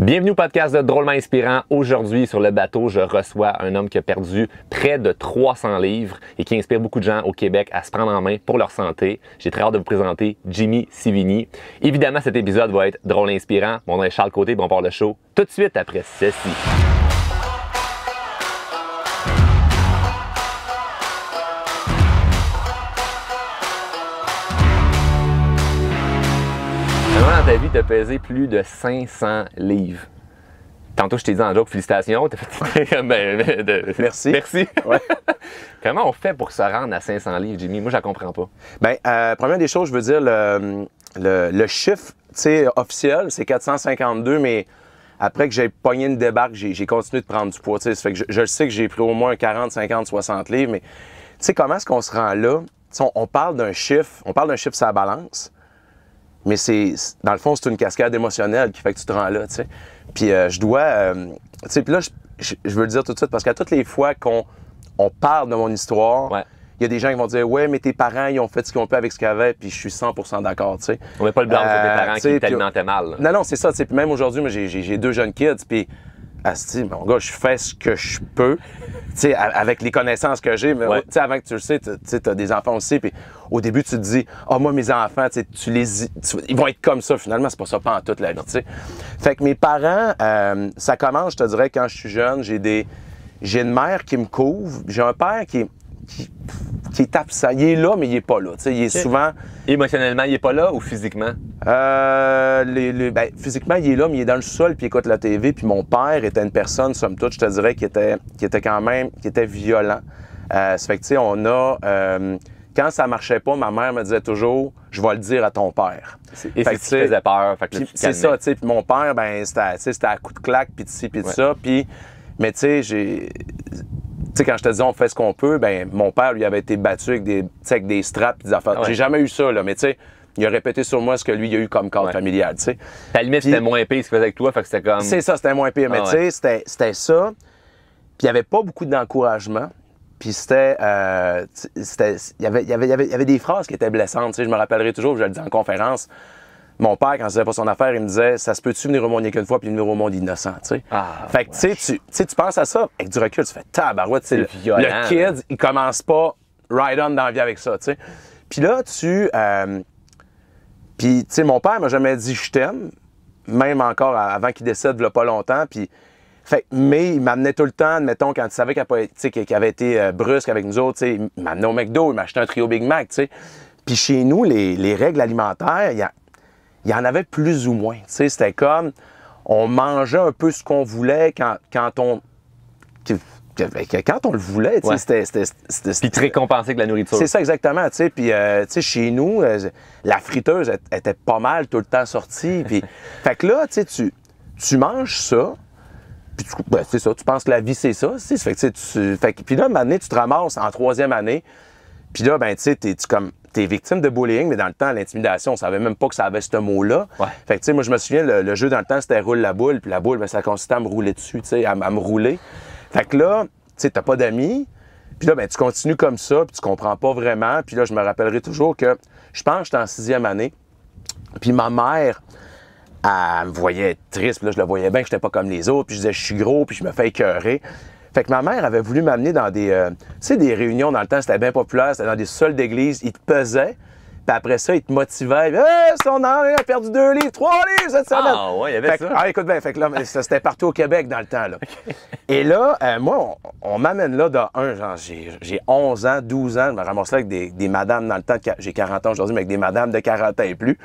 Bienvenue au podcast de Drôlement Inspirant. Aujourd'hui, sur le bateau, je reçois un homme qui a perdu près de 300 livres et qui inspire beaucoup de gens au Québec à se prendre en main pour leur santé. J'ai très hâte de vous présenter Jimmy Sivigny. Évidemment, cet épisode va être drôle et inspirant. Mon nom est Charles Côté, on part le show tout de suite après ceci. Dans ta vie, tu as pesé plus de 500 livres. Tantôt, je t'ai dit en joke, félicitations. Merci. Merci. Ouais. Comment on fait pour se rendre à 500 livres, Jimmy? Moi, je la comprends pas. Bien, première des choses, je veux dire, le chiffre officiel, c'est 452, mais après que j'ai pogné une débarque, j'ai continué de prendre du poids. Ça fait que je sais que j'ai pris au moins 40, 50, 60 livres, mais tu sais, comment est-ce qu'on se rend là? On parle d'un chiffre sur la balance. Mais dans le fond, c'est une cascade émotionnelle qui fait que tu te rends là, tu sais. Puis je dois, tu sais, puis là, je veux le dire tout de suite, parce qu'à toutes les fois qu'on parle de mon histoire, il y a des gens qui vont dire « Ouais, mais tes parents, ils ont fait ce qu'ils ont pu avec ce qu'ils avaient, puis je suis 100% d'accord, tu sais. » On met pas le blanc sur tes parents qui t'alimentaient mal. Là. Non, c'est ça, tu sais. Puis même aujourd'hui, moi, j'ai deux jeunes kids, puis asti, mon gars, je fais ce que je peux, tu sais, avec les connaissances que j'ai. Mais tu sais, avant que tu le sais, tu as des enfants aussi, puis au début, tu te dis, moi, mes enfants, ils vont être comme ça. Finalement, c'est pas ça, pas en toute la vie, tu sais. Fait que mes parents, ça commence, je te dirais, quand je suis jeune, j'ai une mère qui me couvre, j'ai un père qui est absent. Il est là, mais il est pas là. Tu sais, il est souvent... Émotionnellement, il est pas là ou physiquement? Physiquement, il est là, mais il est dans le sol puis il écoute la TV. Puis mon père était une personne, somme toute, je te dirais, qui était violent. Ça fait que, tu sais, quand ça marchait pas, ma mère me disait toujours, je vais le dire à ton père. Et c'est ce qui faisait peur. C'est ça, tu sais. Puis mon père, c'était à coup de claque, puis de ci, puis de ça. Puis, mais tu sais, tu sais, quand je te dis on fait ce qu'on peut, mon père, lui, avait été battu avec des straps et des affaires. J'ai jamais eu ça, là, mais tu sais, il a répété sur moi ce que lui, il a eu comme cadre familial, tu sais. À la limite, c'était moins pire ce qu'il faisait avec toi, fait que c'était comme... C'est ça, c'était moins pire, mais tu sais, c'était ça. Puis il n'y avait pas beaucoup d'encouragement. Puis il y avait des phrases qui étaient blessantes, tu sais, je me rappellerai toujours, je le dis en conférence. Mon père, quand il faisait pas son affaire, il me disait « Ça se peut-tu venir au monde qu'une fois puis venir au monde innocent? » tu sais. Fait que tu penses à ça, avec du recul, tu fais « Tabarouette, c'est violent. » Le kid, il commence pas ride-on dans la vie avec ça, tu sais. Puis là, puis, tu sais, mon père m'a jamais dit « Je t'aime », même encore avant qu'il décède, il y a pas longtemps, puis... mais il m'amenait tout le temps, admettons, quand il savait qu'il avait été brusque avec nous autres, il m'amenait au McDo, il m'achetait un trio Big Mac, tu sais. Puis chez nous, les règles alimentaires, il y en avait plus ou moins. C'était comme, on mangeait un peu ce qu'on voulait quand on le voulait. C'était puis te récompenser avec la nourriture. C'est ça exactement. Puis chez nous, la friteuse était pas mal tout le temps sortie. Puis, fait que là, tu manges ça. Puis c'est ça, tu penses que la vie, c'est ça. Puis là, maintenant, tu te ramasses en troisième année. Puis là, t'es victime de bullying, mais dans le temps, l'intimidation, on savait même pas que ça avait ce mot-là. Fait que, tu sais, moi, je me souviens, le jeu dans le temps, c'était roule la boule. Puis la boule, ça consistait à me rouler dessus, tu sais, à me rouler. Fait que là, tu sais, t'as pas d'amis. Puis là, tu continues comme ça, puis tu comprends pas vraiment. Puis là, je me rappellerai toujours que, je pense que j'étais en sixième année. Puis ma mère, elle me voyait triste. Puis là, je la voyais bien que j'étais pas comme les autres. Puis je disais, je suis gros, puis je me fais écœurer. Fait que ma mère avait voulu m'amener dans des réunions dans le temps, c'était bien populaire, c'était dans des sols d'église, ils te pesaient, puis après ça, ils te motivaient. Hey, son a perdu 2 livres, 3 livres cette semaine! Ah ouais, il y avait ça. Écoute bien, fait que là, c'était partout au Québec dans le temps, là. Okay. Et là, moi, on m'amène là genre, j'ai 11 ans, 12 ans, je me ramasse là avec des madames dans le temps, j'ai 40 ans aujourd'hui, mais avec des madames de 40 ans et plus.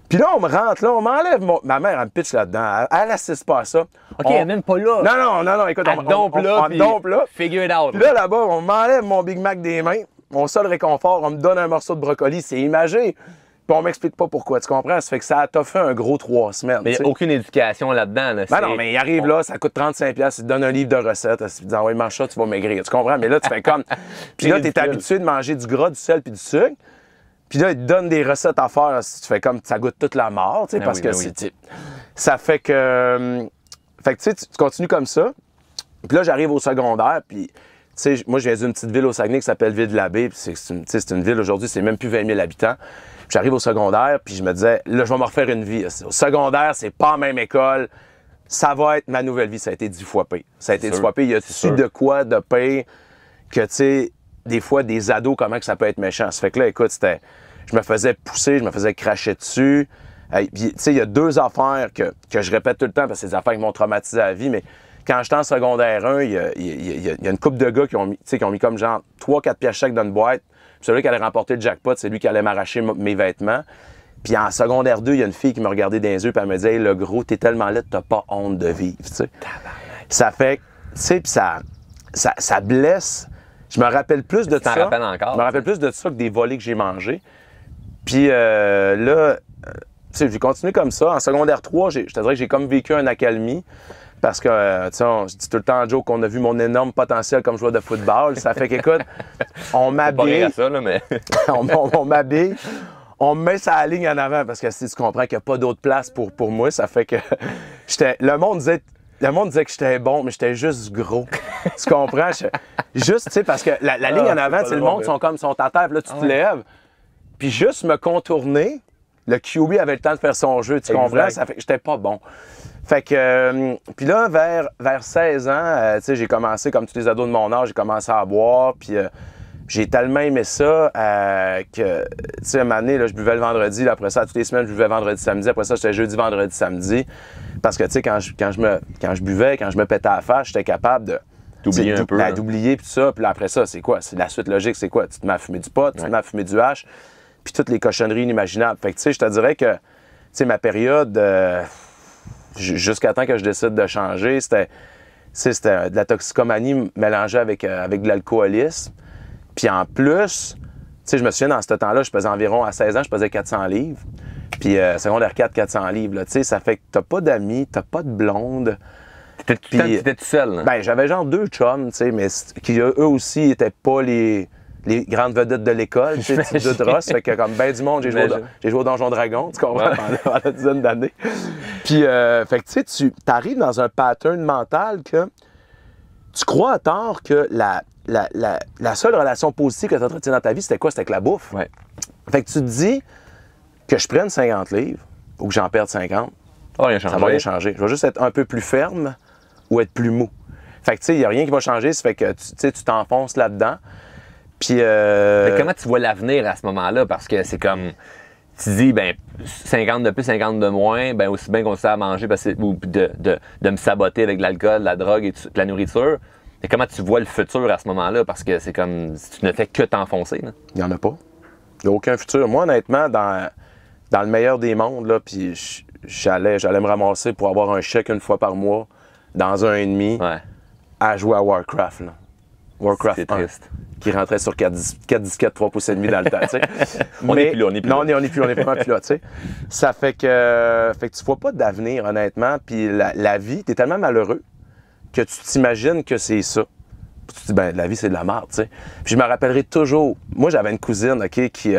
Puis là, on me rentre là, on m'enlève ma mère, elle me pitch là-dedans. Elle assiste pas à ça. OK, elle est même pas là. Non, écoute, on dompe là. Figure it out. Puis là-bas, on m'enlève mon Big Mac des mains. Mon seul réconfort, on me donne un morceau de brocoli, c'est imagé. Puis on m'explique pas pourquoi, tu comprends? Ça fait que ça t'a fait un gros 3 semaines. Mais il n'y a aucune éducation là-dedans. Là. Non, mais il arrive là, ça coûte 35$, il te donne un livre de recettes. Il te dit, ouais, mange ça, tu vas maigrir. Tu comprends? Mais là, tu fais comme. Puis là, tu es habitué de manger du gras, du sel puis du sucre. Puis là, ils te donnent des recettes à faire. Tu fais comme ça goûte toute la mort, tu sais, parce que ça fait que. Fait que tu sais, tu continues comme ça. Puis là, j'arrive au secondaire, puis tu sais, moi, je viens d'une petite ville au Saguenay qui s'appelle Ville-de-l'Abbé. Puis c'est une ville aujourd'hui, c'est même plus 20 000 habitants. Puis j'arrive au secondaire, puis je me disais, là, je vais me refaire une vie. Au secondaire, c'est pas la même école. ça va être ma nouvelle vie. Ça a été 10 fois pire. Ça a été 10 fois pire. Il y a-tu de quoi de pire que, tu sais, des fois, des ados, comment que ça peut être méchant? Ça fait que là, écoute, je me faisais pousser, je me faisais cracher dessus. Puis, tu sais, il y a 2 affaires que je répète tout le temps parce que c'est des affaires qui m'ont traumatisé à la vie, mais quand j'étais en secondaire 1, il y a une couple de gars qui ont mis comme genre 3-4 pièces chèques dans une boîte. Puis celui qui allait remporter le jackpot, c'est lui qui allait m'arracher mes vêtements. Puis en secondaire 2, il y a une fille qui me regardait dans les yeux et elle me disait « Hey, le gros, t'es tellement laid, t'as pas honte de vivre. » Tu sais. Ça fait, tu sais, puis ça blesse. Je me rappelle plus de ça. Rappelles encore? Je me rappelle plus de ça que des volets que j'ai mangés. Puis là, tu sais, j'ai continué comme ça. En secondaire 3, je te dirais que j'ai comme vécu un accalmie. Parce que, tu sais, je dis tout le temps à Joe qu'on a vu mon énorme potentiel comme joueur de football. Ça fait qu'écoute, on m'habille. Mais... on m'habille. On me met sa ligne en avant parce que si tu comprends qu'il n'y a pas d'autre place pour moi, ça fait que le monde disait que j'étais bon, mais j'étais juste gros. Tu comprends? Juste, tu sais, parce que la ligne en avant, le monde sont à terre, puis là, tu te lèves. Puis juste me contourner, le QB avait le temps de faire son jeu, tu comprends? Ça fait que j'étais pas bon. Fait que, puis là, vers 16 ans, tu sais, j'ai commencé, comme tous les ados de mon âge, j'ai commencé à boire, puis j'ai tellement aimé ça que, tu sais, à un moment donné, là, je buvais le vendredi, là, après ça, toutes les semaines, je buvais vendredi, samedi, après ça, j'étais jeudi, vendredi, samedi, parce que, tu sais, quand je buvais, quand je me pétais à la face, j'étais capable d'oublier un peu. D'oublier, puis ça, puis là, après ça, c'est quoi? C'est la suite logique, c'est quoi? Tu te mets à fumer du pot, tu te mets à fumer du hash, puis toutes les cochonneries inimaginables. Fait que, tu sais, je te dirais que, tu sais, ma période... jusqu'à temps que je décide de changer, c'était de la toxicomanie mélangée avec de l'alcoolisme. Puis en plus, tu sais, je me souviens, dans ce temps-là, je pesais environ, à 16 ans, je pesais 400 livres. Puis secondaire 4, 400 livres, tu sais, ça fait que t'as pas d'amis, t'as pas de blonde. T'étais tout seul, hein? Ben, j'avais genre 2 chums, tu sais, mais qui eux aussi étaient pas les grandes vedettes de l'école, tu sais, type de Ross, fait que comme ben du monde, j'ai joué au Donjon Dragon, tu comprends, pendant une dizaine d'années. Puis, fait que tu sais, tu arrives dans un pattern mental que tu crois à tort que la seule relation positive que tu entretiens dans ta vie, c'était quoi? C'était avec la bouffe. Ouais. Fait que tu te dis que je prenne 50 livres ou que j'en perde 50, ça va rien changer. Je vais juste être un peu plus ferme ou être plus mou. Fait que tu sais, il n'y a rien qui va changer, ça fait que tu t'enfonces là-dedans. Puis mais comment tu vois l'avenir à ce moment-là? Parce que c'est comme, tu dis, ben 50 de plus, 50 de moins, ben aussi bien qu'on sait à manger ou de me saboter avec de l'alcool, la drogue et la nourriture. Mais comment tu vois le futur à ce moment-là? Parce que c'est comme si tu ne fais que t'enfoncer. Il n'y en a pas. Il n'y a aucun futur. Moi, honnêtement, dans le meilleur des mondes, là, puis j'allais me ramasser pour avoir un chèque une fois par mois dans 1 an et demi à jouer à Warcraft. Là. Warcraft c'est triste. Qui rentrait sur 4 disquettes 3 pouces et demi dans le temps, tu sais. On n'est plus là, on n'est vraiment plus là, tu sais. Ça fait que tu vois pas d'avenir, honnêtement, puis la vie, t'es tellement malheureux que tu t'imagines que c'est ça. Puis tu te dis, ben la vie, c'est de la merde, tu sais. Puis je me rappellerai toujours, moi, j'avais une cousine, OK, qui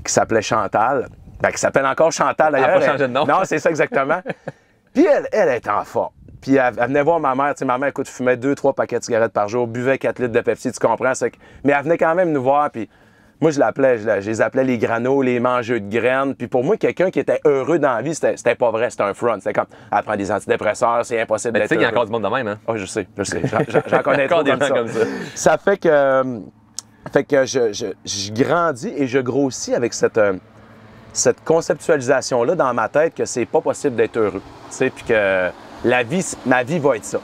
s'appelait Chantal, ben qui s'appelle encore Chantal, d'ailleurs. Elle n'a pas changé de nom. Non, c'est ça, exactement. Puis elle était en forme. Puis elle venait voir ma mère. Tu sais, ma mère, écoute, fumait 2-3 paquets de cigarettes par jour, buvait 4 litres de Pepsi, tu comprends? Mais elle venait quand même nous voir, puis moi, je les appelais les granos, les mangeux de graines. Puis pour moi, quelqu'un qui était heureux dans la vie, c'était pas vrai, c'était un front. C'était comme, elle prend des antidépresseurs, c'est impossible d'être heureux. Tu sais qu'il y a encore du monde de même, hein? Oh, je sais. J'en connais trop des gens comme ça. Ça fait que je grandis et je grossis avec cette conceptualisation-là dans ma tête que c'est pas possible d'être heureux. Tu sais, puis que ma vie va être ça.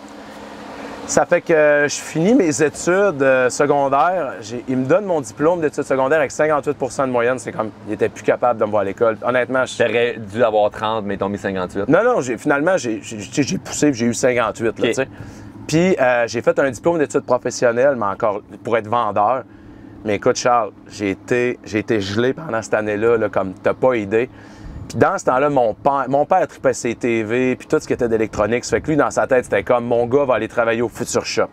Ça fait que je finis mes études secondaires. Il me donne mon diplôme d'études secondaires avec 58 de moyenne. C'est comme, il était plus capable de me voir à l'école. Honnêtement, j'aurais dû avoir 30, mais ils t'ont mis 58. Non, finalement, j'ai poussé et j'ai eu 58. Okay. Là, tu sais. Puis j'ai fait un diplôme d'études professionnelles, mais encore pour être vendeur. Mais écoute, Charles, j'ai été gelé pendant cette année-là, là, comme t'as pas idée. Puis dans ce temps-là, mon père tripait ses TV, puis tout ce qui était d'électronique. Ça fait que lui, dans sa tête, c'était comme, mon gars va aller travailler au Future Shop.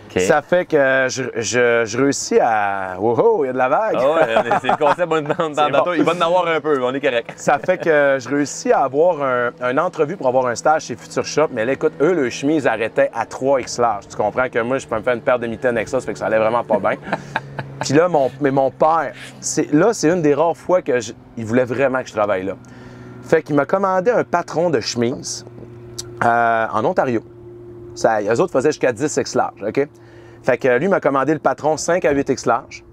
Okay. Ça fait que je réussis à... Oh, il y a de la vague! Ah ouais, c'est le concept, il va en avoir un peu, on est correct. Ça fait que je réussis à avoir une entrevue pour avoir un stage chez Future Shop, mais là, écoute, eux, le chemise arrêtait à 3X large. Tu comprends que moi, je peux me faire une paire de mitaines avec ça fait que ça allait vraiment pas bien. Puis là, mon père, c'est une des rares fois qu'il voulait vraiment que je travaille là. Fait qu'il m'a commandé un patron de chemise En Ontario. Eux autres faisaient jusqu'à 10 X large, OK? Fait que lui m'a commandé le patron 5 à 8 X large.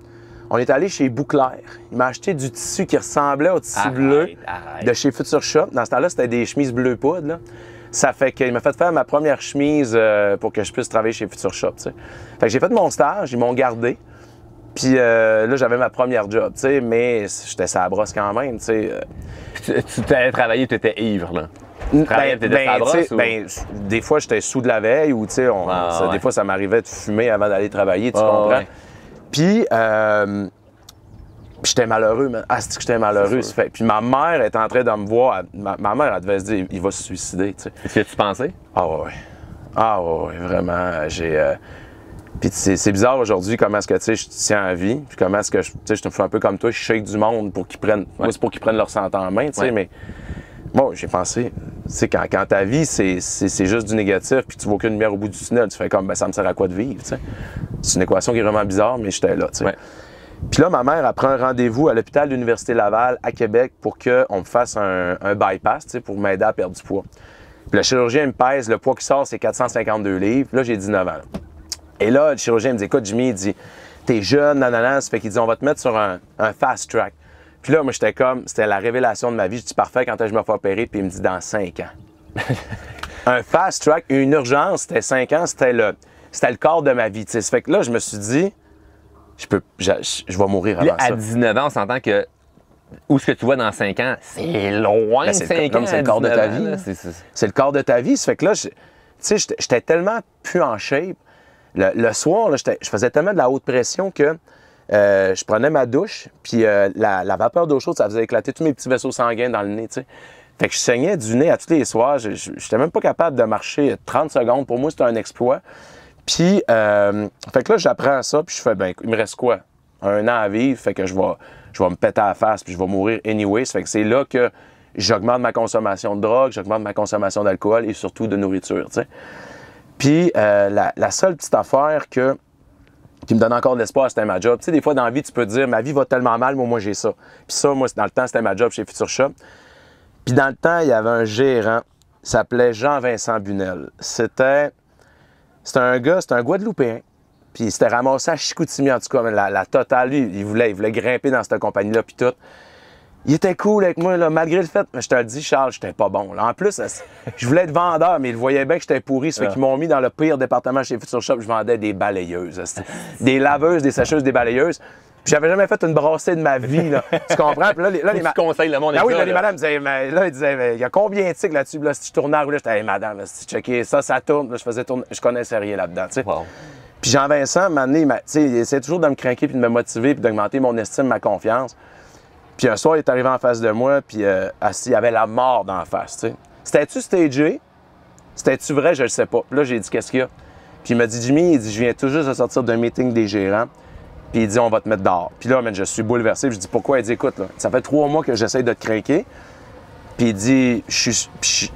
On est allé chez Bouclair. Il m'a acheté du tissu qui ressemblait au tissu bleu de chez Future Shop. Dans ce temps-là, c'était des chemises bleu poudre, là. Ça fait qu'il m'a fait faire ma première chemise pour que je puisse travailler chez Future Shop, tu sais. Fait que j'ai fait mon stage, ils m'ont gardé. Puis là, j'avais ma première job, tu sais, mais j'étais sur la brosse quand même, tu sais. Tu t'allais travailler, tu étais ivre, là. Tu travaillais, t'étais sur la brosse, ou... des fois, j'étais sous de la veille ou, tu sais, des fois, ça m'arrivait de fumer avant d'aller travailler, tu comprends? Ouais. Puis, j'étais malheureux, man. Ah, c'est que j'étais malheureux. Puis ma mère est en train de me voir. Ma mère, elle devait se dire, il va se suicider, tu sais. Est-ce que tu pensais? Ah ouais. Ah ouais, vraiment. Puis c'est bizarre aujourd'hui comment est-ce que, tu sais, je tiens à vie. Puis comment est-ce que, tu sais, je te fais un peu comme toi, je shake du monde pour qu'ils prennent... Ouais. Moi, c'est pour qu'ils prennent leur santé en main, tu sais, mais... Bon, j'ai pensé, tu sais, quand ta vie, c'est juste du négatif, puis tu vois aucune lumière au bout du tunnel, tu fais comme, ben ça me sert à quoi de vivre, tu sais. C'est une équation qui est vraiment bizarre, mais j'étais là, tu sais. Ouais. Puis là, ma mère, elle prend un rendez-vous à l'hôpital de l'Université Laval à Québec pour qu'on me fasse un bypass, tu sais, pour m'aider à perdre du poids. Puis le chirurgien me pèse, le poids qui sort, c'est 452 livres. Là, j'ai 19 ans. Et là, le chirurgien me dit, écoute, Jimmy, il dit, t'es jeune, nanana, ça fait qu'il dit, on va te mettre sur un fast track. Puis là, moi, j'étais comme, c'était la révélation de ma vie. Je dis, parfait, quand je me fais opérer, puis il me dit, dans 5 ans. Un fast track, une urgence, c'était 5 ans, c'était le quart de ma vie, tu sais. Ça fait que là, je me suis dit, je vais mourir avant ça. À 19 ans, on s'entend que où ce que tu vois dans 5 ans, c'est loin de 5 ans. C'est le quart de ta vie. C'est le quart de ta vie. Ça fait que là, tu sais, j'étais tellement plus en shape. Le soir, là, je faisais tellement de la haute pression que je prenais ma douche, puis la vapeur d'eau chaude, ça faisait éclater tous mes petits vaisseaux sanguins dans le nez, tu sais. Fait que je saignais du nez à tous les soirs. J'étais même pas capable de marcher 30 secondes. Pour moi, c'était un exploit. Puis, fait que là, j'apprends ça, puis je fais, ben, il me reste quoi? 1 an à vivre, fait que je vais me péter à la face, puis je vais mourir anyway. Ça fait que c'est là que j'augmente ma consommation de drogue, j'augmente ma consommation d'alcool et surtout de nourriture, tu sais. Puis, la seule petite affaire qui me donne encore de l'espoir, c'était ma job. Tu sais, des fois, dans la vie, tu peux te dire, ma vie va tellement mal, moi j'ai ça. Puis ça, moi, dans le temps, c'était ma job chez Future Shop. Puis dans le temps, il y avait un gérant, il s'appelait Jean-Vincent Bunel. C'était un gars, c'était un Guadeloupéen. Puis il s'était ramassé à Chicoutimi, en tout cas, la totale. Lui, il voulait grimper dans cette compagnie-là, puis tout. Il était cool avec moi, là, malgré le fait, mais je te le dis, Charles, j'étais pas bon. Là. En plus, je voulais être vendeur, mais il voyait bien que j'étais pourri. Ça fait qu'ils m'ont mis dans le pire département chez Future Shop. Je vendais des balayeuses, des laveuses, des sécheuses, des balayeuses. Puis j'avais jamais fait une brassée de ma vie, là. Tu comprends? Puis là, les conseils, le monde oui, là, les madames disaient, ils disaient, il y a combien de tics là-dessus? Là, si tu tournais à rouler, j'étais, hey, madame, là, si tu checkais ça tourne. Là, je faisais tourner, je connaissais rien là-dedans, tu sais. Wow. Puis Jean-Vincent, m'a amené, il essayait toujours de me craquer puis de me motiver puis d'augmenter mon estime, ma confiance. Puis un soir, il est arrivé en face de moi, puis il y avait la mort dans la face, tu sais. C'était-tu stagé? C'était-tu vrai? Je le sais pas. Puis là, j'ai dit, qu'est-ce qu'il y a? Puis il m'a dit, Jimmy, il dit, je viens tout juste de sortir d'un meeting des gérants. Puis il dit, on va te mettre dehors. Puis là, je suis bouleversé. Puis je dis, pourquoi? Il dit, écoute, là, ça fait 3 mois que j'essaye de te craquer. Puis il dit,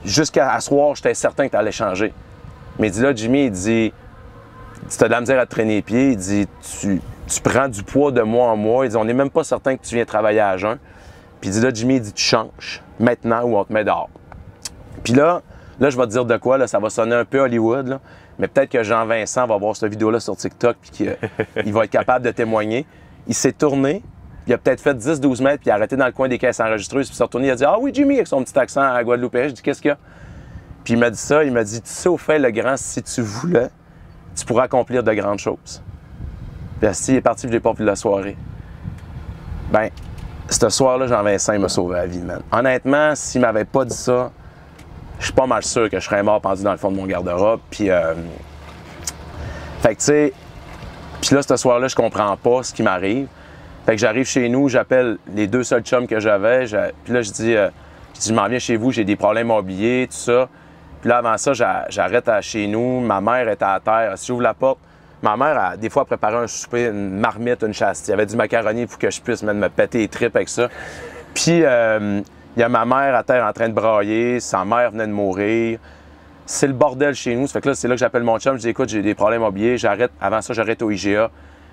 jusqu'à soir, j'étais certain que tu allais changer. Mais il dit, là, Jimmy, il dit, tu as de la misère à te traîner les pieds. Il dit, tu prends du poids de mois en mois. Il dit, on n'est même pas certain que tu viens travailler à jeun. Puis il dit, là, Jimmy, il dit, tu changes maintenant ou on te met dehors. Puis là, je vais te dire de quoi, là, ça va sonner un peu Hollywood, là, mais peut-être que Jean-Vincent va voir cette vidéo-là sur TikTok puis qu'il va être capable de témoigner. Il s'est tourné, il a peut-être fait 10-12 mètres, puis il a arrêté dans le coin des caisses enregistreuses, puis il s'est retourné, il a dit « Ah oui, Jimmy », avec son petit accent à Guadeloupe. Je dis « Qu'est-ce qu'il y a? » Puis il m'a dit ça, il m'a dit « Tu sais, au fait, le grand, si tu voulais, tu pourrais accomplir de grandes choses. » Puis il est parti, je l'ai pas vu la soirée. Ben, ce soir-là, Jean-Vincent, il m'a sauvé la vie, man. Honnêtement, s'il m'avait pas dit ça, je suis pas mal sûr que je serais mort pendu dans le fond de mon garde-robe. Puis, fait que tu sais, puis là, ce soir-là, je comprends pas ce qui m'arrive. Fait que j'arrive chez nous, j'appelle les 2 seuls chums que j'avais. Puis là, je dis, je m'en viens chez vous, j'ai des problèmes immobiliers, tout ça. Puis là, avant ça, j'arrête chez nous. Ma mère était à terre. Si j'ouvre la porte, ma mère, a des fois, préparé un souper, une marmite, une chasse. Il y avait du macaroni pour que je puisse même me péter les tripes avec ça. Puis, il y a ma mère à terre en train de brailler, sa mère venait de mourir. C'est le bordel chez nous. Ça fait que là, c'est là que j'appelle mon chum. Je dis, écoute, j'ai des problèmes immobiliers. Avant ça, j'arrête au IGA.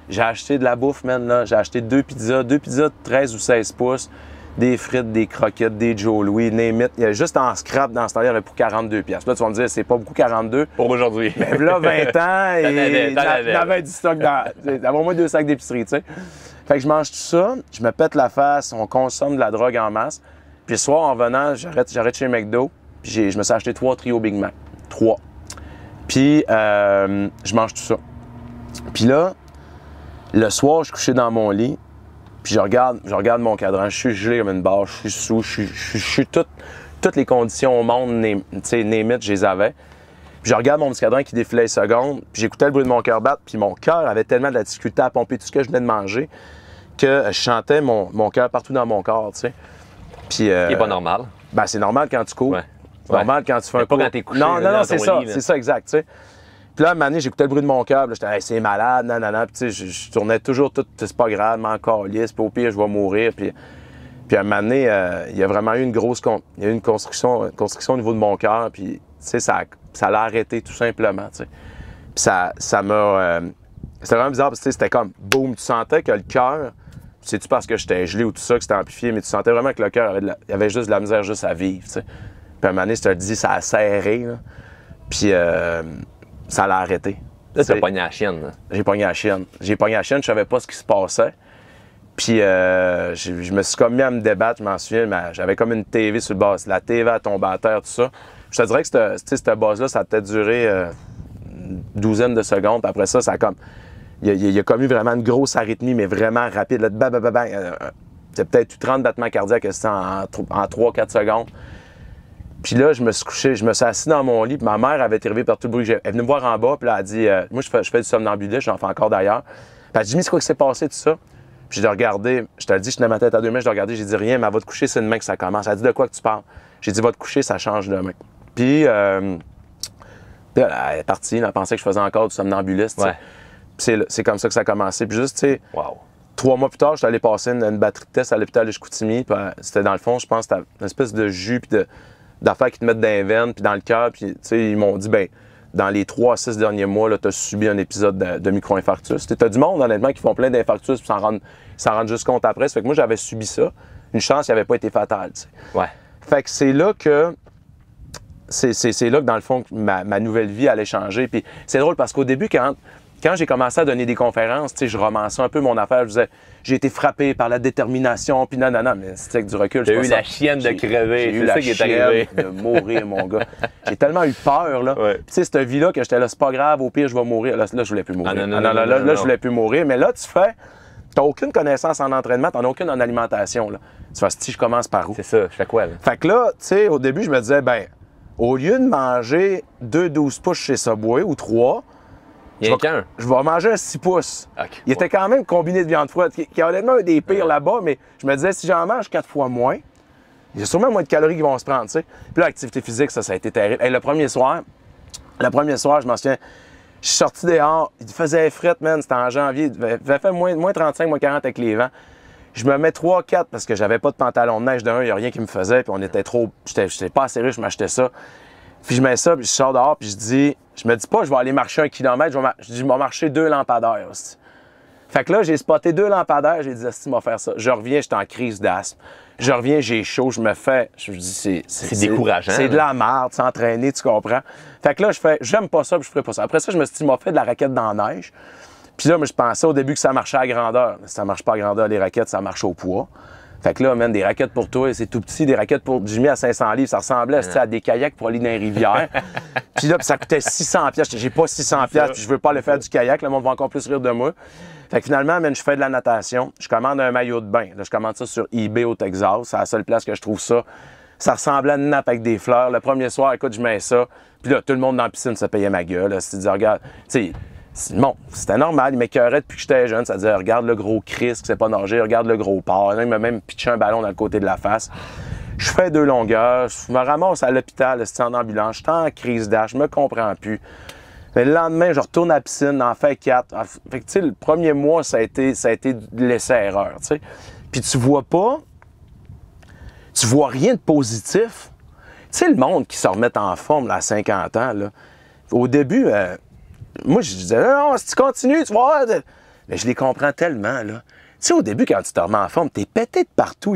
J'ai acheté de la bouffe, man, là. J'ai acheté 2 pizzas de 13 ou 16 pouces. des frites, des croquettes, des Joe Louis, name it. Il y a juste en scrap dans ce temps-là, il y avait pour 42 piastres. Là, tu vas me dire, c'est pas beaucoup 42. Pour aujourd'hui. Mais là, 20 ans, et t'avais du stock d'avoir au moins 2 sacs d'épicerie, tu sais. Fait que je mange tout ça, je me pète la face, on consomme de la drogue en masse. Puis le soir, en venant, j'arrête chez McDo, puis je me suis acheté 3 trios Big Mac. 3. Puis je mange tout ça. Puis là, le soir, je suis couché dans mon lit, puis je regarde mon cadran, je suis gelé comme une barre, je suis sous, je suis toutes les conditions au monde, tu sais, name it, je les avais. Puis je regarde mon petit cadran qui défilait les secondes, puis j'écoutais le bruit de mon cœur battre, puis mon cœur avait tellement de la difficulté à pomper tout ce que je venais de manger que je chantais mon cœur partout dans mon corps, tu sais. Puis, Ce qui n'est pas normal. Ben, c'est normal quand tu cours. Ouais. C'est normal quand tu fais un pas cours. quand t'es couché. Non, dans c'est ton ça, lit, là. c'est ça, exact, tu sais. Puis là, à un moment donné, j'écoutais le bruit de mon cœur, puis là, j'étais, hey, c'est malade, nanana. Puis tu sais, je tournais toujours tout, c'est pas grave, mais encore lisse, puis au pire, je vais mourir. Puis à un moment donné, il y a vraiment eu une construction au niveau de mon cœur, puis tu sais, ça l'a arrêté tout simplement, tu sais. Puis ça m'a. C'était vraiment bizarre, parce que tu sais, c'était comme, boum, tu sentais que le cœur, c'est-tu parce que j'étais gelé ou tout ça, que c'était amplifié, mais tu sentais vraiment que le cœur il avait juste de la misère juste à vivre, tu sais. Puis à un moment donné, je te le dis, ça a serré, là. Puis ça l'a arrêté. Là, t'as pogné la chienne. Là. J'ai pogné la chienne. Je savais pas ce qui se passait. Puis je me suis comme mis à me débattre, je m'en souviens, mais j'avais comme une TV sur le bas. La TV a tombé à terre, tout ça. Je te dirais que cette base-là, ça a peut-être duré une douzaine de secondes. Puis après ça, ça a comme. Il y a comme eu vraiment une grosse arythmie, mais vraiment rapide. Là, bang, bang, bang, bang. C'est peut-être eu 30 battements cardiaques en 3-4 secondes. Puis là, je me suis couché, je me suis assis dans mon lit, puis ma mère avait été réveillée par tout le bruit. Elle est venue me voir en bas, puis là, elle a dit moi, je fais du somnambulisme, j'en fais encore d'ailleurs. Puis elle a dit Jimmy, c'est quoi qui s'est passé, tout ça? Puis je l'ai regardé, je te le dis, je tenais ma tête à 2 mains, je l'ai regardé, j'ai dit rien, mais va te coucher, c'est demain que ça commence. Elle a dit de quoi que tu parles? J'ai dit va te coucher, ça change demain. Puis elle est partie, elle pensait que je faisais encore du somnambulisme. Ouais. Puis c'est comme ça que ça a commencé. Puis juste, tu sais. Wow. 3 mois plus tard, je suis allé passer une batterie de test à l'hôpital de Chicoutimi. Puis c'était dans le fond, je pense, c'était une espèce de jus, puis d'affaires qui te mettent dans les veines, puis dans le cœur. Puis, tu sais, ils m'ont dit, ben dans les 3 à 6 derniers mois, tu as subi un épisode de micro-infarctus. Tu as du monde, honnêtement, qui font plein d'infarctus, puis s'en rendent juste compte après. Ça fait que moi, j'avais subi ça. Une chance, il n'avait pas été fatal, tu sais. Ouais. Fait que c'est là que, dans le fond, ma nouvelle vie allait changer. Puis c'est drôle parce qu'au début, quand j'ai commencé à donner des conférences, tu sais, je romançais un peu mon affaire. Je disais, j'ai été frappé par la détermination, puis non, mais c'était avec du recul. J'ai eu la chienne de crever, c'est ça qui est arrivé. De mourir, mon gars. J'ai tellement eu peur, là. Ouais. Puis tu sais, cette vie-là, que j'étais là, c'est pas grave, au pire, je vais mourir. Là, je voulais plus mourir. Là, je voulais plus mourir. Mais là, t'as aucune connaissance en entraînement, t'en as aucune en alimentation, là. Tu fais, si je commence par où? C'est ça, je fais quoi, là? Fait que là, tu sais, au début, je me disais, ben, au lieu de manger 2 12 pouces chez Subway ou 3, je vais manger un 6 pouces. Okay. Il était quand même combiné de viande froide, qui est honnêtement un des pires là-bas, mais je me disais, si j'en mange 4 fois moins, il y a sûrement moins de calories qui vont se prendre, tu sais. Puis là, l'activité physique, ça a été terrible. Hey, le premier soir, je m'en souviens, je suis sorti dehors, il faisait frette, man, c'était en janvier, il avait fait moins 35, moins 40 avec les vents. Je me mets 3-4 parce que j'avais pas de pantalon de neige d'un, il n'y a rien qui me faisait, puis on était trop. J'étais pas assez riche, je m'achetais ça. Puis je mets ça, puis je sors dehors, puis je me dis pas, je vais aller marcher 1 kilomètre, je dis, je vais marcher 2 lampadaires aussi. Fait que là, j'ai spoté 2 lampadaires, j'ai dit, Asti, m'a faire ça. Je reviens, j'étais en crise d'asthme. Je reviens, j'ai chaud, je me dis, c'est décourageant. C'est de la merde, s'entraîner, tu comprends? Fait que là, j'aime pas ça, puis je ferai pas ça. Après ça, je me suis dit, m'a fait de la raquette dans la neige. Puis là, moi, je pensais au début que ça marchait à grandeur. Si ça marche pas à grandeur, les raquettes, ça marche au poids. Fait que là, man, des raquettes pour toi, c'est tout petit, des raquettes pour Jimmy à 500 livres, ça ressemblait à des kayaks pour aller dans les rivières. Puis là, ça coûtait 600 piastres. J'ai pas 600 piastres, puis je veux pas aller faire du kayak, le monde va encore plus rire de moi. Fait que finalement, man, je fais de la natation, je commande un maillot de bain. Là, je commande ça sur eBay au Texas, c'est la seule place que je trouve ça. Ça ressemblait à une nappe avec des fleurs. Le premier soir, écoute, je mets ça. Puis là, tout le monde dans la piscine se payait ma gueule. Là, dit, regarde, tu sais, bon, c'était normal, il m'écœurait depuis que j'étais jeune. Ça disait, regarde le gros Chris qui sait pas nager, regarde le gros porc. Il m'a même pitché un ballon dans le côté de la face. Je fais 2 longueurs, je me ramasse à l'hôpital, c'est en ambulance, j'étais en crise d'âge, je me comprends plus. Mais le lendemain, je retourne à la piscine, en fais 4. Fait que, tu sais, le premier mois, ça a été de l'essai-erreur, tu sais. Puis tu vois rien de positif. Tu sais, le monde qui se remet en forme là, à 50 ans, là, au début, moi, je disais, non, si tu continues, tu vas voir. Mais je les comprends tellement, là. sais, au début, quand tu te remets en forme, t'es pété de partout.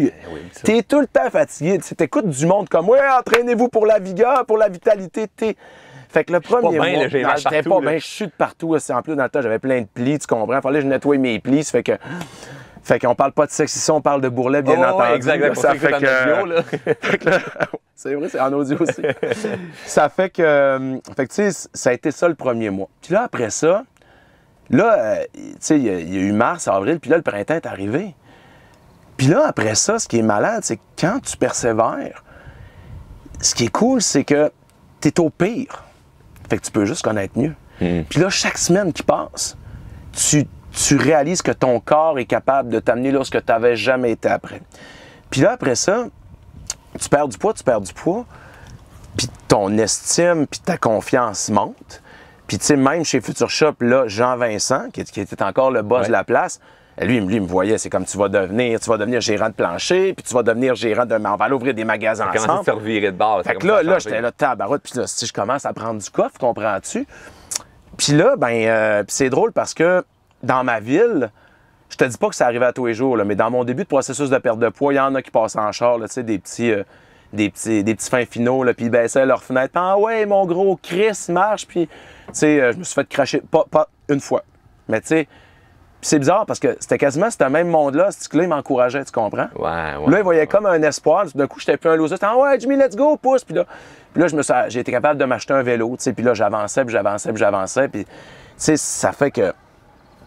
T'es tout le temps fatigué. Tu t'écoutes du monde comme « Ouais, entraînez-vous pour la vigueur, pour la vitalité. » Fait que le premier mois, j'étais pas bien, je suis de partout. En plus, dans le temps, j'avais plein de plis, tu comprends? Fallait que je nettoie mes plis. Ça fait qu'on parle pas de sexe ici, on parle de bourrelet, bien entendu. Exactement. Ça fait que... C'est vrai, c'est en audio aussi. Ça fait que tu sais, ça a été ça le premier mois. Puis là, après ça, là, tu sais, il y a eu mars, avril, puis là, le printemps est arrivé. Puis là, après ça, ce qui est malade, c'est que quand tu persévères, ce qui est cool, c'est que tu es au pire. Fait que tu peux juste connaître mieux. Puis là, chaque semaine qui passe, tu réalises que ton corps est capable de t'amener là où tu n'avais jamais été après. Puis là, après ça, tu perds du poids, puis ton estime, puis ta confiance monte. Puis tu sais, même chez Future Shop, là, Jean-Vincent, qui était encore le boss de la place, lui, il me voyait, c'est comme tu vas devenir gérant de plancher, puis tu vas devenir gérant de... On va aller ouvrir des magasins ensemble. Comment ça se revirer de base? Fait que là, j'étais là, tabarouette, puis là, si je commence à prendre du coffre, comprends-tu? Puis là, puis c'est drôle parce que dans ma ville, je te dis pas que ça arrivait à tous les jours, là, mais dans mon début de processus de perte de poids, il y en a qui passaient en char, tu sais, des petits fins finaux, là, puis ils baissaient leur fenêtre. Ah ouais, mon gros Chris marche, puis tu sais, je me suis fait cracher, pas une fois, mais tu sais, c'est bizarre parce que c'était quasiment ce même monde-là, ce que là, il m'encourageait, tu comprends? Ouais. Là, il voyait comme un espoir. D'un coup, j'étais plus un loser. Ah ouais, Jimmy, let's go, pousse. Puis là, j'ai été capable de m'acheter un vélo, tu sais. Puis là, j'avançais. Puis, tu sais, ça fait que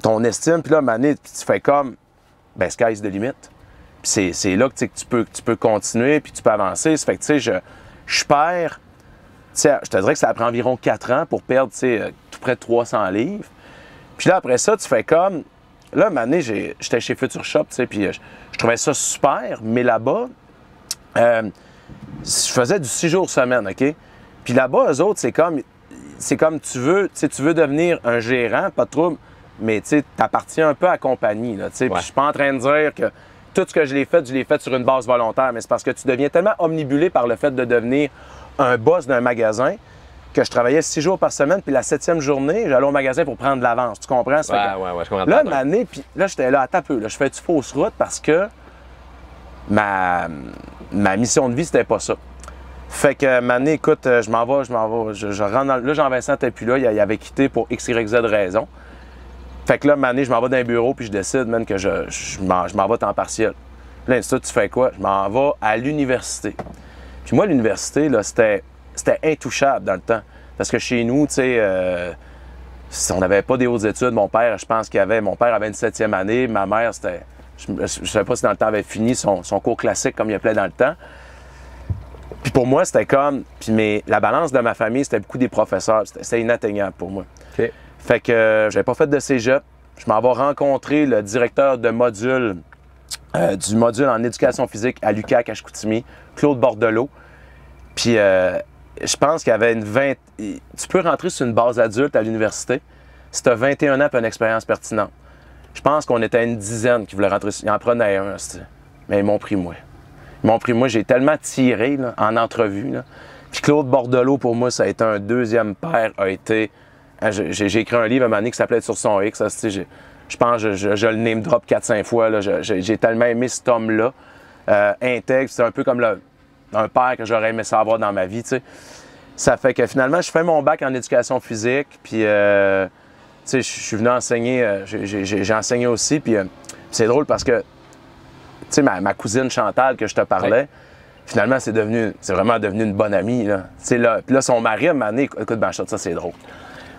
ton estime, puis là, Mané, tu fais comme, ben, sky's the limit. Puis c'est là que tu peux continuer, puis tu peux avancer. Ça fait que, tu sais, je perds, tu sais, je te dirais que ça prend environ 4 ans pour perdre, tu sais, tout près de 300 livres. Puis là, après ça, tu fais comme, là, Mané, j'étais chez Future Shop, tu sais, puis je trouvais ça super, mais là-bas, je faisais du 6 jours semaine, OK? Puis là-bas, eux autres, c'est comme tu veux devenir un gérant, pas de trouble, mais tu sais, t'appartiens un peu à la compagnie, là, tu sais. Puis je suis pas en train de dire que tout ce que je l'ai fait sur une base volontaire, mais c'est parce que tu deviens tellement omnibulé par le fait de devenir un boss d'un magasin que je travaillais 6 jours par semaine, puis la 7e journée, j'allais au magasin pour prendre de l'avance. Tu comprends? Ouais, je comprends. Là, une année, puis là, j'étais là, attends un peu, là, je fais du fausse route parce que ma mission de vie, c'était pas ça. Fait que, Mané, écoute, je m'en vais, je rentre dans... Là, Jean-Vincent n'était plus là, il avait quitté pour X, Y, Z raison. Fait que là, Mané, je m'en vais dans un bureau, puis je décide, man, que je m'en vais temps partiel. Puis là, tu fais quoi? Je m'en vais à l'université. Puis moi, l'université, là, c'était intouchable dans le temps. Parce que chez nous, tu sais, on n'avait pas des hautes études. Mon père, je pense mon père avait une 7e année. Ma mère, c'était, je ne savais pas si dans le temps avait fini son cours classique comme il appelait dans le temps. Puis pour moi, c'était comme, mais la balance de ma famille, c'était beaucoup des professeurs. C'était inatteignable pour moi. Okay. Fait que j'avais pas fait de cégep. Je m'en vais rencontrer le directeur de module, du module en éducation physique à l'UQAC à Chicoutimi, Claude Bordelot. Puis je pense qu'il y avait tu peux rentrer sur une base adulte à l'université si tu as 21 ans et une expérience pertinente. Je pense qu'on était une dizaine qui voulaient rentrer. Ils en prenaient un, mais ils m'ont pris moi. J'ai tellement tiré là, en entrevue. Là. Puis Claude Bordelot, pour moi, ça a été un deuxième père. J'ai écrit un livre à un moment donné qui s'appelait Sur son X. Je pense que je le name drop 4-5 fois. J'ai tellement aimé cet homme-là. Intègre, c'est un peu comme un père que j'aurais aimé savoir dans ma vie. T'sais. Ça fait que finalement, je fais mon bac en éducation physique. Puis, je suis venu enseigner. J'ai enseigné aussi. Puis, c'est drôle parce que ma cousine Chantal que je te parlais, finalement, c'est vraiment devenu une bonne amie. Là. Puis là, son mari, à un moment donné, écoute, ben, ça, c'est drôle.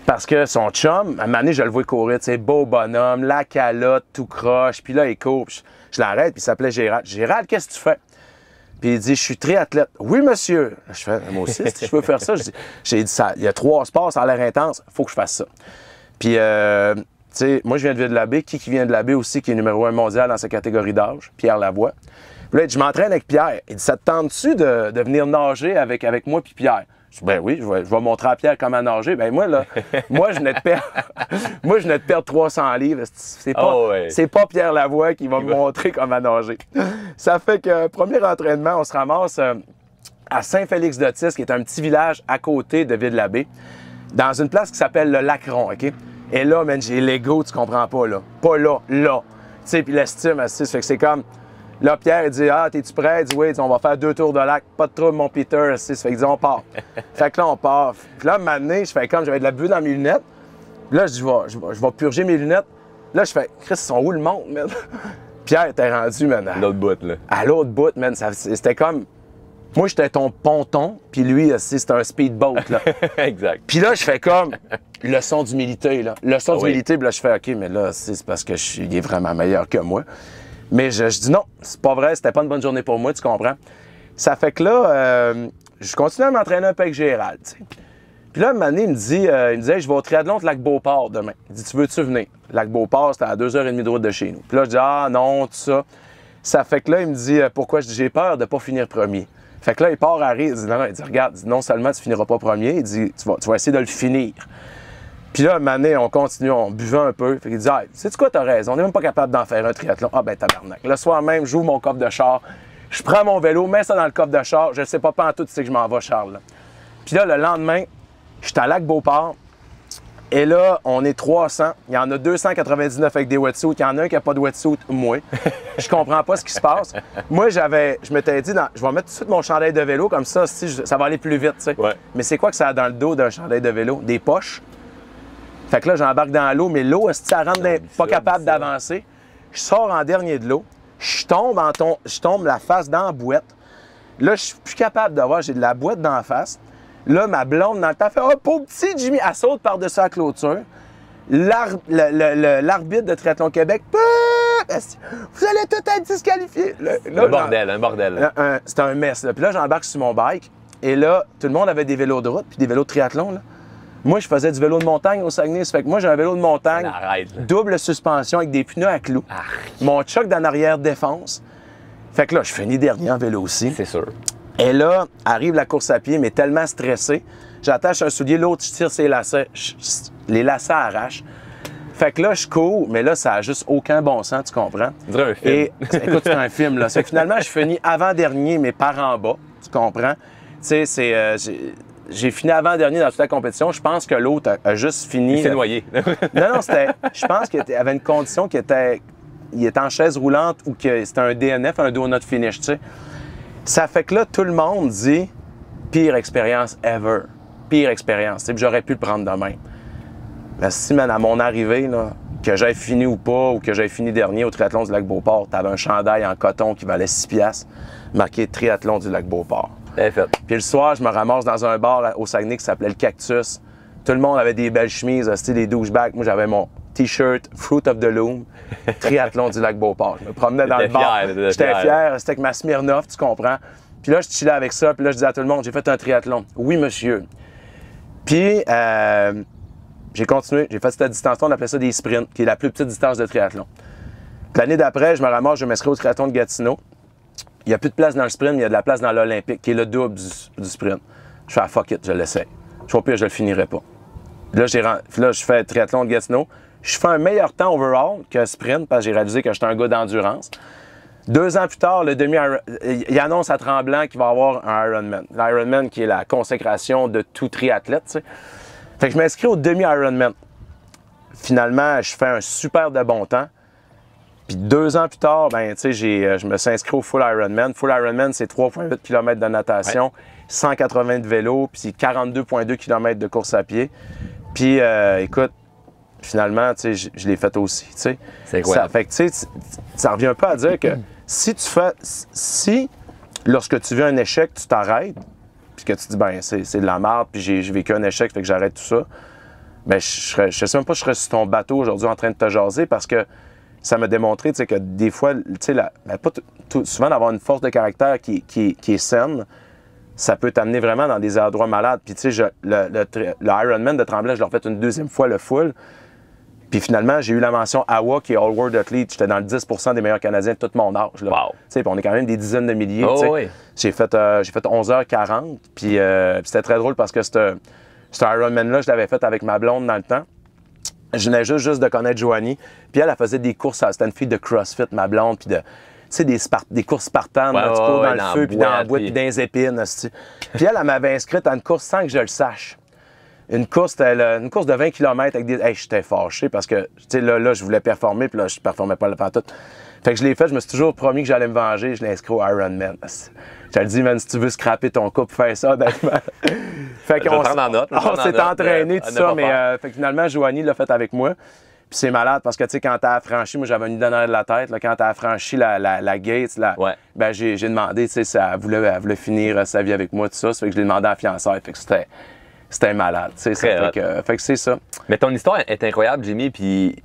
Parce que son chum, à un moment donné, je le vois courir, beau bonhomme, la calotte, tout croche. Puis là, il court. Je l'arrête, puis il s'appelait Gérald. Gérald, qu'est-ce que tu fais? Puis il dit, je suis triathlète. Oui, monsieur. Je fais, moi aussi, si je peux faire ça. J'ai dit, il y a 3 sports, ça a l'air intense, il faut que je fasse ça. Puis, moi, je viens de Ville-de-la-Baie. Qui vient de la baie aussi, qui est numéro 1 mondial dans sa catégorie d'âge? Pierre Lavoie. Puis là, je m'entraîne avec Pierre. Il dit, ça te tente-tu de venir nager avec moi puis Pierre? Je dis, ben oui, je vais montrer à Pierre comment nager. Ben moi, là, je venais de perdre 300 livres. C'est pas Pierre Lavoie qui va me montrer comment nager. Ça fait que, premier entraînement, on se ramasse à Saint-Félix-d'Otis, qui est un petit village à côté de Ville-de-la-Baie, dans une place qui s'appelle le Lac-Rond, OK? Et là, man, j'ai l'ego, tu comprends pas, là. Pas là, là. Tu sais, puis l'estime, ça fait que c'est comme... Là, Pierre, il dit, ah, t'es-tu prêt? Il dit, oui, on va faire 2 tours de lac. Pas de trouble, mon Peter. Ça fait qu'il dit, on part. Fait que là, on part. Puis là, un moment donné, je fais comme, j'avais de la buée dans mes lunettes. Puis là, je dis, je vais purger mes lunettes. Là, je fais, Chris, ils sont où le monde, man? Pierre était rendu, man. L'autre bout, là. À l'autre bout, man. C'était comme. Moi, j'étais ton ponton, puis lui, c'était un speedboat, là. Exact. Puis là, je fais comme leçon d'humilité, là. Leçon oui. d'humilité, puis là, je fais, OK, mais là, c'est parce que il est vraiment meilleur que moi. Mais je dis non, c'est pas vrai, c'était pas une bonne journée pour moi, tu comprends? Ça fait que là, je continue à m'entraîner un peu avec Gérald, tu sais. Puis là, un moment donné, il me dit, hey, je vais au triathlon de Lac-Beauport demain. Il dit, tu veux-tu venir? Lac-Beauport, c'était à 2h30 de route de chez nous. Puis là, je dis, ah non, tout ça. Ça fait que là, il me dit, pourquoi? Je dis, j'ai peur de pas finir premier. Fait que là, il part à rire, il dit, non, il dit, regarde, non seulement tu finiras pas premier, il dit, tu vas essayer de le finir. Puis là, un moment donné, on continue, on buvait un peu. Fait qu'il dit, hey, sais-tu quoi, t'as raison, on n'est même pas capable d'en faire un triathlon. Ah ben tabarnak. Le soir même, j'ouvre mon coffre de char, je prends mon vélo, mets ça dans le coffre de char, je sais pas en tout, tu sais que je m'en vais, Charles. Là. Puis là, le lendemain, je suis à Lac-Beauport, et là, on est 300. Il y en a 299 avec des wetsuits, il y en a un qui n'a pas de wetsuit, moi. Je comprends pas ce qui se passe. Moi, je m'étais dit, je vais mettre tout de suite mon chandail de vélo, comme ça, ça va aller plus vite, tu sais. Ouais. Mais c'est quoi que ça a dans le dos d'un chandail de vélo? Des poches. Fait que là, j'embarque dans l'eau, mais l'eau, ça rentre pas capable d'avancer. Je sors en dernier de l'eau, je tombe la face dans la boîte. Là, je suis plus capable de voir, j'ai de la boîte dans la face. Là, ma blonde, dans le temps, fait « Oh, pauvre petit Jimmy! » Elle saute par-dessus la clôture. L'arbitre de Triathlon Québec, « Vous allez tout être disqualifiés! » Un bordel. C'était un mess. Là. Puis là, j'embarque sur mon bike. Et là, tout le monde avait des vélos de route puis des vélos de triathlon. Là. Moi, je faisais du vélo de montagne au Saguenay. Ça fait que moi, j'ai un vélo de montagne, Arrête, double suspension avec des pneus à clous. Mon choc dans l'arrière défonce. Fait que là, je finis dernier en vélo aussi. C'est sûr. Et là, arrive la course à pied, mais tellement stressé. J'attache un soulier, l'autre, je tire ses lacets. Les lacets arrachent. Fait que là, je cours, mais là, ça n'a juste aucun bon sens, tu comprends? On dirait un film. Et écoute, c'est un film, là. C'est que finalement, je finis avant-dernier, mais par en bas, tu comprends? Tu sais, j'ai fini avant-dernier dans toute la compétition. Je pense que l'autre a juste fini. Il s'est noyé. Non, je pense qu'il avait une condition il était en chaise roulante ou que c'était un DNF, un donut finish, tu sais. Ça fait que là, tout le monde dit pire expérience ever. Pire expérience. Tu sais, j'aurais pu le prendre de même. Mais si, man, à mon arrivée, là, que j'aie fini ou pas, ou que j'aie fini dernier au triathlon du Lac-Beauport, t'avais un chandail en coton qui valait 6 $, marqué triathlon du Lac-Beauport. C'est fait. Puis le soir, je me ramasse dans un bar au Saguenay qui s'appelait le Cactus. Tout le monde avait des belles chemises, c'était des douchebags. Moi, j'avais mon T-shirt Fruit of the Loom, triathlon du Lac-Beauport. Je me promenais dans le bar. J'étais fier, c'était avec ma Smirnoff, tu comprends. Puis là, je chillais avec ça, puis là, je disais à tout le monde, j'ai fait un triathlon. Oui, monsieur. Puis, j'ai continué, j'ai fait cette distance-là, on appelait ça des sprints, qui est la plus petite distance de triathlon. L'année d'après, je me ramasse, je m'inscris au triathlon de Gatineau. Il n'y a plus de place dans le sprint, mais il y a de la place dans l'Olympique, qui est le double du sprint. Je fais fuck it, je l'essaie. Je vois pire, je le finirai pas. Là, je fais triathlon de Gatineau. Je fais un meilleur temps overall que sprint, parce que j'ai réalisé que j'étais un gars d'endurance. 2 ans plus tard, le il annonce à Tremblant qu'il va avoir un Ironman. L'Ironman qui est la consécration de tout triathlète, tu sais. Fait que je m'inscris au demi-Ironman. Finalement, je fais un super de bon temps. Puis 2 ans plus tard, ben, tu sais, je me suis inscrit au Full Ironman. Full Ironman, c'est 3,8 km de natation, 180 de vélo, puis 42,2 km de course à pied. Puis, écoute, finalement, tu sais, je l'ai fait aussi, tu sais. C'est incroyable. Fait que, tu sais, ça revient un peu à dire que si, lorsque tu vis un échec, tu t'arrêtes, puis que tu dis, ben, c'est de la merde, puis j'ai vécu un échec, fait que j'arrête tout ça, ben, je sais même pas si je serais sur ton bateau aujourd'hui en train de te jaser, parce que ça m'a démontré, tu sais, que des fois, tu sais, souvent d'avoir une force de caractère qui est saine, ça peut t'amener vraiment dans des endroits malades. Puis, tu sais, le Ironman de Tremblant, je l'ai refait une 2e fois, le full. Puis finalement, j'ai eu la mention AWA, qui est All World Athlete. J'étais dans le 10% des meilleurs Canadiens de tout mon âge. Là. Wow. Tu sais, puis on est quand même des dizaines de milliers. Oh, tu sais. oui. J'ai fait 11h40. Puis c'était très drôle parce que ce Ironman-là, je l'avais fait avec ma blonde dans le temps. Je venais juste de connaître Joanie. Puis elle faisait des courses, c'était une fille de CrossFit, ma blonde, puis des courses spartanes, là, tu cours dans le feu, puis dans la boîte, puis dans les épines. Puis elle m'avait inscrite à une course sans que je le sache. une course de 20 km avec des... Hey, j'étais fâché parce que, tu sais, là, je voulais performer, puis là, je performais pas la tout. Fait que je l'ai fait, je me suis toujours promis que j'allais me venger, je l'ai inscrit au Ironman. Je te dit, man, si tu veux scraper ton couple, fais ça, ben, fait qu'on s'est entraîné, tout ça, mais fait que finalement, Joanie l'a fait avec moi. Puis c'est malade parce que, tu sais, quand t'as affranchi, moi j'avais une idée dans la tête, là, quand t'as affranchi la gate, ben j'ai demandé, tu sais, elle voulait finir sa vie avec moi, tout ça. Ça fait que je l'ai demandé à la fiançaille. Fait que c'était malade, tu sais. Fait que c'est ça. Mais ton histoire est incroyable, Jimmy, puis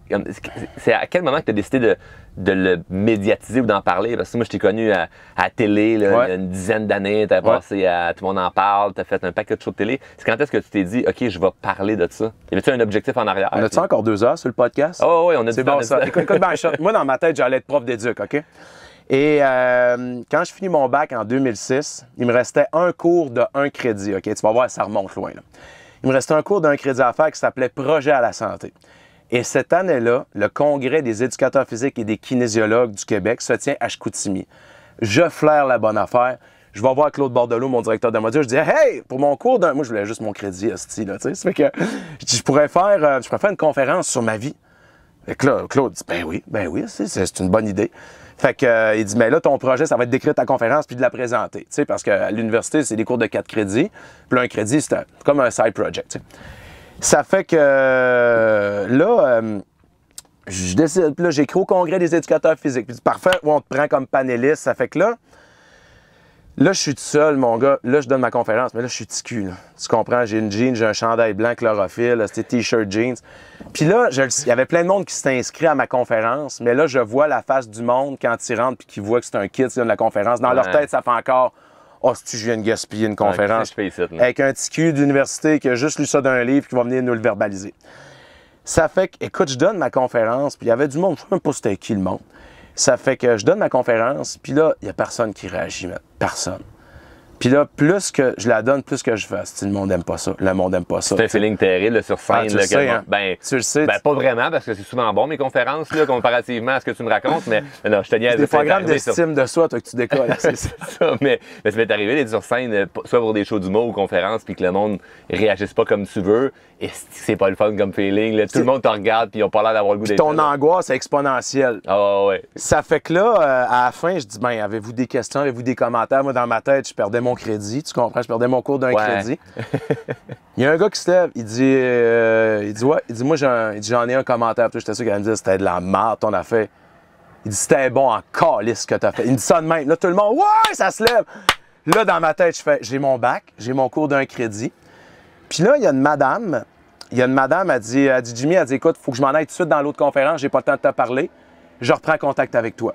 c'est à quel moment que tu as décidé de le médiatiser ou d'en parler? Parce que moi, je t'ai connu à télé, là, il y a une dizaine d'années, tu as passé à Tout le monde en parle, tu as fait un paquet de shows de télé. C'est quand est-ce que tu t'es dit, OK, je vais parler de ça? Y avait-tu un objectif en arrière? On a-tu encore 2 heures sur le podcast? Oh oui, on a dit c'est bon ça. Écoute bien, moi, dans ma tête, j'allais être prof d'éduc, OK? Et quand je finis mon bac en 2006, il me restait un cours de 1 crédit, OK? Tu vas voir, ça remonte loin, là. Il me restait un cours d'un crédit à faire qui s'appelait Projet à la santé. Et cette année-là, le Congrès des éducateurs physiques et des kinésiologues du Québec se tient à Chicoutimi. Je flaire la bonne affaire. Je vais voir Claude Bordelot, mon directeur de module. Je dis, hey, pour mon cours d'un... Moi, je voulais juste mon crédit, hostie, là, tu sais. Ça fait que je pourrais faire une conférence sur ma vie. Fait que là, Claude dit, ben oui, c'est une bonne idée. Fait que, il dit, mais là, ton projet, ça va être d'écrire ta conférence puis de la présenter. Tu sais, parce qu'à l'université, c'est des cours de 4 crédits. Puis là, un crédit, c'est comme un side project, tu sais. Ça fait que là, je décide, puis là, j'écris au Congrès des éducateurs physiques. Puis parfait, on te prend comme panéliste. Ça fait que là, je suis tout seul, mon gars. Là, je donne ma conférence, mais là, je suis ticu, là. Tu comprends? J'ai une jean, j'ai un chandail blanc chlorophylle, c'était t-shirt jeans. Puis là, il y avait plein de monde qui s'est inscrit à ma conférence, mais là, je vois la face du monde quand ils rentrent puis qu'ils voient que c'est un kid qui donne la conférence. Dans leur tête, ça fait encore « Oh, si je viens de gaspiller une conférence avec un ticu d'université qui a juste lu ça d'un livre qui va venir nous le verbaliser. » Ça fait que, écoute, je donne ma conférence, puis il y avait du monde, je ne sais même pas c'était qui le monde. Ça fait que je donne ma conférence, puis là, il n'y a personne qui réagit, personne. Puis là, plus que je la donne, plus que je fais. Le monde n'aime pas ça. Le monde n'aime pas ça. C'est un feeling terrible là, sur scène. Tu le sais, hein? Tu le sais. Ben, pas vraiment, parce que c'est souvent bon, mes conférences, là, comparativement à ce que tu me racontes. Mais non, je te niaise. C'est pas grave d'estime de soi, toi, que tu décolles. C'est ça. Mais ça m'est arrivé d'être sur scène, soit pour des shows d'humour ou conférences, puis que le monde réagisse pas comme tu veux. Et c'est pas le fun comme feeling. Là. Tout le monde te regarde, puis ils ont pas l'air d'avoir le goût d'être ton angoisse est exponentielle. Ah ouais. Ça fait que là, à la fin, je dis, ben, avez-vous des questions, avez-vous des commentaires? Moi, dans ma tête, je perdais mon crédit. Tu comprends? Je perdais mon cours d'un crédit. Il y a un gars qui se lève, il dit, moi, j'en ai un commentaire. J'étais sûr qu'il allait me dire, c'était de la merde ton affaire. Il dit, c'était bon en calice ce que t'as fait. Il me dit ça de même. Là, tout le monde, ouais, ça se lève. Là, dans ma tête, je fais, j'ai mon bac, j'ai mon cours d'un crédit. Puis là, il y a une madame, elle dit, Jimmy, elle dit, écoute, il faut que je m'en aille tout de suite dans l'autre conférence, j'ai pas le temps de te parler. Je reprends contact avec toi.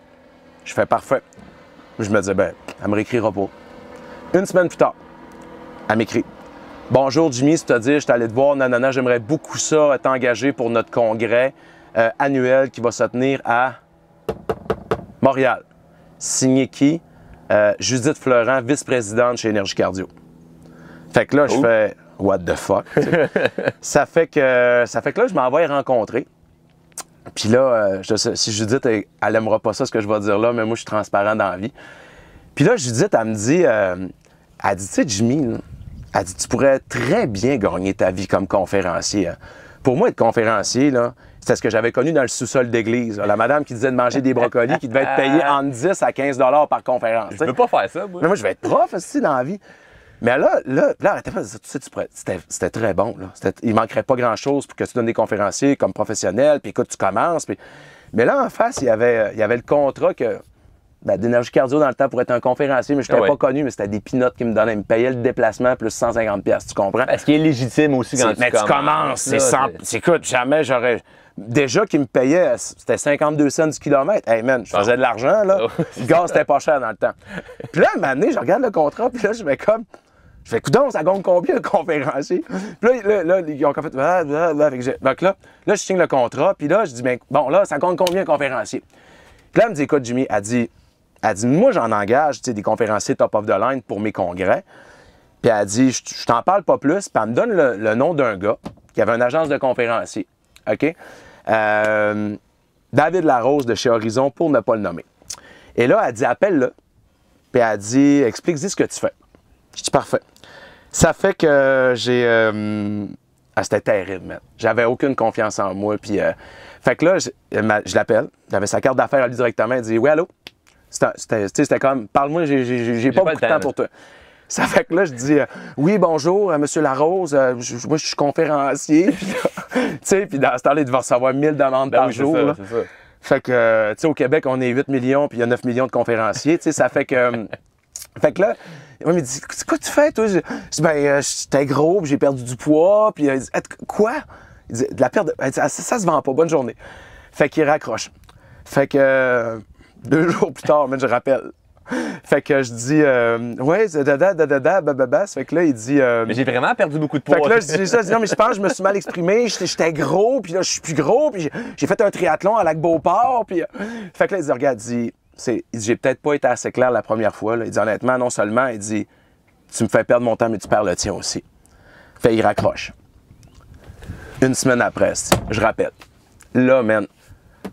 Je fais parfait. Je me dis, ben, elle me réécrira pas. Une semaine plus tard, elle m'écrit. Bonjour Jimmy, c'est-à-dire, je suis allé te voir, nanana, j'aimerais beaucoup ça t'engager pour notre congrès annuel qui va se tenir à Montréal. Signé qui? Judith Fleurant, vice-présidente chez Énergie Cardio. Fait que là, je fais what the fuck. ça fait que là, je m'en vais rencontrer. Puis là, je sais, si Judith, elle aimera pas ça, ce que je vais dire là, mais moi, je suis transparent dans la vie. Puis là, Judith, elle me dit, elle dit, tu sais, Jimmy, là, elle dit, tu pourrais très bien gagner ta vie comme conférencier. Hein. Pour moi, être conférencier, là, c'était ce que j'avais connu dans le sous-sol d'église. La madame qui disait de manger des brocolis, qui devait être payée entre 10 à 15 $ par conférence. Je ne veux pas faire ça, moi. Mais moi, je vais être prof aussi dans la vie. Mais là, arrêtez pas de dire, tu sais, c'était très bon. Là. Il manquerait pas grand-chose pour que tu donnes des conférenciers comme professionnel, puis écoute, tu commences. Puis... Mais là, en face, il y avait le contrat que d'Énergie Cardio dans le temps pour être un conférencier, mais je n'étais pas connu, mais c'était des pinottes qui me donnaient. Ils me payaient le déplacement plus 150$, tu comprends? Ce qui est légitime aussi quand tu commences. Mais tu commences, écoute, jamais j'aurais... Déjà qu'ils me payaient, c'était 52 cents du kilomètre. Hey man, je faisais de l'argent, là. Le gaz, c'était pas cher dans le temps. Puis là, un moment donné, je regarde le contrat, puis là, je fais comme... Je fais, coudonc, ça gagne combien le conférencier? Puis là, ils ont fait... Donc là, je signe le contrat, puis là, je dis, ben, bon, là, ça gagne combien le conférencier? Puis là, elle me dit, écoute, Jimmy, elle dit, moi, j'en engage, tu sais, des conférenciers top of the line pour mes congrès. Puis elle dit, je t'en parle pas plus, puis elle me donne le nom d'un gars qui avait une agence de conférenciers. OK? David Larose de chez Horizon, pour ne pas le nommer. Et là, elle dit, appelle-le. Puis elle dit, explique-y ce que tu fais. Je dis, parfait. Ça fait que j'ai Ah, c'était terrible, man. J'avais aucune confiance en moi. Puis, fait que là, je l'appelle. J'avais sa carte d'affaires à lui directement. Il dit « Oui, allô? » C'était comme « Parle-moi, j'ai pas beaucoup de temps pour toi. » Ça fait que là, je dis oui, bonjour, Monsieur Larose, moi, je suis conférencier. » Puis dans ce temps-là, il devait recevoir 1000 demandes par jour. C'est là. ça, c'est ça. Fait que, tu sais, au Québec, on est 8 millions, puis il y a 9 millions de conférenciers. Tu sais, ça fait que. Fait que là, il me dit, c'est quoi tu fais, toi? Je dis, ben, j'étais gros, puis j'ai perdu du poids. Puis il dit, quoi? Il dit, de la perte de. Il dit, ça se vend pas, bonne journée. Fait qu'il raccroche. Fait que, 2 jours plus tard, je rappelle. Fait que je dis, ouais, bababa. Fait que là, il dit. Mais j'ai vraiment perdu beaucoup de poids. Fait que là, je dis ça, non, mais je pense que je me suis mal exprimé. J'étais gros, puis là, je suis plus gros, puis j'ai fait un triathlon à Lac-Beauport, puis. Fait que là, il dit, regarde, il dit, j'ai peut-être pas été assez clair la première fois. Là. Il dit, honnêtement, non seulement, il dit, tu me fais perdre mon temps, mais tu perds le tien aussi. Fait il raccroche. Une semaine après, je rappelle. Là, man.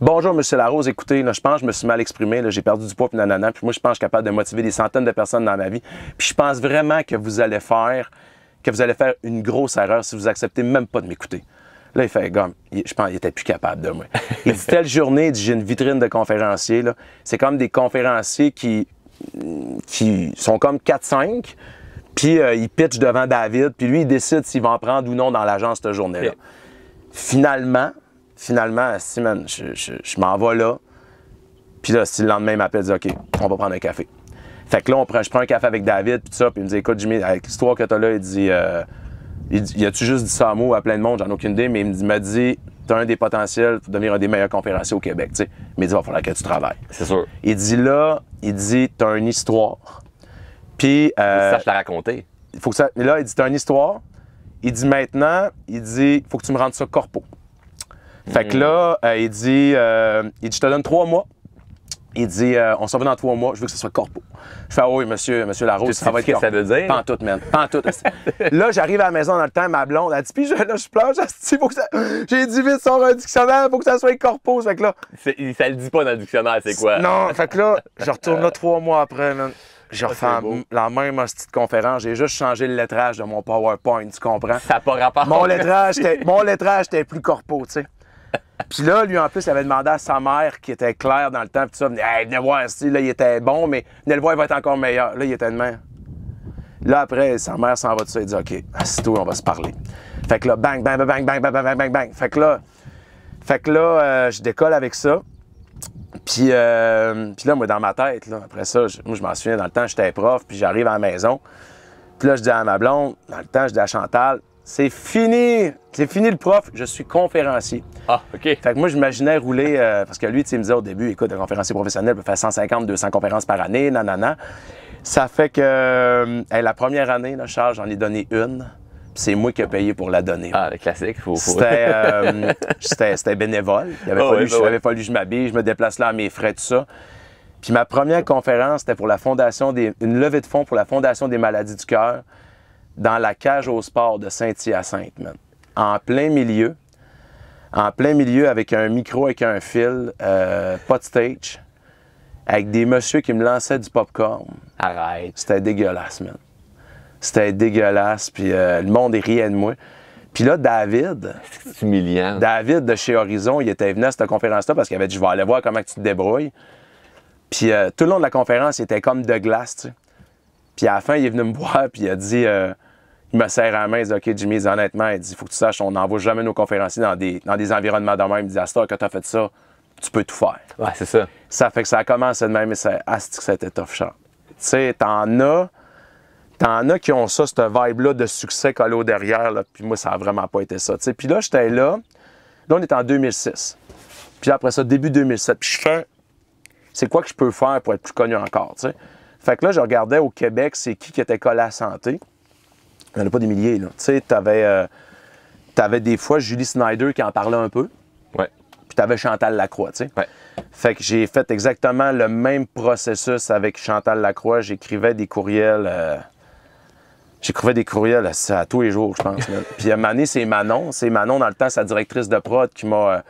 Bonjour, M. Larose. Écoutez, là, je pense que je me suis mal exprimé. J'ai perdu du poids, puis nanana. Puis moi, je pense que je suis capable de motiver des centaines de personnes dans ma vie. Puis je pense vraiment que vous allez faire une grosse erreur si vous acceptez même pas de m'écouter. Là, il fait gomme. Je pense qu'il était plus capable de moi. Il dit, telle journée, il dit, j'ai une vitrine de conférenciers. C'est comme des conférenciers qui sont comme 4-5. Puis il pitch devant David. Puis lui, il décide s'il va en prendre ou non dans l'agence cette journée-là. Okay. Finalement, si, man, je m'en vais là. Puis là, si le lendemain, il m'appelle, il dit, OK, on va prendre un café. Fait que là, je prends un café avec David, puis tout ça. Puis il me dit, écoute, Jimmy, avec l'histoire que t'as là, il dit, a-tu juste dit ça à moi ou à plein de monde? J'en ai aucune idée, mais il m'a dit, t'as un des potentiels pour devenir un des meilleurs conférenciers au Québec, tu sais. Mais il dit, il va falloir que tu travailles. C'est sûr. Il dit là, t'as une histoire. Puis. Ça, je l'ai raconté. Faut que ça. Là, il dit, t'as une histoire. Il dit maintenant, il faut que tu me rendes ça corpo. Fait que là, il dit, je te donne 3 mois. Il dit, on s'en va dans 3 mois, je veux que ce soit corpo. Je fais, oui, monsieur Larose, ça va être corpo. Qu'est-ce que ça veut dire? Pas en tout, man. Pas en tout. Là, j'arrive à la maison dans le temps, ma blonde, elle dit, puis là, je pleure, faut que ça. J'ai dit vite sur un dictionnaire, faut que ça soit corpo. Fait que là. Ça le dit pas dans le dictionnaire, c'est quoi? Non, fait que là, je retourne là 3 mois après, man. Je refais la même petite conférence. J'ai juste changé le lettrage de mon PowerPoint, tu comprends? Ça n'a pas rapport. Mon lettrage était plus corpo, tu sais. Puis là, lui, en plus, il avait demandé à sa mère, qui était claire dans le temps, puis tout ça, venez voir, là, il était bon, mais venez le voir, il va être encore meilleur. Là, il était de même. Là, après, sa mère s'en va de ça, il dit, OK, assis-toi, on va se parler. Fait que là, bang, bang, bang, bang, bang, bang, bang, bang. Fait que là, je décolle avec ça. Puis là, moi, dans ma tête, là, après ça, moi, je m'en souviens, dans le temps, j'étais prof, puis j'arrive à la maison. Puis là, je dis à ma blonde, dans le temps, je dis à Chantal, c'est fini le prof, je suis conférencier. Ah, OK. Fait que moi, j'imaginais rouler, parce que lui, tu sais, il me disait au début, écoute, un conférencier professionnel peut faire 150, 200 conférences par année, nanana. Ça fait que, la première année, là, Charles, j'en ai donné une. C'est moi qui ai payé pour la donner. Ah, le classique. C'était bénévole. Il avait fallu que je m'habille, je me déplace là à mes frais, tout ça. Puis ma première conférence, c'était pour une levée de fonds pour la Fondation des maladies du cœur dans la cage au sport de Saint-Hyacinthe, man. En plein milieu avec un micro, avec un fil, pas de stage, avec des messieurs qui me lançaient du popcorn. Arrête. C'était dégueulasse, man. C'était dégueulasse, puis le monde riait de moi. Puis là, David... C'est humiliant. David de chez Horizon, il était venu à cette conférence-là parce qu'il avait dit « Je vais aller voir comment tu te débrouilles. » Puis tout le long de la conférence, il était comme de glace, tu sais. Puis à la fin, il est venu me voir, puis il a dit... il me serre la main, il dit « OK, Jimmy, honnêtement, il dit, faut que tu saches, on n'envoie jamais nos conférenciers dans des environnements de même. » Il dit « À ce temps que tu as fait ça, tu peux tout faire. » Ouais, c'est ça. Ça fait que ça a commencé de même, mais c'était tough, Charles. Tu sais, T'en as qui ont ça, cette vibe-là de succès collé au derrière, là, puis moi, ça n'a vraiment pas été ça. T'sais. Puis là, j'étais là. Là, on est en 2006. Puis après ça, début 2007. Puis je fais, c'est quoi que je peux faire pour être plus connu encore, t'sais? Fait que là, je regardais au Québec, c'est qui était collé à la santé. Il n'y en a pas des milliers, là. Tu sais, t'avais des fois Julie Snyder qui en parlait un peu. Ouais. Puis t'avais Chantal Lacroix, tu sais. Ouais. Fait que j'ai fait exactement le même processus avec Chantal Lacroix. J'écrivais des courriels... à tous les jours, je pense. Puis à un moment donné, c'est Manon. C'est Manon, dans le temps, sa directrice de prod, qui m'a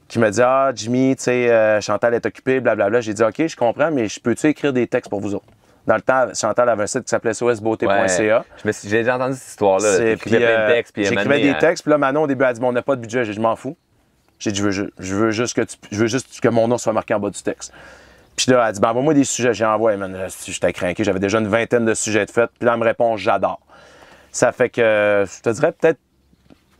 dit « Ah, Jimmy, tu sais, Chantal est occupée, blablabla. » J'ai dit « OK, je comprends, mais je peux-tu écrire des textes pour vous autres? » Dans le temps, Chantal avait un site qui s'appelait sosbeauté.ca. J'ai déjà entendu cette histoire-là. J'écrivais plein de textes. J'écrivais des textes, puis là, Manon, au début, elle a dit, on n'a pas de budget. J'ai dit, je m'en fous. J'ai dit, je veux juste que mon nom soit marqué en bas du texte. Puis là, elle a dit, ben, envoie-moi des sujets. J'ai envoyé, man. J'étais craqué. J'avais déjà une vingtaine de sujets de fait. Puis là, elle me répond, j'adore. Ça fait que, je te dirais, peut-être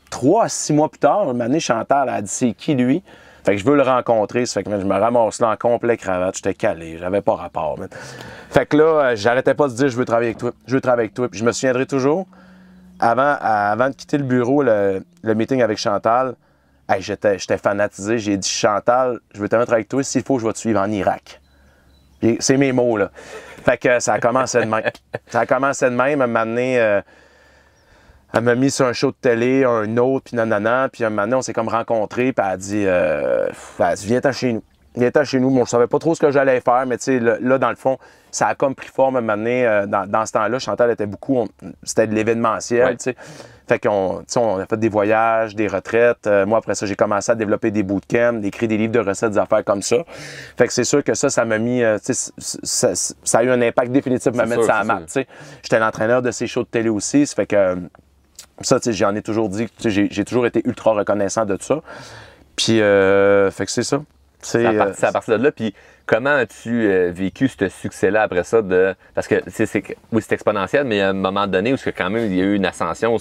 3 à 6 mois plus tard, une année, Chantal a dit, c'est qui lui? Fait que je veux le rencontrer, ça fait que je me ramasse là en complet cravate, j'étais calé, j'avais pas rapport. Man. Fait que là, j'arrêtais pas de dire je veux travailler avec toi, je veux travailler avec toi. Puis je me souviendrai toujours, avant de quitter le bureau, le meeting avec Chantal, hey, j'étais fanatisé, j'ai dit Chantal, je veux te mettre avec toi, s'il faut, je vais te suivre en Irak. C'est mes mots là. Fait que ça a commencé de même. Ça a commencé de même, à m'amener. Elle m'a mis sur un show de télé, un autre, puis nanana. Puis un moment donné, on s'est comme rencontrés, puis elle a dit, viens-t'en chez nous. Viens-t'en chez nous. Bon, je savais pas trop ce que j'allais faire, mais tu sais, là, dans le fond, ça a comme pris forme à un moment donné. Dans ce temps-là, Chantal était beaucoup, c'était de l'événementiel, tu sais. Fait qu'on a fait des voyages, des retraites. Moi, après ça, j'ai commencé à développer des bootcamps, d'écrire des livres de recettes, des affaires comme ça. Fait que c'est sûr que ça m'a mis, ça a eu un impact définitif à mettre ça à map, tu sais. J'étais l'entraîneur de ces shows de télé aussi, ça fait que... Ça, tu sais, j'en ai toujours dit, j'ai toujours été ultra reconnaissant de ça. Puis, fait que c'est ça. C'est à partir de là. Puis, comment as-tu vécu ce succès-là après ça? Parce que, oui, c'est exponentiel, mais il y a un moment donné où quand même il y a eu une ascension, où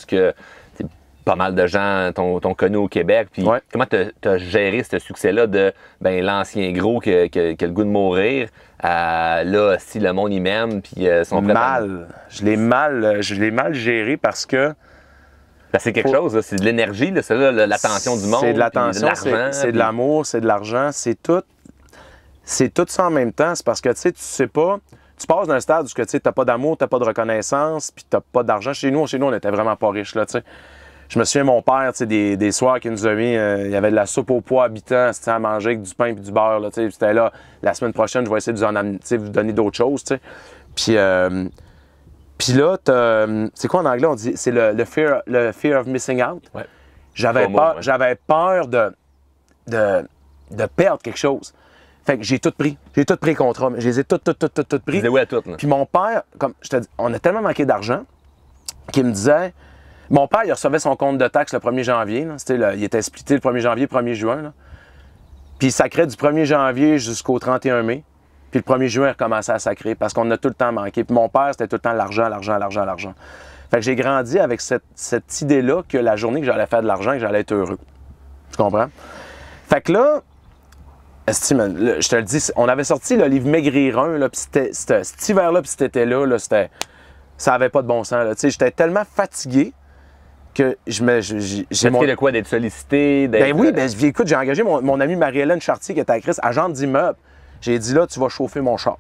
pas mal de gens t'ont connu au Québec. Puis, comment tu as géré ce succès-là de l'ancien gros qui a le goût de mourir à là, si le monde y m'aime, puis son mal. Je l'ai mal géré parce que. C'est quelque chose, c'est de l'énergie, c'est l'attention du monde. C'est de l'attention, c'est de l'amour, c'est de l'argent, c'est tout. C'est tout ça en même temps. C'est parce que tu sais pas. Tu passes d'un stade où tu n'as pas d'amour, tu n'as pas de reconnaissance, puis tu n'as pas d'argent. Chez nous, on n'était vraiment pas riches. Là, t'sais. Je me souviens, mon père, des soirs qu'il nous a mis, il y avait de la soupe au pois habitant à manger avec du pain et du beurre. C'était là, la semaine prochaine, je vais essayer de vous donner d'autres choses. Puis là, c'est quoi en anglais? On dit c'est le fear of missing out. Ouais. J'avais peur de perdre quelque chose. Fait que j'ai tout pris. J'ai tout pris le contrat. Je les ai tout pris. Oui à tout. Puis mon père, comme je te dis, on a tellement manqué d'argent qu'il me disait... Mon père, il recevait son compte de taxes le 1er janvier. Il était splitté le 1er janvier, 1er juin. Là. Puis il sacrait du 1er janvier jusqu'au 31 mai. Puis le 1er juin, il recommençait à sacrer parce qu'on a tout le temps manqué. Puis mon père, c'était tout le temps l'argent. Fait que j'ai grandi avec cette idée-là que la journée que j'allais faire de l'argent, que j'allais être heureux. Tu comprends? Fait que là, je te le dis, on avait sorti le livre Maigrir 1, là, puis cet hiver-là, puis cet été-là, ça avait pas de bon sens. J'étais tellement fatigué que j'ai de quoi d'être sollicité? Ben oui, écoute, j'ai engagé mon amie Marie-Hélène Chartier qui était actrice, agente d'immeuble. J'ai dit là, tu vas chauffer mon char.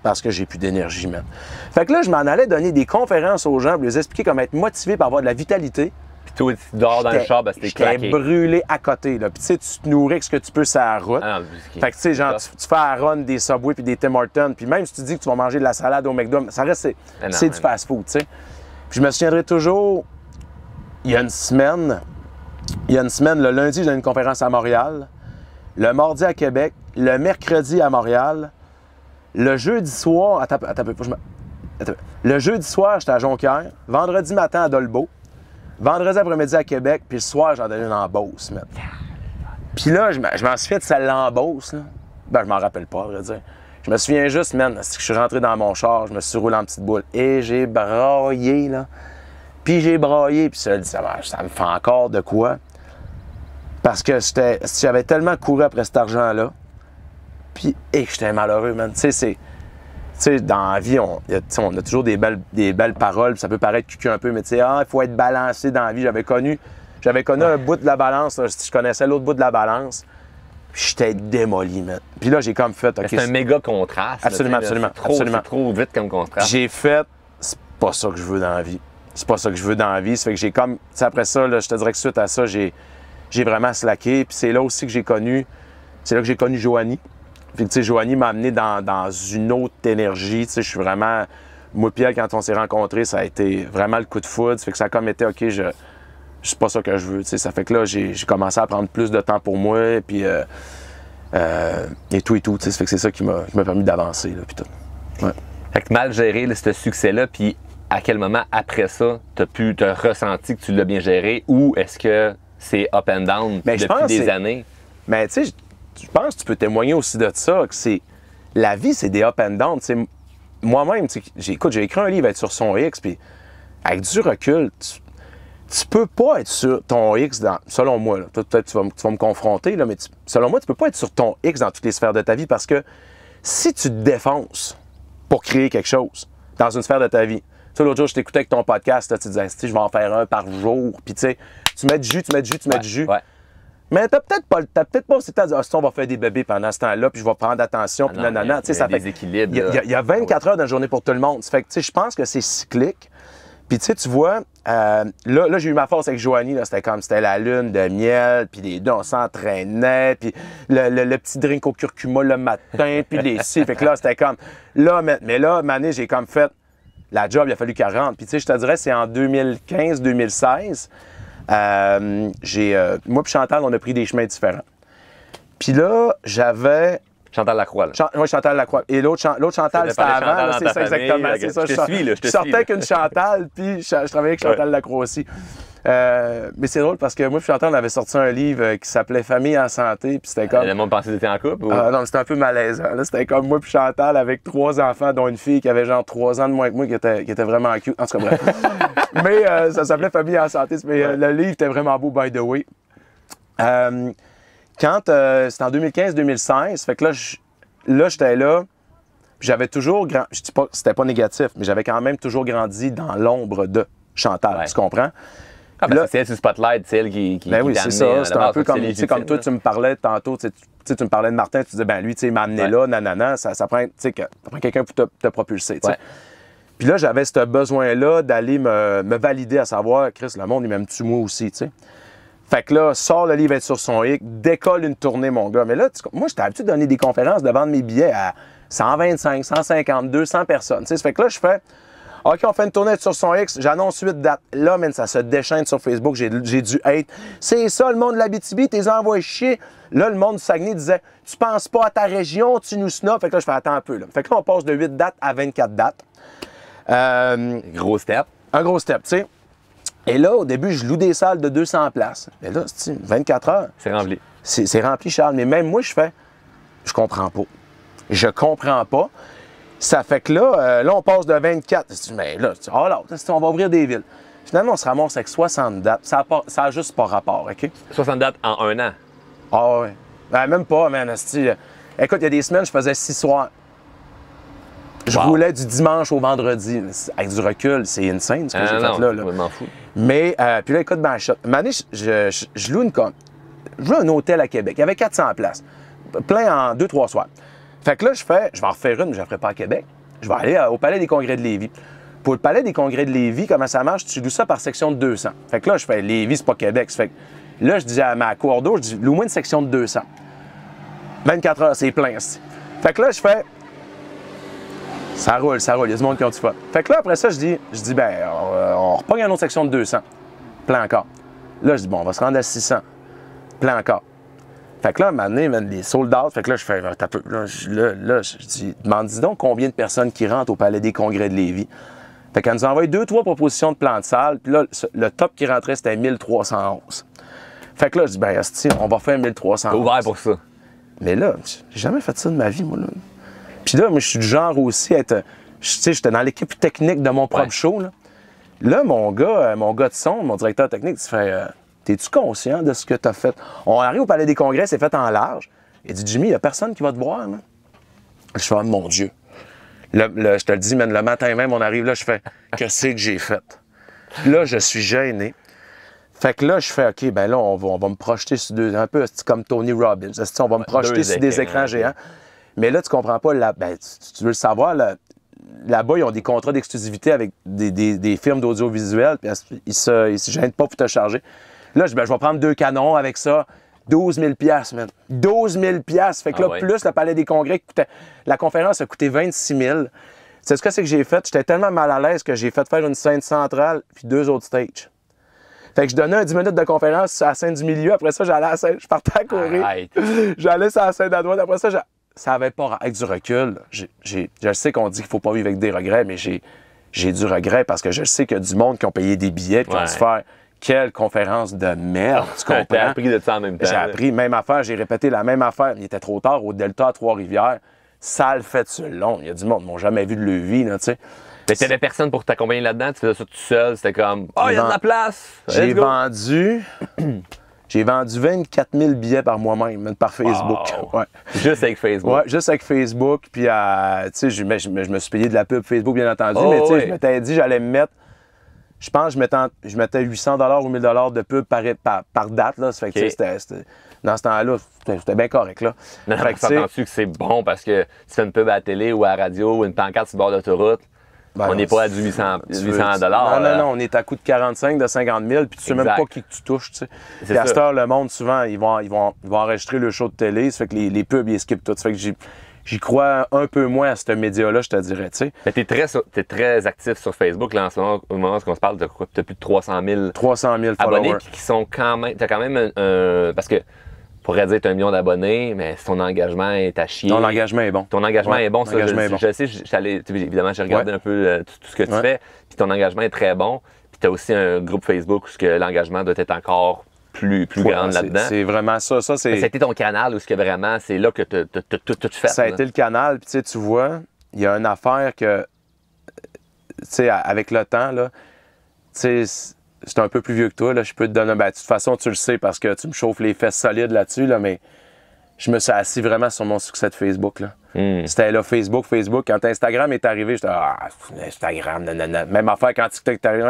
Parce que j'ai plus d'énergie, même. Fait que là, je m'en allais donner des conférences aux gens pour les expliquer comment être motivé par avoir de la vitalité. Puis toi, tu dors dans le char, c'était claqué. J'étais brûlé à côté, là. Puis tu sais, tu te nourris avec ce que tu peux sur la route. Fait que tu sais, genre, tu fais à run des Subway puis des Tim Hortons. Puis même si tu dis que tu vas manger de la salade au McDo, ça reste, c'est du fast-food, tu sais. Puis je me souviendrai toujours, il y a une semaine, le lundi, j'ai une conférence à Montréal. Le mardi à Québec, le mercredi à Montréal, le jeudi soir, le jeudi soir, j'étais à Jonquière, vendredi matin à Dolbeau, vendredi après-midi à Québec, puis le soir, j'en donnais une en Beauce, man. Puis là, je m'en suis fait de celle-là en Beauce, là. Ben, je m'en rappelle pas, à vrai dire. Je me souviens juste, man, c'est que je suis rentré dans mon char, je me suis roulé en petite boule, et j'ai braillé, là. Puis j'ai braillé, puis ça me fait encore de quoi. Parce que j'avais tellement couru après cet argent-là, puis j'étais malheureux, man. Tu sais, dans la vie, on a toujours des belles paroles, puis ça peut paraître cucu un peu, mais tu sais, il faut être balancé dans la vie. J'avais connu un bout de la balance, là, je connaissais l'autre bout de la balance, puis j'étais démoli, man. Puis là, j'ai comme fait... c'est un méga contraste. Absolument. C'est trop vite comme contraste. J'ai fait, c'est pas ça que je veux dans la vie. C'est pas ça que je veux dans la vie. Ça fait que j'ai comme... après ça, là, je te dirais que suite à ça, j'ai vraiment slacké. Puis c'est là aussi que j'ai connu Joanie. Puis tu sais, Joanie m'a amené dans une autre énergie. Tu sais, je suis vraiment... Moi puis elle, quand on s'est rencontrés, ça a été vraiment le coup de foudre. Ça fait que ça a comme été, OK, c'est pas ça que je veux. Tu sais, ça fait que là, j'ai commencé à prendre plus de temps pour moi. Puis et tout. Tu sais, ça fait que c'est ça qui m'a permis d'avancer, là, puis tout. Ouais. Fait que mal géré là, ce succès-là, puis à quel moment après ça, t'as ressenti que tu l'as bien géré, ou est-ce que c'est up and down depuis des années? Mais tu sais, je pense que tu peux témoigner aussi de ça, que c'est... La vie, c'est des up and down. T'sais, moi-même, j'ai écrit un livre être sur son X, puis avec du recul, tu peux pas être sur ton X, selon moi, peut-être tu vas me confronter, là, mais selon moi, tu peux pas être sur ton X dans toutes les sphères de ta vie, parce que si tu te défonces pour créer quelque chose dans une sphère de ta vie, tu sais, l'autre jour, je t'écoutais avec ton podcast, là, tu disais, je vais en faire un par jour, puis tu sais, tu mets du jus, tu mets du jus. Ouais. Mais t'as peut-être pas aussi le temps de dire, on va faire des bébés pendant ce temps-là, puis je vais prendre attention, puis nanana. Il y a des équilibres. Il y a 24 heures dans la journée pour tout le monde. Ça fait que, tu sais, je pense que c'est cyclique. Puis, tu sais, tu vois, là j'ai eu ma force avec Joanie, c'était la lune de miel, puis les deux, on s'entraînait, puis le petit drink au curcuma le matin, puis les cils. Fait que là, c'était comme, là, mais là, Mané, j'ai comme fait, la job, il a fallu 40. Puis, tu sais, je te dirais, c'est en 2015-2016. Moi et Chantal, on a pris des chemins différents. Puis là, j'avais... Chantal Lacroix, là. Oui, Chantal Lacroix. Et l'autre Chantal, c'était avant. C'est ça, exactement. C'est ça. Je sortais avec une Chantal, puis je travaillais avec Chantal Lacroix aussi. Mais c'est drôle parce que moi et Chantal, on avait sorti un livre qui s'appelait Famille en santé, puis c'était comme... Le monde pensait que t'étais en couple, ou? Non, c'était un peu malaisant. Là, c'était comme moi et Chantal avec 3 enfants, dont une fille qui avait genre 3 ans de moins que moi, qui était vraiment cute. En tout cas, bref. Mais ça s'appelait Famille en santé. Mais le livre était vraiment beau, by the way. Quand c'était en 2015-2016, fait que là, j'étais là, j'avais toujours je dis pas que c'était pas négatif, mais j'avais quand même toujours grandi dans l'ombre de Chantal, tu comprends? Ah, ben là, c'est elle sur Spotlight, c'est elle qui ben oui, c'est ça. C'était un peu comme, comme toi, là. tu me parlais tantôt, tu me parlais de Martin, tu disais, ben lui, tu sais, il m'a amené là, nanana, ça prend quelqu'un pour te propulser, tu sais. Puis là, j'avais ce besoin-là d'aller me valider à savoir, Chris, le monde, il m'aime-tu moi aussi, tu sais. Fait que là, sort le livre être sur son X, décolle une tournée, mon gars. Mais là, moi, j'étais habitué de donner des conférences, de vendre mes billets à 125, 150, 200 personnes. Ça fait que là, je fais, OK, on fait une tournée sur son X, j'annonce 8 dates. Là, man, ça se déchaîne sur Facebook, j'ai dû hate. C'est ça, le monde de l'Abitibi, t'es envoyé chier. Là, le monde du Saguenay disait, tu penses pas à ta région, tu nous snobs. Fait que là, je fais, attends un peu. Là. Fait que là, on passe de 8 dates à 24 dates. Gros step. Un gros step, tu sais. Et là, au début, je loue des salles de 200 places. Mais là, c'est 24 heures. C'est rempli. C'est rempli, Charles. Mais même moi, je comprends pas. Je comprends pas. Ça fait que là, on passe de 24. Mais là, on va ouvrir des villes. Finalement, on se ramasse avec 60 dates. Ça a juste pas rapport, OK? 60 dates en un an. Ah ouais. Ben, même pas, man. Écoute, il y a des semaines, je faisais 6 soirs. Je roulais du dimanche au vendredi. Avec du recul, c'est insane ce que j'ai fait là. Je m'en fous. Mais, puis là, écoute, une année, je loue un hôtel à Québec. Il y avait 400 places. Plein en 2-3 soirs. Fait que là, je vais en refaire une, mais je ne la ferai pas à Québec. Je vais aller au Palais des Congrès de Lévis. Pour le Palais des Congrès de Lévis, comment ça marche? Tu loues ça par section de 200. Fait que là, je fais Lévis, c'est pas Québec. Fait que là, je dis à ma cour d'eau, je dis, loue-moi une section de 200. 24 heures, c'est plein. Fait que là, je fais. Ça roule, il y a du monde qui ont du fun. Fait que là, après ça, je dis, ben, on repogne une autre section de 200. Plein encore. Là, je dis, bon, on va se rendre à 600. Plein encore. Fait que là, à un moment donné, les sold out, fait que là, je fais, t'as peu. Là, je dis, demande-dis donc combien de personnes qui rentrent au Palais des Congrès de Lévis. Fait qu'elle nous a envoyé 2-3 propositions de plans de salle, puis là, le top qui rentrait, c'était 1311. Fait que là, je dis, ben, asti, on va faire 1311. T'es ouvert pour ça. Mais là, j'ai jamais fait ça de ma vie, moi, là. Puis là, moi, je suis du genre aussi à être. Tu sais, j'étais dans l'équipe technique de mon propre show, là. Là, mon gars de son, mon directeur technique, il se fait t'es-tu conscient de ce que t'as fait? On arrive au Palais des Congrès, c'est fait en large. Il dit, Jimmy, il n'y a personne qui va te voir, là. Je fais, oh, mon Dieu. Je te le dis, man, le matin même, on arrive là, je fais, qu'est-ce que j'ai fait? Là, je suis gêné. Fait que là, je fais, OK, ben là, on va me projeter sur un peu comme Tony Robbins. On va me projeter sur des écrans géants. Mais là, tu comprends pas, tu veux le savoir, là-bas, ils ont des contrats d'exclusivité avec des firmes d'audiovisuel, puis ils se gênent pas pour te charger. Là, je vais prendre 2 canons avec ça, 12 000 $, man. 12 000 $. Fait que là, plus le Palais des Congrès, la conférence a coûté 26 000. C'est ce que c'est que j'ai fait? J'étais tellement mal à l'aise que j'ai fait faire une scène centrale puis 2 autres stages. Fait que je donnais un 10 minutes de conférence à la scène du milieu. Après ça, j'allais à la scène, je partais à courir. J'allais sur la scène à droite. Après ça, ça avait pas... Avec du recul, je sais qu'on dit qu'il faut pas vivre avec des regrets, mais j'ai du regret parce que je sais qu'il y a du monde qui ont payé des billets et qui vont se faire quelle conférence de merde, tu comprends? T'as appris de ça en même temps. J'ai appris, même affaire, j'ai répété la même affaire. Il était trop tard au Delta à Trois-Rivières. Ça le fait sur le long. Il y a du monde qui m'ont jamais vu de le vie, tu sais. Mais t'avais personne pour t'accompagner là-dedans? Tu faisais ça tout seul? C'était comme, il y a de la place! J'ai vendu 24 000 billets par moi-même, par Facebook. Wow. Ouais. Juste avec Facebook? Ouais, juste avec Facebook. Puis, tu sais, je me suis payé de la pub Facebook, bien entendu. Mais, tu sais, je m'étais dit, j'allais me mettre, je pense que je mettais 800 $ ou 1000 $ de pub par date. Là. Ça fait que, tu sais, dans ce temps-là, c'était bien correct. Là. Non, fait que, tu que c'est bon parce que tu fais une pub à la télé ou à la radio ou une pancarte sur le bord d'autoroute. Ben on n'est pas à du 800 $. Non, on est à coût de 45, de 50 000, puis tu sais même pas qui que tu touches. Tu sais. Puis à cette heure, le monde, souvent, ils vont enregistrer le show de télé, ça fait que les pubs, ils skippent tout. Ça fait que j'y crois un peu moins à ce média-là, je te dirais. Tu sais. Mais t'es très actif sur Facebook, là, en ce moment, au moment où on se parle, t'as plus de 300 000 abonnés qui sont quand même... T'as quand même parce que... On pourrait dire que tu as 1 million d'abonnés, mais ton engagement est à chier. Ton engagement est bon. Ton engagement est bon. Ça, je sais, évidemment, j'ai regardé un peu tout ce que tu fais, puis ton engagement est très bon. Puis tu as aussi un groupe Facebook où l'engagement doit être encore plus grand là-dedans. C'est vraiment ça. C'était ton canal où vraiment, c'est là que tu as tout fait. Ça a été le canal, puis tu vois, il y a une affaire que, tu sais, avec le temps, là, tu sais, c'est un peu plus vieux que toi, là. Je peux te donner... Ben, de toute façon, tu le sais parce que tu me chauffes les fesses solides là-dessus, là, mais je me suis assis vraiment sur mon succès de Facebook, là. C'était là, Facebook. Quand Instagram est arrivé, j'étais Instagram, nanana. Même affaire quand TikTok est arrivé,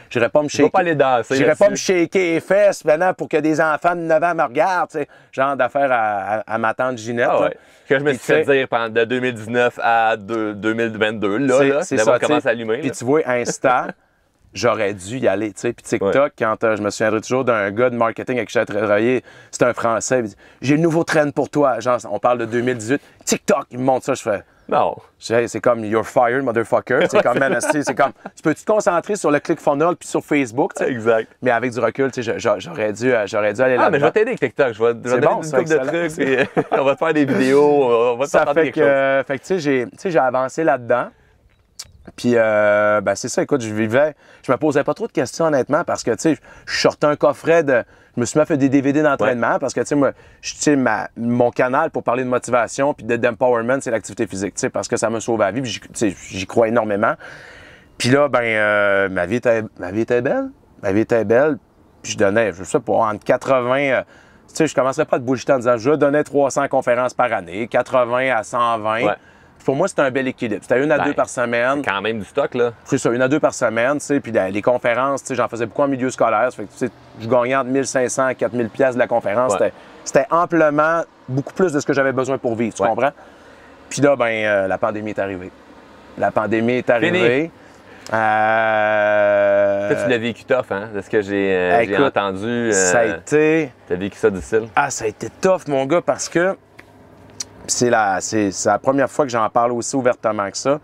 j'irais pas me shaker. Pas les danser. J'irais pas me shaker les fesses maintenant pour que des enfants de 9 ans me regardent, tu sais. Genre d'affaire à ma tante Ginette. Ah ouais. Que je me suis fait dire de 2019 à 2022, là, ça commence à allumer. Puis tu vois, Insta... J'aurais dû y aller, tu sais. Puis TikTok, quand je me souviendrai toujours d'un gars de marketing avec qui j'ai travaillé, c'était un Français, il dit « J'ai le nouveau trend pour toi. » Genre, on parle de 2018. TikTok, il me montre ça, je fais « Non. » C'est comme « You're fired, motherfucker. » C'est comme, c'est comme, tu peux-tu te concentrer sur le ClickFunnels puis sur Facebook, tu sais. Exact. Mais avec du recul, tu sais, j'aurais dû aller là-dedans. Ah, mais je vais t'aider avec TikTok. Je vais te donner une couple de trucs, puis on va te faire des vidéos, on va te faire quelque chose. Fait que, tu sais, j'ai avancé là-dedans. Puis, ben c'est ça, écoute, je me posais pas trop de questions, honnêtement, parce que, tu sais, je sortais un coffret je me suis mis fait des DVD d'entraînement, parce que, tu sais, moi, mon canal pour parler de motivation puis d'empowerment, c'est l'activité physique, tu sais, parce que ça me sauve la vie, puis j'y crois énormément. Puis là, ben, ma vie était belle. Ma vie était belle, puis je donnais, je sais pas, entre 80... tu sais, je commençais pas à te bullshiter en disant, je donnais 300 conférences par année, 80 à 120. Ouais. Pour moi, c'était un bel équilibre. C'était 1 à 2 par semaine. Quand même du stock, là. C'est ça, 1 à 2 par semaine, tu sais. Puis les conférences, tu sais, j'en faisais beaucoup en milieu scolaire. Ça fait que, tu sais, je gagnais entre 1500 et 4000 pièces de la conférence. Ouais. C'était amplement beaucoup plus de ce que j'avais besoin pour vivre, tu comprends? Puis là, ben, la pandémie est arrivée. La pandémie est arrivée. Tu l'as vécu tough, hein? De ce que j'ai entendu. Ça a été... T'as vécu ça difficile? Ah, ça a été tough, mon gars, parce que... C'est la première fois que j'en parle aussi ouvertement que ça.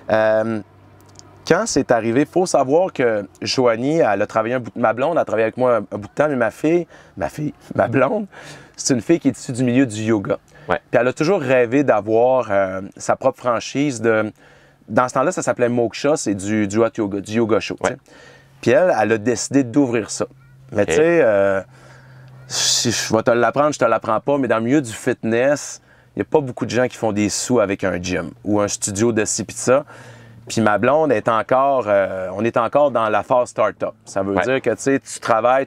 Quand c'est arrivé, il faut savoir que Joanie, elle a travaillé ma blonde, elle a travaillé avec moi un bout de temps, mais ma blonde, c'est une fille qui est issue du milieu du yoga. Ouais. Puis elle a toujours rêvé d'avoir sa propre franchise dans ce temps-là, ça s'appelait Moksha, c'est du hot yoga, du yoga show. Ouais. Puis elle a décidé d'ouvrir ça. Mais tu sais, je vais te l'apprendre, je te l'apprends pas, mais dans le milieu du fitness, il n'y a pas beaucoup de gens qui font des sous avec un gym ou un studio de ci pis ça. Puis ma blonde est encore... on est encore dans la phase start-up. Ça veut dire que, tu sais, tu travailles,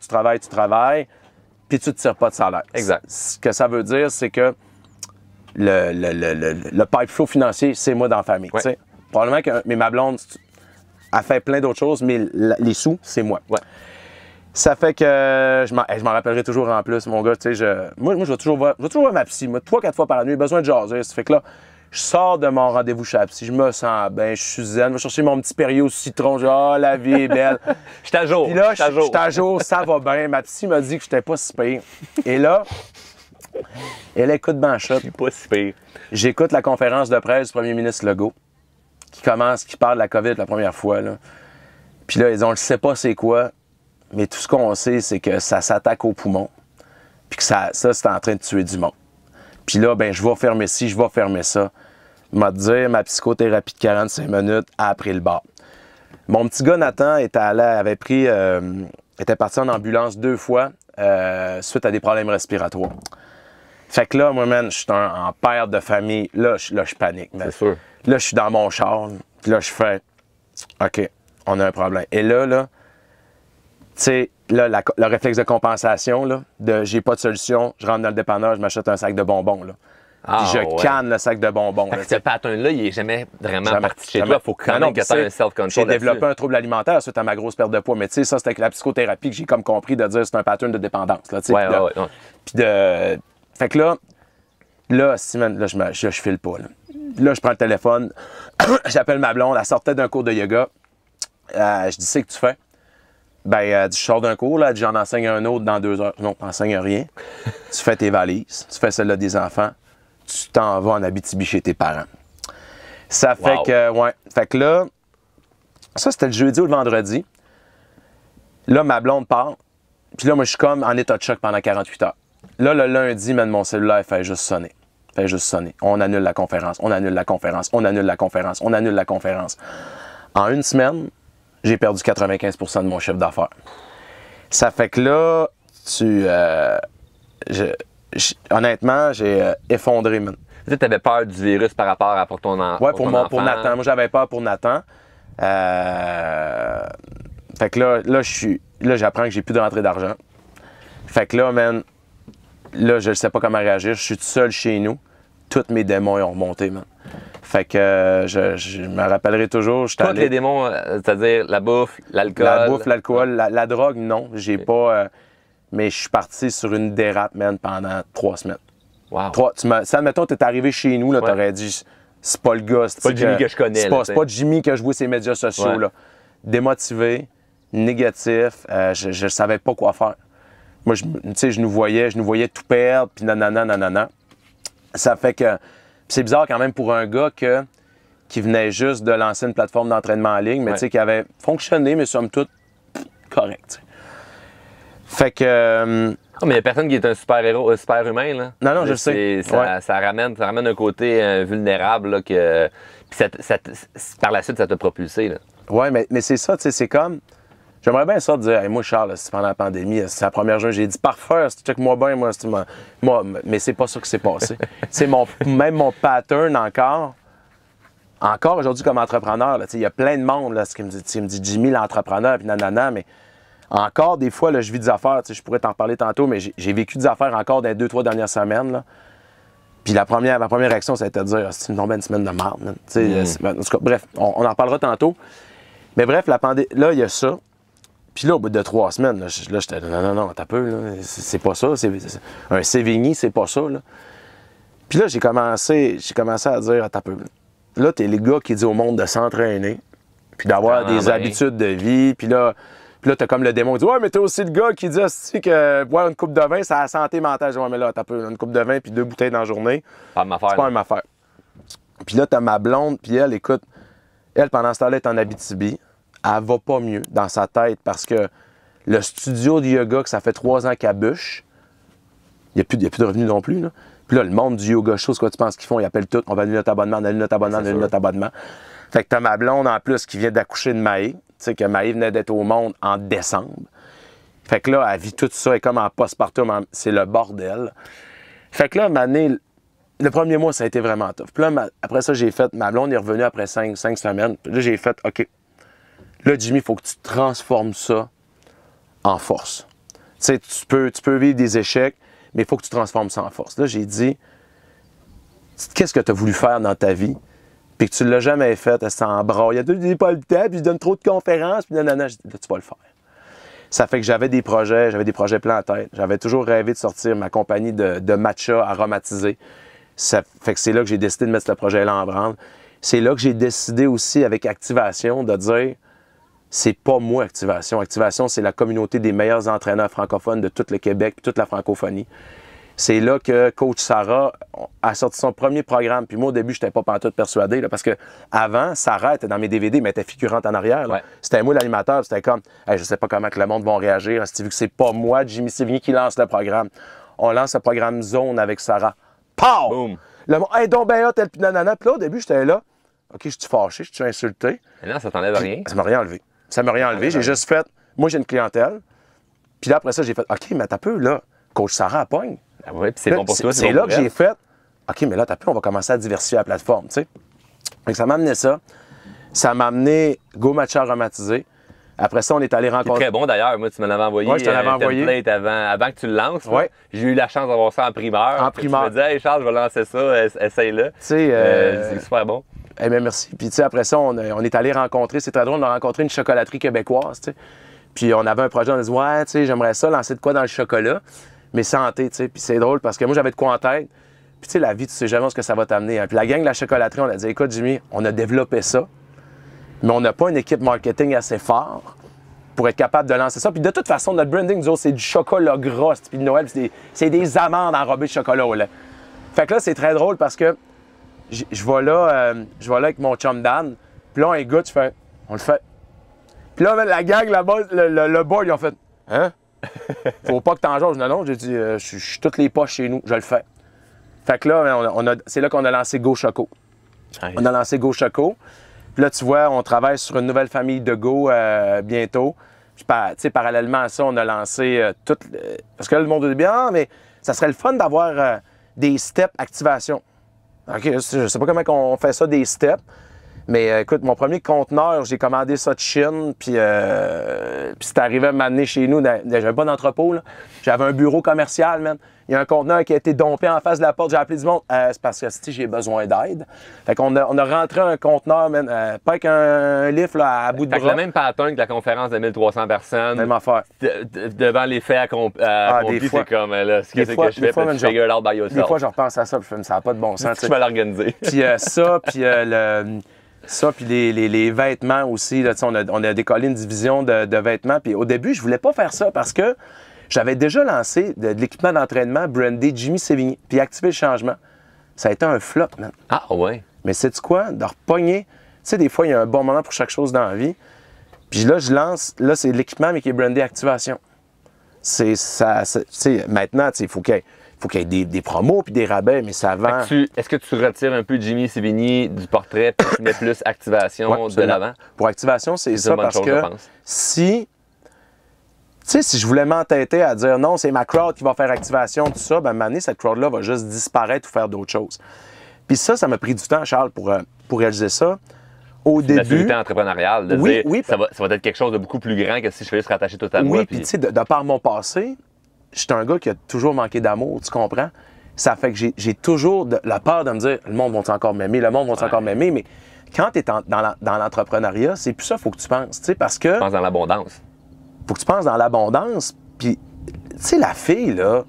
puis tu ne te tires pas de salaire. Exact. Ce que ça veut dire, c'est que le pipe flow financier, c'est moi dans la famille. Ouais. Probablement que... Mais ma blonde, elle fait plein d'autres choses, mais les sous, c'est moi. Ouais. Ça fait que je m'en rappellerai toujours en plus, mon gars. Tu sais, moi, je vais toujours voir ma psy. Moi, 3-4 fois par nuit, j'ai besoin de jaser. Ça fait que là, je sors de mon rendez-vous chez la psy. Je me sens bien, je suis zen. Je vais chercher mon petit Perrier au citron. Je dis, ah, la vie est belle. Je suis à jour. Puis là, je suis à jour, ça va bien. Ma psy m'a dit que je n'étais pas si pire. Et là, elle écoute Banchot. Je suis pas si pire. J'écoute la conférence de presse du premier ministre Legault qui parle de la COVID la première fois. Là. Puis là, ils disent, on ne sait pas c'est quoi. Mais tout ce qu'on sait, c'est que ça s'attaque aux poumons. Puis que ça c'est en train de tuer du monde. Puis là, ben, je vais fermer ci, je vais fermer ça. M'a dit, ma psychothérapie de 45 minutes a pris le bar. Mon petit gars Nathan était parti en ambulance 2 fois suite à des problèmes respiratoires. Fait que là, moi, man, je suis en père de famille. Là, je panique. C'est sûr. Là, je suis dans mon char. Puis là, je fais, OK, on a un problème. Et là, tu sais, là, le réflexe de compensation, là, j'ai pas de solution, je rentre dans le dépanneur, je m'achète un sac de bonbons, là. Puis je canne le sac de bonbons. Là, ce pattern-là, il est jamais vraiment parti chez toi. Il faut quand même que tu aies un self-control. J'ai développé un trouble alimentaire suite à ma grosse perte de poids. Mais tu sais, ça, c'était avec la psychothérapie que j'ai comme compris de dire que c'est un pattern de dépendance. Là, puis fait que là, Simon, là, je file pas. Là, je prends le téléphone, j'appelle ma blonde, elle sortait d'un cours de yoga. Je dis, c'est que tu fais? Ben, elle dit, je sors d'un cours, là, elle dit, j'en enseigne un autre dans 2 heures. Non, t'enseignes rien. Tu fais tes valises, tu fais celle-là des enfants, tu t'en vas en Abitibi chez tes parents. Ça fait que, ouais. Fait que là, ça, c'était le jeudi ou le vendredi. Là, ma blonde part. Puis là, moi, je suis comme en état de choc pendant 48 heures. Là, le lundi, man, mon cellulaire fait juste sonner. Fait juste sonner. On annule la conférence, on annule la conférence, on annule la conférence, on annule la conférence. En une semaine, j'ai perdu 95% de mon chiffre d'affaires. Ça fait que là, honnêtement, j'ai effondré, man. Tu avais peur du virus par rapport à pour ton enfant? Oui, pour Nathan. Moi, j'avais peur pour Nathan. Fait que là, j'apprends que j'ai plus de rentrée d'argent. Fait que là, man, là, je ne sais pas comment réagir. Je suis tout seul chez nous. Tous mes démons ont remonté, man. Fait que je me rappellerai toujours. Tous les démons, c'est-à-dire la bouffe, l'alcool? La bouffe, l'alcool, la drogue, non. J'ai pas... mais je suis parti sur une dérape, man, pendant 3 semaines. Wow. Ça, admettons, t'es arrivé chez nous, là, t'aurais dit, c'est pas le gars. C'est pas le Jimmy que je connais. C'est pas Jimmy que je vois sur les médias sociaux, là. Démotivé, négatif, je savais pas quoi faire. Moi, tu sais, je nous voyais tout perdre, puis nanana. Ça fait que... c'est bizarre quand même pour un gars qui venait juste de lancer une plateforme d'entraînement en ligne, mais tu sais, qui avait fonctionné, mais somme toute, correct. T'sais. Fait que... mais il n'y a personne qui est un super-héros, un super-humain, là. Non, je sais. Ça ramène un côté vulnérable, là, que... Puis par la suite, ça t'a propulsé, là. Oui, mais c'est ça, tu sais, c'est comme... J'aimerais bien ça de dire, hey, moi, Charles, c'est pendant la pandémie, c'est la première journée, j'ai dit, parfait, check-moi bien, moi, mais c'est pas ça qui s'est passé. Tu sais, même mon pattern encore aujourd'hui comme entrepreneur, il y a plein de monde, là, qui me dit, Jimmy, l'entrepreneur, puis nanana, mais encore, des fois, là, je vis des affaires, je pourrais t'en parler tantôt, mais j'ai vécu des affaires encore dans les 2-3 dernières semaines, là. Puis ma première réaction, ça a été de dire, c'est une semaine de merde, man. En tout cas, bref, on en reparlera tantôt. Mais bref, la pandémie, là, il y a ça. Puis là, au bout de 3 semaines, là, j'étais non, t'as peu, là. C'est pas ça. Un Sévigny, c'est pas ça, là. Puis là, j'ai commencé à dire, t'as peu. Là, t'es les gars qui disent au monde de s'entraîner, puis d'avoir des habitudes de vie. Puis là, t'as comme le démon qui dit, ouais, mais t'es aussi le gars qui dit aussi que boire une coupe de vin, c'est la santé mentale. Je dis, ouais, mais là, t'as peu, une coupe de vin, puis 2 bouteilles dans la journée. C'est pas une affaire. Puis là, t'as ma blonde, puis elle, écoute, elle, pendant ce temps-là, est en Abitibi. Elle va pas mieux dans sa tête parce que le studio de yoga, que ça fait 3 ans qu'elle bûche, il n'y a plus de revenus non plus. Là. Puis là, le monde du yoga show, c'est quoi tu penses qu'ils font? Ils appellent tout, on va annuler notre abonnement, on annule notre abonnement, on annule notre abonnement. Fait que t'as ma blonde en plus qui vient d'accoucher de Maë. Tu sais que Maë venait d'être au monde en décembre. Fait que là, elle vit tout ça, elle est comme en postpartum, c'est le bordel. Fait que là, le premier mois, ça a été vraiment tough. Puis là, après ça, ma blonde est revenue après 5 semaines. Puis là, j'ai fait, OK. Là, Jimmy, il faut que tu transformes ça en force. Tu sais, tu peux vivre des échecs, mais il faut que tu transformes ça en force. Là, j'ai dit, qu'est-ce que tu as voulu faire dans ta vie, puis que tu ne l'as jamais fait, c'est en bras. Il y a des pas le temps, puis je donne trop de conférences, puis non, je dis, là, tu vas le faire. Ça fait que j'avais des projets pleins en tête. J'avais toujours rêvé de sortir ma compagnie de matcha aromatisé. Ça fait que c'est là que j'ai décidé de mettre ce projet-là en branle. C'est là que j'ai décidé aussi, avec Activation, de dire, c'est pas moi, Activation. Activation, c'est la communauté des meilleurs entraîneurs francophones de tout le Québec, toute la francophonie. C'est là que Coach Sarah a sorti son premier programme. Puis moi, au début, je n'étais pas pantoute persuadé, là, parce que avant, Sarah était dans mes DVD, mais elle était figurante en arrière. Ouais. C'était moi l'animateur, c'était comme, hey, je sais pas comment que le monde va réagir. Vu que c'est pas moi, Jimmy Sévigny, qui lance le programme. On lance le programme Zone avec Sarah. Pow! Boom. Le monde, hey, donc ben hot, puis nanana. Puis là, au début, j'étais là. OK, je suis fâché, je suis insulté. Mais non, ça t'enlève rien. Ça m'a rien enlevé. Ça m'a rien enlevé. J'ai juste fait, moi, j'ai une clientèle. Puis là, après ça, j'ai fait, OK, mais t'as peu, là, coach Sarah à pogne. Ah ouais, puis c'est bon pour toi, C'est bon là pour que elle. j'ai fait, OK, mais là, t'as peu, on va commencer à diversifier la plateforme, tu sais. Donc, ça m'a amené ça. Ça m'a amené Go Matcha aromatisé. Après ça, on est allé C'est rencontrer. très bon d'ailleurs. Moi, tu me l'avais envoyé. Ouais, je te l'avais envoyé. Template avant que tu le lances. Ouais. J'ai eu la chance d'avoir ça en primeur. En primeur. Tu me disais, hey Charles, je vais lancer ça, essaye-le. Tu sais, C'est super bon. eh bien, merci. Puis, tu sais, après ça, on est allé rencontrer, c'est très drôle, on a rencontré une chocolaterie québécoise, tu sais. Puis, on avait un projet, on a dit, ouais, tu sais, j'aimerais ça, lancer de quoi dans le chocolat, mais santé, tu sais. Puis, c'est drôle parce que moi, j'avais de quoi en tête. Puis, tu sais, la vie, tu sais jamais ce que ça va t'amener. Hein. Puis, la gang de la chocolaterie, on a dit, écoute, Jimmy, on a développé ça, mais on n'a pas une équipe marketing assez forte pour être capable de lancer ça. Puis, de toute façon, notre branding, nous autres, c'est du chocolat gras, puis de Noël, c'est des amandes enrobées de chocolat au lait. Fait que là, c'est très drôle parce que je vais là avec mon chum Dan, puis là, on écoute, on le fait. Puis là, la gang là-bas, le boy, ils ont fait, hein? Faut pas que t'en jases. Non, j'ai dit, je suis toutes les poches chez nous, je le fais. Fait que là, c'est là qu'on a lancé Go Choco. Nice. On a lancé Go Choco. Puis là, tu vois, on travaille sur une nouvelle famille de Go bientôt. Puis, tu sais, parallèlement à ça, on a lancé tout. Parce que là, le monde dit bien, mais ça serait le fun d'avoir des steps activation. OK, je sais pas comment on fait ça, des steps. Mais écoute, mon premier conteneur, j'ai commandé ça de Chine, puis c'est arrivé à m'amener chez nous. J'avais pas d'entrepôt, là. J'avais un bureau commercial, man. Il y a un conteneur qui a été dompé en face de la porte. J'ai appelé du monde. C'est parce que si j'ai besoin d'aide. Fait qu'on a rentré un conteneur, man, pas avec un lift là, à bout de Fait que bras. le même pattern que la conférence de 1300 personnes. Même affaire. Devant les faits accomplis, des fois. c'est comme là, qu'est-ce que je fais? man, Tu figure it out by yourself. Des fois, je repense à ça, puis je fais, ça n'a pas de bon sens. Tu vas l'organiser. Puis ça, puis les vêtements aussi. Là, on a décollé une division de vêtements. Puis au début, je voulais pas faire ça parce que j'avais déjà lancé de l'équipement d'entraînement brandé Jimmy Sévigny, puis activé le changement. Ça a été un flop, man. Ah ouais. Mais sais-tu quoi? De repogner. Tu sais, des fois, il y a un bon moment pour chaque chose dans la vie. Puis là, je lance. Là, c'est l'équipement, mais qui est brandé activation. C'est ça. Tu sais, maintenant, il faut qu'il y ait des promos puis des rabais, mais ça vend. Est-ce que tu retires un peu Jimmy Sévigny du portrait puis tu mets plus activation Ouais, de absolument. l'avant? Pour activation, c'est C'est ça une bonne parce chose, que je pense. si. Tu sais, si je voulais m'entêter à dire non, c'est ma crowd qui va faire activation, tout ça, ben, à un moment donné, cette crowd-là va juste disparaître ou faire d'autres choses. Puis ça m'a pris du temps, Charles, pour réaliser ça. Au La début. maturité entrepreneuriale, de dire oui. ça va être quelque chose de beaucoup plus grand que si je fais juste rattacher tout à moi. Oui, puis tu sais, de par mon passé, j'étais un gars qui a toujours manqué d'amour, tu comprends? Ça fait que j'ai toujours la peur de me dire, le monde va-tu encore m'aimer, le monde va-tu encore m'aimer, mais quand tu es dans l'entrepreneuriat, c'est plus ça, il faut que tu penses, tu sais, parce que Je pense dans l'abondance. faut que tu penses dans l'abondance, puis tu sais, la fille, là,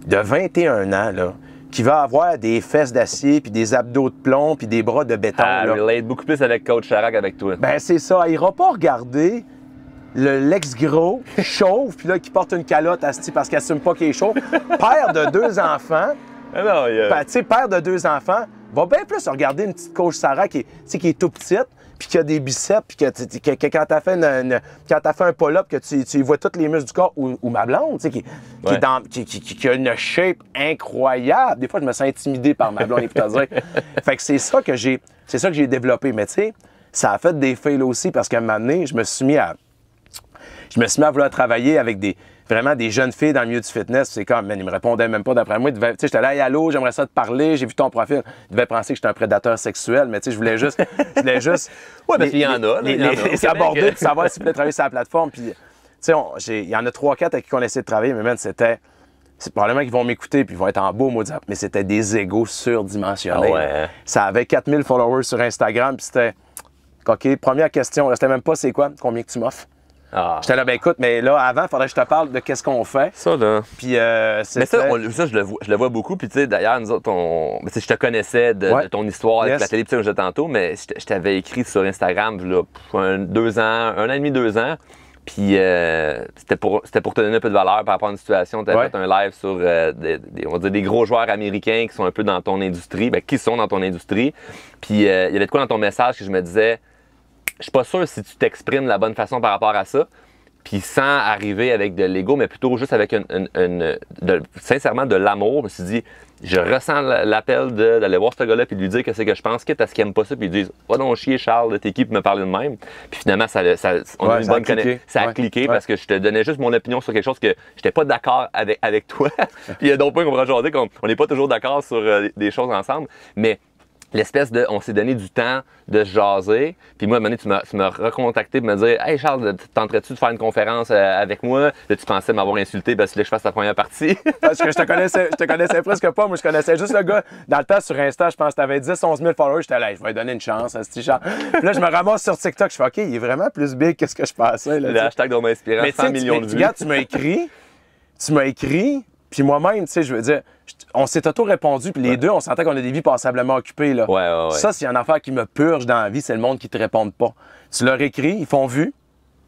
de 21 ans, là, qui va avoir des fesses d'acier, puis des abdos de plomb, puis des bras de béton, Elle là, relate beaucoup plus avec Coach Charac avec toi. ben c'est ça, elle ira pas regarder l'ex-gros, chauve, puis là, qui porte une calotte asti parce qu'elle assume pas qu'il est chauve, père de 2 enfants, Ah non, ben, tu sais, père de 2 enfants, va bien plus regarder une petite coach Sarah qui est tout petite, puis qui a des biceps, puis que quand t'as fait un pull-up, que tu vois tous les muscles du corps, ou ma blonde, tu sais, qui a une shape incroyable. Des fois, je me sens intimidé par ma blonde, écoute à dire. Fait que c'est ça que j'ai développé. Mais tu sais, ça a fait des fails aussi, parce qu'à un moment donné, je me suis mis à vouloir travailler avec vraiment des jeunes filles dans le milieu du fitness. C'est comme, man, ils me répondaient même pas d'après moi. Tu sais, j'étais là, hey, allô, j'aimerais ça te parler, j'ai vu ton profil. Ils devaient penser que j'étais un prédateur sexuel, mais tu sais, je voulais juste. Ouais, parce qu'il y en a, là, il y en a au Les Québec. aborder, puis savoir s'ils voulaient travailler sur la plateforme. Puis, tu sais, il y en a 3-4 avec qui on essaie de travailler, mais man, c'est probablement qu'ils vont m'écouter puis ils vont être en beau maudit. Mais c'était des égos surdimensionnés. Ah ouais. Ça avait 4000 followers sur Instagram, puis c'était, OK, première question, c'était même pas c'est quoi, combien que tu m'offres? Ah. J'étais là, ben écoute, mais là, avant, il faudrait que je te parle de qu'est-ce qu'on fait. Ça, là. Puis, Mais ça, je le vois beaucoup. Puis, tu sais, d'ailleurs, nous autres, mais, tu sais, je te connaissais de ton histoire avec Yes. la télé, puis ça, que je disais tantôt, mais je t'avais écrit sur Instagram, là, 2 ans, 1 an et demi, 2 ans. Puis, c'était pour te donner un peu de valeur par rapport à une situation. Tu avais fait un live sur, on va dire, des gros joueurs américains qui sont un peu dans ton industrie, ben, qui sont dans ton industrie. Puis, il y avait de quoi dans ton message que je me disais, je suis pas sûr si tu t'exprimes de la bonne façon par rapport à ça. puis sans arriver avec de l'ego, mais plutôt juste avec sincèrement de l'amour. Je me suis dit, je ressens l'appel d'aller voir ce gars-là puis de lui dire que c'est que je pense, quitte à ce qu'il n'aime pas ça, puis ils disent va donc chier, Charles, t'es qui pour me parler de même. Puis finalement, on a eu une bonne connexion. Ça a cliqué parce que je te donnais juste mon opinion sur quelque chose que je n'étais pas d'accord avec toi. Puis il y a d'autres points qu'on pourra jaser, qu'on n'est pas toujours d'accord sur des choses ensemble, mais l'espèce de, on s'est donné du temps de se jaser. Puis moi, à un moment donné, tu m'as recontacté pour me dire hey Charles, tenterais-tu de faire une conférence avec moi? Là, tu pensais m'avoir insulté parce que je fasse la première partie. Parce que je te connaissais presque pas. Moi, je connaissais juste le gars. Dans le temps, sur Insta, je pense que tu avais 10-11 000 followers. J'étais là, je vais lui donner une chance à ce Charles. Puis là, je me ramasse sur TikTok. Je fais OK, il est vraiment plus big que ce que je pensais. Là, le hashtag d'Homme Inspirant, 100 millions de vues. Regarde, tu m'as écrit. Puis moi-même, tu sais, je veux dire, on s'est auto-répondu, puis les deux, on sentait qu'on a des vies passablement occupées, là. Ouais. Ça, s'il y a une affaire qui me purge dans la vie, c'est le monde qui te répond pas. Tu leur écris, ils font vu.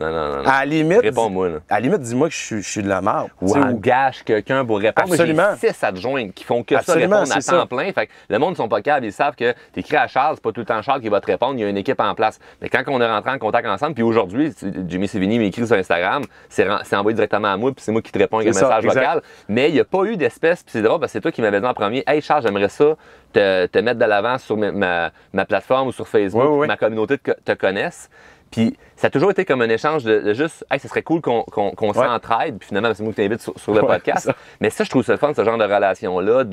Non. À la limite, réponds-moi, là. À la limite, dis-moi que je suis de la merde. Ou engage quelqu'un pour répondre. Absolument. J'ai 6 adjoints qui font que ça, répondre à temps plein. Fait que le monde ne sont pas capables, ils savent que tu écris à Charles, c'est pas tout le temps Charles qui va te répondre, il y a une équipe en place. Mais quand on est rentré en contact ensemble, puis aujourd'hui, Jimmy Sévigny m'écrit sur Instagram, c'est envoyé directement à moi, puis c'est moi qui te réponds avec un message vocal. Mais il n'y a pas eu d'espèce, puis c'est drôle, parce que c'est toi qui m'avais dit en premier, hey Charles, j'aimerais ça te mettre de l'avant sur ma plateforme ou sur Facebook, pour que ma communauté te connaisse. Puis ça a toujours été comme un échange de juste, hey, ça serait cool qu'on s'entraide. Puis finalement, c'est moi qui t'invite sur le podcast. Ça. Mais ça, je trouve ça le fun, ce genre de relation-là.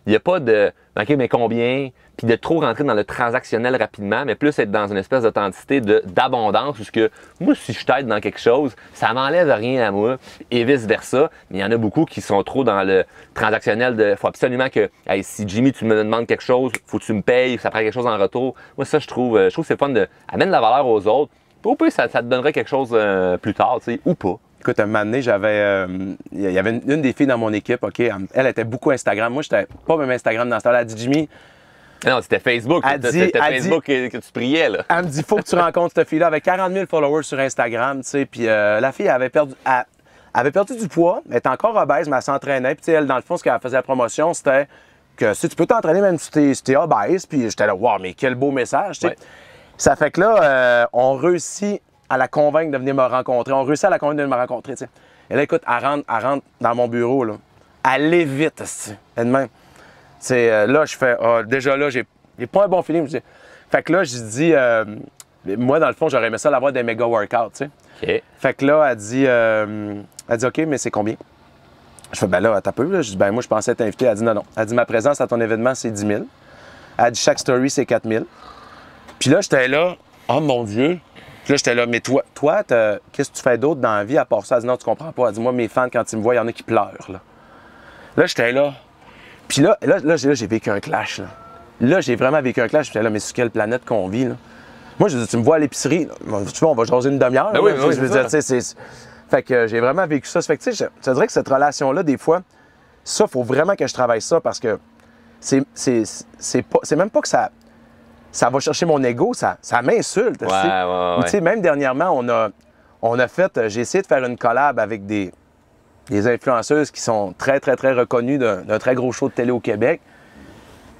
Il n'y a pas de, OK, mais combien? Puis de trop rentrer dans le transactionnel rapidement, mais plus être dans une espèce d'authenticité, d'abondance, puisque moi, si je t'aide dans quelque chose, ça m'enlève rien à moi, et vice-versa. Mais il y en a beaucoup qui sont trop dans le transactionnel de, faut absolument que, hey, si Jimmy, tu me demandes quelque chose, faut que tu me payes, ça prend quelque chose en retour. Moi, ça, je trouve que c'est fun de amener de la valeur aux autres. Au pire, ça te donnerait quelque chose plus tard, tu sais, ou pas. Écoute, un moment donné, il y avait une des filles dans mon équipe, OK, elle était beaucoup Instagram. Moi, j'étais pas même Instagram dans ce temps-là. Elle dit, Jimmy... Non, c'était Facebook. C'était Facebook que tu priais, là. Elle me dit, faut que tu rencontres cette fille-là avec 40 000 followers sur Instagram, tu sais. Puis la fille avait perdu du poids, elle était encore obèse, mais elle s'entraînait. Puis elle, dans le fond, ce qu'elle faisait la promotion, c'était que si tu peux t'entraîner même si t'es obèse. Puis j'étais là, wow, mais quel beau message, tu sais. Ça fait que là, on réussit à la convaincre de venir me rencontrer. On réussit à la convaincre de venir me rencontrer, tu sais. Et là, écoute, elle rentre dans mon bureau, là. Elle l'évite, tu sais. Elle-même. Là, je fais, déjà là, j'ai pas un bon feeling. Fait que là, je dis, moi, dans le fond, j'aurais aimé ça l'avoir des méga workouts, tu sais. OK. Fait que là, elle dit, OK, mais c'est combien? Je fais, ben là, t'as peu, là. Je dis, ben moi, je pensais t'inviter. Elle dit, non. Elle dit, ma présence à ton événement, c'est 10 000. Elle dit, chaque story, c'est 4 000. Puis là, j'étais là, oh mon Dieu. Puis là, j'étais là, mais toi, qu'est-ce que tu fais d'autre dans la vie à part ça? Elle dit, non, tu comprends pas. Elle dit, moi, mes fans, quand ils me voient, il y en a qui pleurent, là. Là, j'étais là. Puis là, j'ai vécu un clash, là. Là, j'ai vraiment vécu un clash. J'étais là, mais sur quelle planète qu'on vit, là? Moi, je dis, tu me vois à l'épicerie, tu vois, on va jaser une demi-heure. Ben oui, je veux dire, tu sais, fait que j'ai vraiment vécu ça. Ça fait que, tu sais, je te dirais que cette relation-là, des fois, ça, il faut vraiment que je travaille ça parce que c'est même pas que ça va chercher mon ego, ça m'insulte. Ouais. Tu sais, même dernièrement, on a fait, j'ai essayé de faire une collab avec des influenceuses qui sont très, très, très reconnues d'un très gros show de télé au Québec.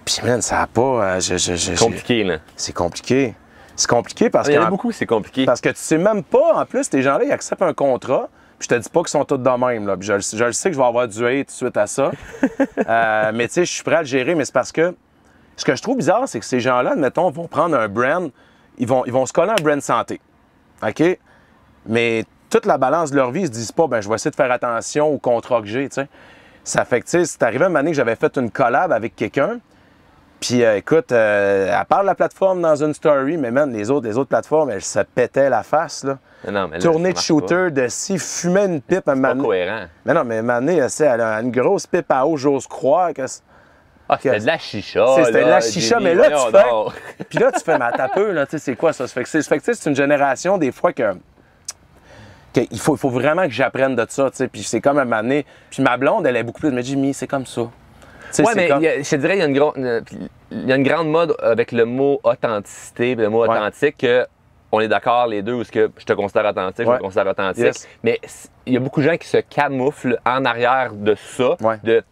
Puis, man, ça n'a pas... C'est compliqué, là. C'est compliqué. C'est compliqué parce que... Il y en a beaucoup, c'est compliqué. Parce que tu sais même pas, en plus, ces gens-là, ils acceptent un contrat. Puis je te dis pas qu'ils sont tous de même, là. Puis je le sais que je vais avoir du hate suite à ça. Mais tu sais, je suis prêt à le gérer, mais c'est parce que... Ce que je trouve bizarre, c'est que ces gens-là, admettons, vont prendre un brand, ils vont se coller un brand santé. OK? Mais toute la balance de leur vie, ils se disent pas, ben je vais essayer de faire attention au contrat que j'ai, tu sais. Ça fait que, tu sais, c'est arrivé une année que j'avais fait une collab avec quelqu'un. Puis, écoute, à part la plateforme dans une story, mais man, les autres plateformes, elles se pétaient la face, là. Non, mais là, tournée de shooter, de si, fumait une pipe. C'est pas cohérent. Mais non, mais Mané, elle a une grosse pipe à eau, j'ose croire que... C'était de la chicha, c'était de la chicha, mais là, tu fais... Puis là, tu fais, mais à peu, là, tu sais, c'est quoi ça? Ça fait que c'est une génération, des fois, que il faut vraiment que j'apprenne de ça, tu sais. Puis c'est comme un moment donné. Puis ma blonde, elle est beaucoup plus... Mais Jimmy, c'est comme ça. Ouais, mais je te dirais, il y a une grande mode avec le mot authenticité, le mot authentique, que on est d'accord les deux, où que je te considère authentique, je te considère authentique. Mais il y a beaucoup de gens qui se camouflent en arrière de ça, de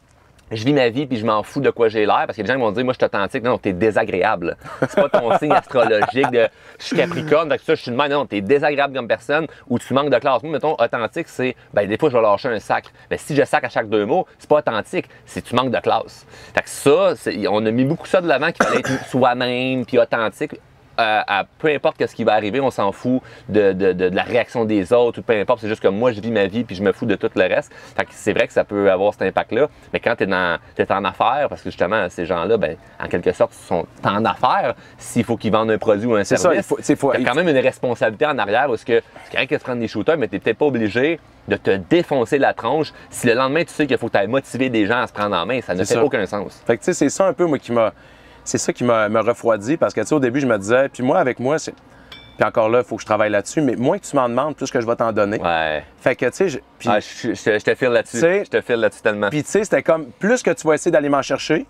je vis ma vie puis je m'en fous de quoi j'ai l'air parce que les gens vont dire moi je suis authentique. Non, t'es désagréable. C'est pas ton signe astrologique de je suis Capricorne, donc ça je suis de même. Non, t'es désagréable comme personne ou tu manques de classe. Moi, mettons, authentique, c'est ben des fois je vais lâcher un sac. Ben si je sac à chaque 2 mots, c'est pas authentique, c'est tu manques de classe. Fait que ça, on a mis beaucoup ça de l'avant qu'il fallait être soi-même puis authentique. À peu importe ce qui va arriver, on s'en fout de la réaction des autres ou peu importe, c'est juste que moi je vis ma vie puis je me fous de tout le reste. Fait que c'est vrai que ça peut avoir cet impact-là, mais quand tu es en affaires, parce que justement ces gens-là, ben, en quelque sorte, sont en affaires, s'il faut qu'ils vendent un produit ou un service, il y a quand même une responsabilité en arrière où c'est correct que tu prends des shooters, mais tu n'es peut-être pas obligé de te défoncer la tronche si le lendemain tu sais qu'il faut que tu ailles motiver des gens à se prendre en main, ça ne fait aucun sens. Fait que tu sais, c'est ça un peu moi c'est ça qui m'a refroidi parce que, tu sais, au début, je me disais, puis moi, avec moi, puis encore là, il faut que je travaille là-dessus, mais moins que tu m'en demandes, plus que je vais t'en donner. Ouais. Fait que, tu sais, je te file là-dessus. Je te file là-dessus tellement. Puis, tu sais, c'était comme, plus que tu vas essayer d'aller m'en chercher,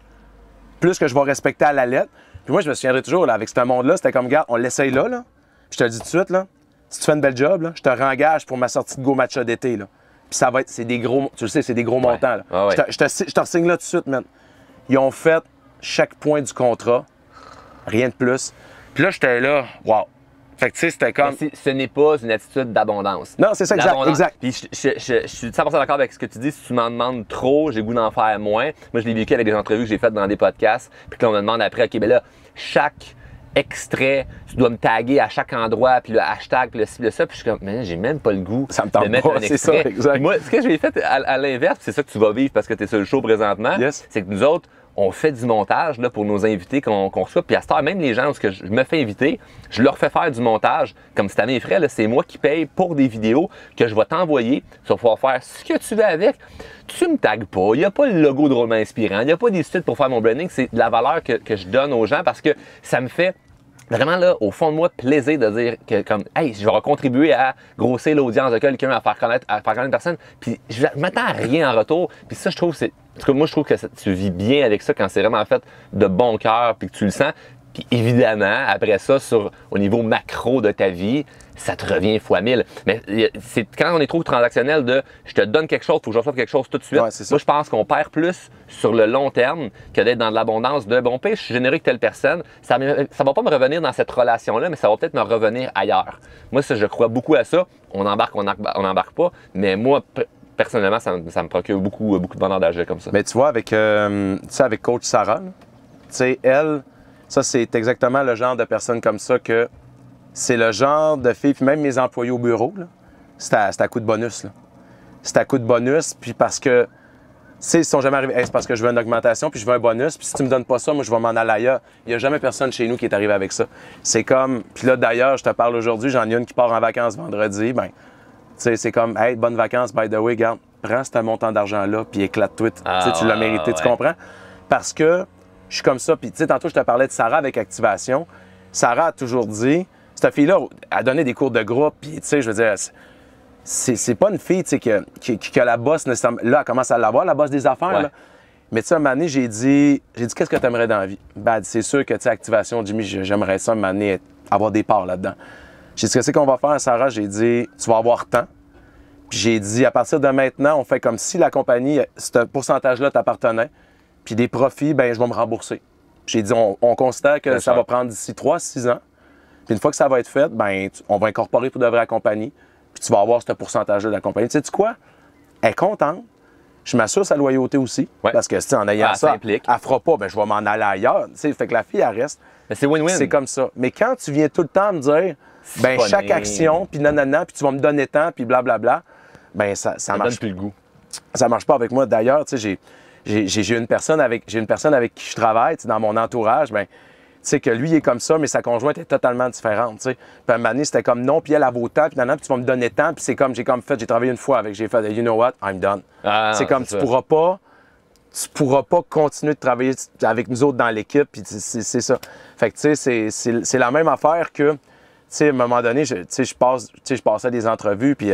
plus que je vais respecter à la lettre. Puis moi, je me souviendrai toujours, là, avec ce monde-là, c'était comme, regarde, on l'essaye là. Je te le dis tout de suite, là. Si tu fais une belle job, là, je te rengage pour ma sortie de Go Matcha d'été, là. Puis ça va être, c'est des gros, tu le sais, c'est des gros montants, là. Ah ouais. Je te resigne là tout de suite, man. Ils ont fait chaque point du contrat. Rien de plus. Puis là, j'étais là, wow. Fait que tu sais, c'était comme. Ce n'est pas une attitude d'abondance. Non, c'est ça, exact. Puis je suis 100% d'accord avec ce que tu dis. Si tu m'en demandes trop, j'ai goût d'en faire moins. Moi, je l'ai vécu avec des entrevues que j'ai faites dans des podcasts. Puis que là, on me demande après, OK, ben là, chaque extrait, tu dois me taguer à chaque endroit, puis le hashtag, puis le ci, puis le ça. Puis je suis comme, mais j'ai même pas le goût de mettre un extrait. Ça, exact. Puis moi, ce que j'ai fait à l'inverse, c'est ça que tu vas vivre parce que tu es sur le show présentement, c'est que nous autres, on fait du montage là, pour nos invités qu'on reçoit. Puis à cette heure, même les gens où je me fais inviter, je leur fais faire du montage. Comme c'est à mes frais, c'est moi qui paye pour des vidéos que je vais t'envoyer. Tu vas pouvoir faire ce que tu veux avec. Tu me tagues pas. Il n'y a pas le logo drôlement inspirant. Il n'y a pas des suites pour faire mon branding. C'est de la valeur que je donne aux gens parce que ça me fait vraiment, là, au fond de moi, plaisir de dire que, comme, hey, je vais contribuer à grossir l'audience de quelqu'un, à faire connaître une personne. Puis je m'attends à rien en retour. Puis ça, je trouve, en tout cas, moi, je trouve que tu vis bien avec ça quand c'est vraiment fait de bon cœur puis que tu le sens. Puis évidemment, après ça, au niveau macro de ta vie, ça te revient fois 1000. Mais c'est quand on est trop transactionnel de je te donne quelque chose, il faut que je reçoive quelque chose tout de suite. Ouais, moi, je pense qu'on perd plus sur le long terme que d'être dans de l'abondance de bon, je suis généreux que telle personne. Ça va pas me revenir dans cette relation-là, mais ça va peut-être me revenir ailleurs. Moi, ça, je crois beaucoup à ça. On embarque pas. Mais moi, personnellement, ça me procure beaucoup de bonheur d'agir comme ça. Mais tu vois, avec Coach Sarah, tu sais, elle, ça, c'est exactement le genre de personne comme ça que c'est le genre de fille, puis même mes employés au bureau, c'est à coup de bonus. C'est à coup de bonus, puis parce que, tu sais, ils sont jamais arrivés, hey, c'est parce que je veux une augmentation, puis je veux un bonus, puis si tu me donnes pas ça, moi, je vais m'en aller ailleurs. Il n'y a jamais personne chez nous qui est arrivé avec ça. C'est comme, puis là, d'ailleurs, je te parle aujourd'hui, j'en ai une qui part en vacances vendredi, ben, tu sais, c'est comme, hey, bonnes vacances, by the way, regarde, prends ce montant d'argent-là, puis éclate-toi, tu l'as mérité, tu comprends? Parce que je suis comme ça, puis tu sais, tantôt, je te parlais de Sarah avec Activation. Sarah a toujours dit, cette fille-là a donné des cours de groupe, puis tu sais, je veux dire, c'est pas une fille, tu sais, qui a la bosse nécessairement. Là, elle commence à l'avoir, la bosse des affaires, là. Mais tu sais, à un moment donné, j'ai dit, qu'est-ce que tu aimerais dans la vie? Ben, c'est sûr que, tu sais, Activation, Jimmy, j'aimerais ça, à un moment donné, avoir des parts là-dedans. J'ai dit, qu'est-ce qu'on va faire, Sarah? J'ai dit, tu vas avoir temps. Puis j'ai dit, à partir de maintenant, on fait comme si la compagnie, ce pourcentage-là t'appartenait. Puis des profits, ben je vais me rembourser. J'ai dit, on considère que ça va prendre d'ici 3-6 ans. Puis une fois que ça va être fait, ben on va incorporer pour de vrai la compagnie. Puis tu vas avoir ce pourcentage-là de la compagnie. Tu sais quoi? Elle est contente. Je m'assure sa loyauté aussi. Ouais. Parce que en ayant ça, elle ne fera pas, ben je vais m'en aller ailleurs. T'sais, fait que la fille, elle reste. Mais c'est win-win. C'est comme ça. Mais quand tu viens tout le temps me dire, ben chaque action, puis nanana, puis tu vas me donner tant, puis blablabla, ben ça marche. Donne plus le goût. Ça marche pas avec moi. D'ailleurs, tu sais, j'ai une personne avec qui je travaille, dans mon entourage, ben, tu sais que lui il est comme ça, mais sa conjointe est totalement différente, tu sais. Puis à un moment donné, c'était comme non, puis elle vaut tant, puis puis tu vas me donner tant, puis c'est comme j'ai travaillé une fois avec, j'ai fait you know what, I'm done. C'est comme tu pourras pas continuer de travailler avec nous autres dans l'équipe, puis c'est ça. Fait que tu sais, c'est la même affaire que, tu sais, à un moment donné, je passais des entrevues, puis